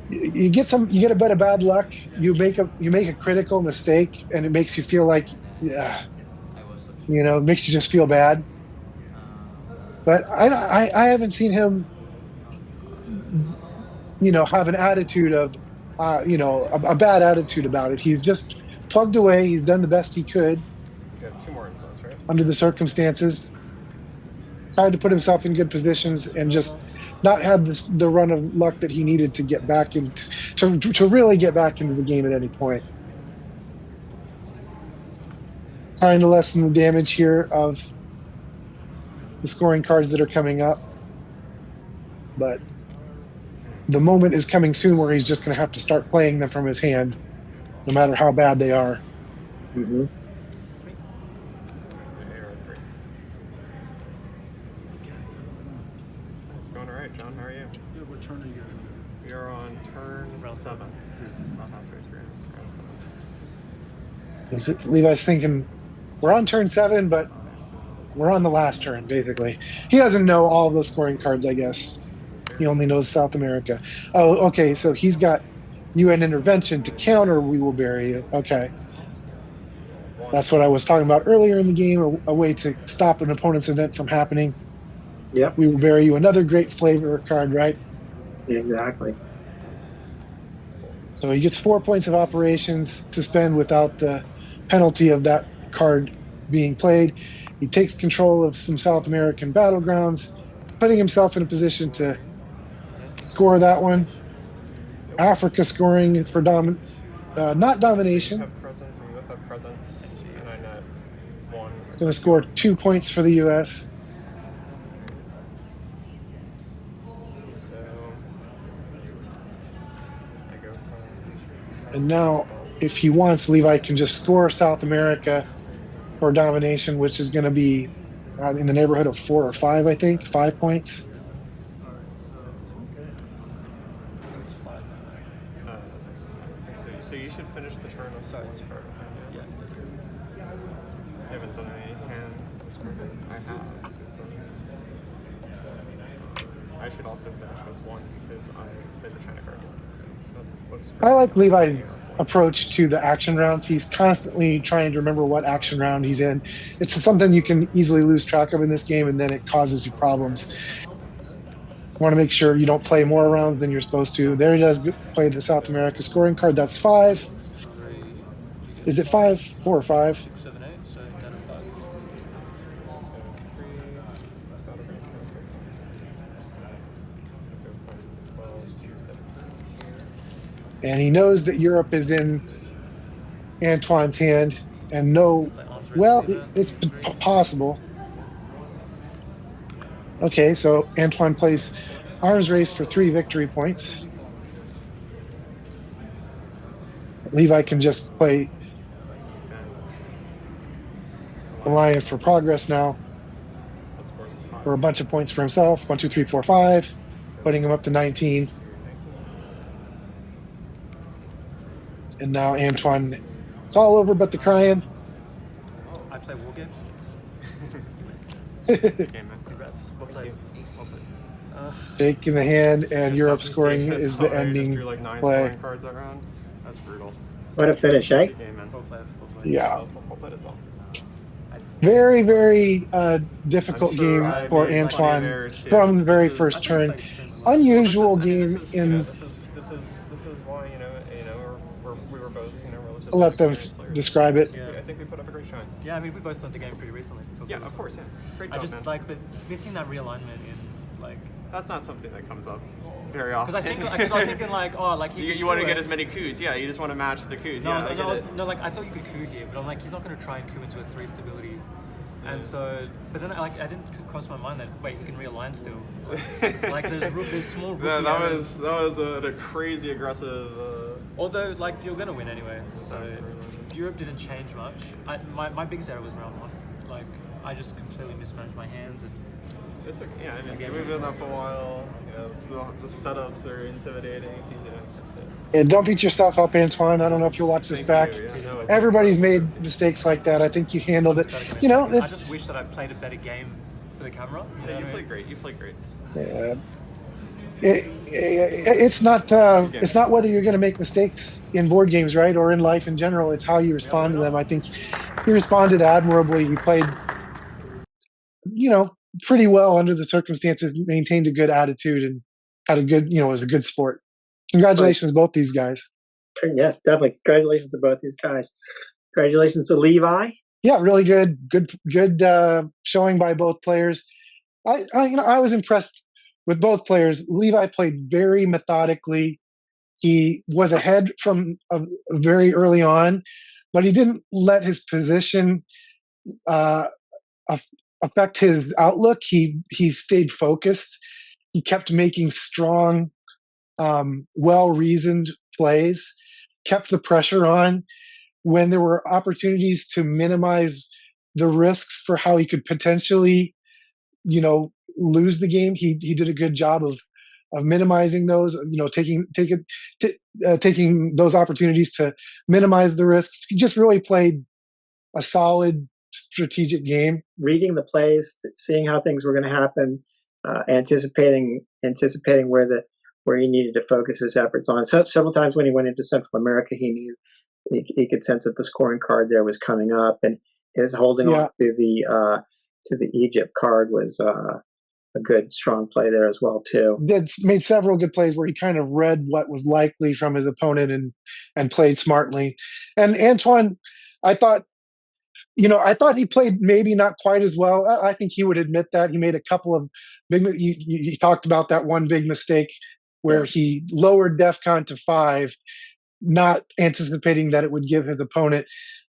you get a bit of bad luck, you make a critical mistake, and it makes you feel like, it makes you just feel bad. But I haven't seen him, have an attitude of, a bad attitude about it. He's just plugged away. He's done the best he could So you have 2 more influence, right? under the circumstances. Tried to put himself in good positions and just not had the run of luck that he needed to get back into to really get back into the game at any point. Trying to lessen the damage here of the scoring cards that are coming up, but the moment is coming soon where he's just going to have to start playing them from his hand, no matter how bad they are. Mm-hmm. Or 3. It's going all right, John. How are you? Yeah, what turn are you guys on? We are on turn 7. About halfway through. Round 7. Levi's thinking, we're on turn 7, but we're on the last turn, basically. He doesn't know all of those scoring cards, I guess. He only knows South America. Oh, okay, so he's got UN intervention to counter We Will Bury You. Okay. That's what I was talking about earlier in the game, a way to stop an opponent's event from happening. Yep. We Will Bury You, another great flavor card, right? Exactly. So he gets 4 points of operations to spend without the penalty of that card being played. He takes control of some South American battlegrounds, putting himself in a position to score that one. Africa scoring for not domination. Have presence, we both have presence, and I net 1. It's going to score 2 points for the U.S. So I go from. And now, if he wants, Levi can just score South America for domination, which is going to be in the neighborhood of 4 or 5, I think. 5 points. So you should finish the turn of Soul's card. Yeah. I haven't done any hand discarding. I have. I should also finish with 1 because I played the China card. So that looks great. I like Levi's approach to the action rounds. He's constantly trying to remember what action round he's in. It's something you can easily lose track of in this game, and then it causes you problems. You want to make sure you don't play more rounds than you're supposed to. There he does play the South America scoring card. That's 5. Is it 5? 4 or 5? 6, 7, 8, so net of 5. So 3, battle range cancel. Go from 12 to 17. And he knows that Europe is in Antoine's hand, and it's possible. Okay, so Antoine plays arms race for 3 victory points. Levi can just play Alliance for Progress now for a bunch of points for himself. 1, 2, 3, 4, 5, putting him up to 19. And now Antoine, it's all over but the crying. I play war games. Good game, man. Congrats. What play? Shake in the hand, and It's Europe up to scoring stage is this the time. I just ending drew like 9 play. scoring cards that round. That's brutal. What a finish, eh? Good game, man. Full play. Yeah. Well played as well. Very, very difficult I'm sure game I for made plenty of Antoine errors, too. from the very This is- first turn. Well, this Unusual This game is, in. this is why we were both relatively. I'll let them experienced players. describe it. Yeah. I think we put up a great showing. Yeah, I mean, we both started the game pretty recently. Yeah, of course, yeah. Great job, I just man. like, but missing that realignment in like. That's not something that comes up very often. Because I was thinking like, oh, like you want to get as many coups, yeah. You just want to match the coups, No, yeah. I no, get it. no, like I thought you could coup here, but I'm like, he's not going to try and coup into a 3 stability. And so, but then I didn't cross my mind that wait, he can realign still. Like there's small. That was a crazy aggressive. Although like you're going to win anyway. So Europe didn't change much. My biggest error was round 1. Like I just completely mismanaged my hands and. It's okay. Yeah, I mean, we've been up a while. You know, it's the setups are intimidating. It's easy to make mistakes. Yeah, don't beat yourself up, Antoine. I don't know if you'll watch this back. Thank you, yeah. Everybody's made mistakes like that. I think you handled it. You know, I it's just wish that I played a better game for the camera. Yeah, you played great. You played great. it's not whether you're going to make mistakes in board games, right, or in life in general. It's how you respond to them. I think you responded admirably. You played, pretty well under the circumstances. Maintained a good attitude and had a good, it was a good sport. Congratulations, both these guys. Yes, definitely. Congratulations to both these guys. Congratulations to Levi. Yeah, really good showing by both players. I was impressed with both players. Levi played very methodically. He was ahead from very early on, but he didn't let his position affect his outlook. He stayed focused. He kept making strong, well-reasoned plays, kept the pressure on when there were opportunities to minimize the risks for how he could potentially, lose the game. He did a good job of minimizing those, taking those opportunities to minimize the risks. He just really played a solid strategic game. Reading the plays, seeing how things were going to happen, anticipating where he needed to focus his efforts on. So several times when he went into Central America, he knew he could sense that the scoring card there was coming up, and his holding on to the Egypt card was a good, strong play there as well too. Made several good plays where he kind of read what was likely from his opponent and played smartly. And Antoine, I thought he played maybe not quite as well. I think he would admit that he made a couple of big. He talked about that one big mistake where he lowered DEFCON to 5, not anticipating that it would give his opponent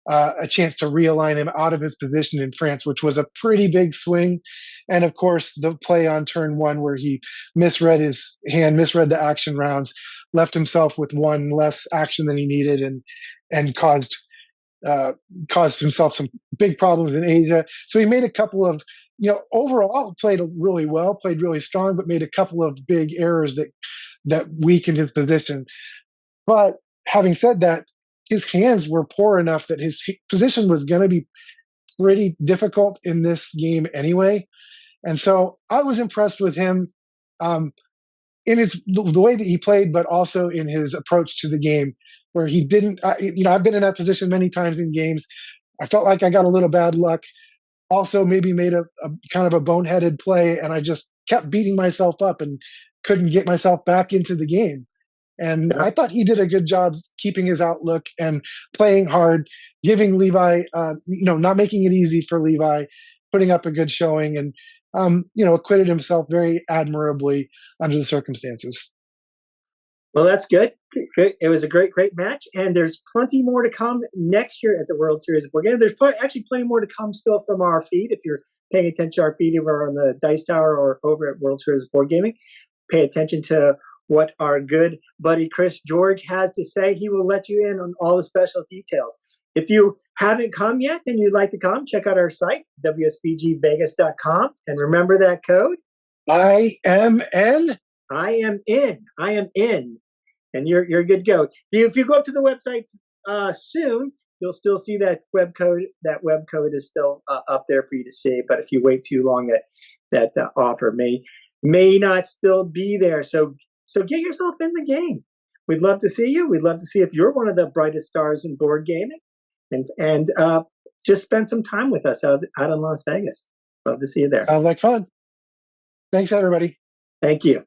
a chance to realign him out of his position in France, which was a pretty big swing. And of course, the play on turn 1 where he misread his hand, misread the action rounds, left himself with one less action than he needed, and caused himself some big problems in Asia. So he made a couple of, overall played really well, played really strong, but made a couple of big errors that weakened his position. But having said that, his hands were poor enough that his position was going to be pretty difficult in this game anyway. And so I was impressed with him in the way that he played, but also in his approach to the game, where he didn't, I've been in that position many times in games. I felt like I got a little bad luck. Also maybe made a kind of a boneheaded play, and I just kept beating myself up and couldn't get myself back into the game. And I thought he did a good job keeping his outlook and playing hard, giving Levi, not making it easy for Levi, putting up a good showing, and, acquitted himself very admirably under the circumstances. Well, that's good. It was a great match, and there's plenty more to come next year at the World Series of Board Gaming. There's actually plenty more to come still from our feed. If you're paying attention to our feed, over on the Dice Tower or over at World Series of Board Gaming, pay attention to what our good buddy Chris George has to say. He will let you in on all the special details. If you haven't come yet and you'd like to come, check out our site, WSBGvegas.com, and remember that code. I am in. And you're good to go. If you go up to the website soon, you'll still see that web code. That web code is still up there for you to see. But if you wait too long, that offer may not still be there. So get yourself in the game. We'd love to see you. We'd love to see if you're one of the brightest stars in board gaming, and just spend some time with us out in Las Vegas. Love to see you there. Sounds like fun. Thanks, everybody. Thank you.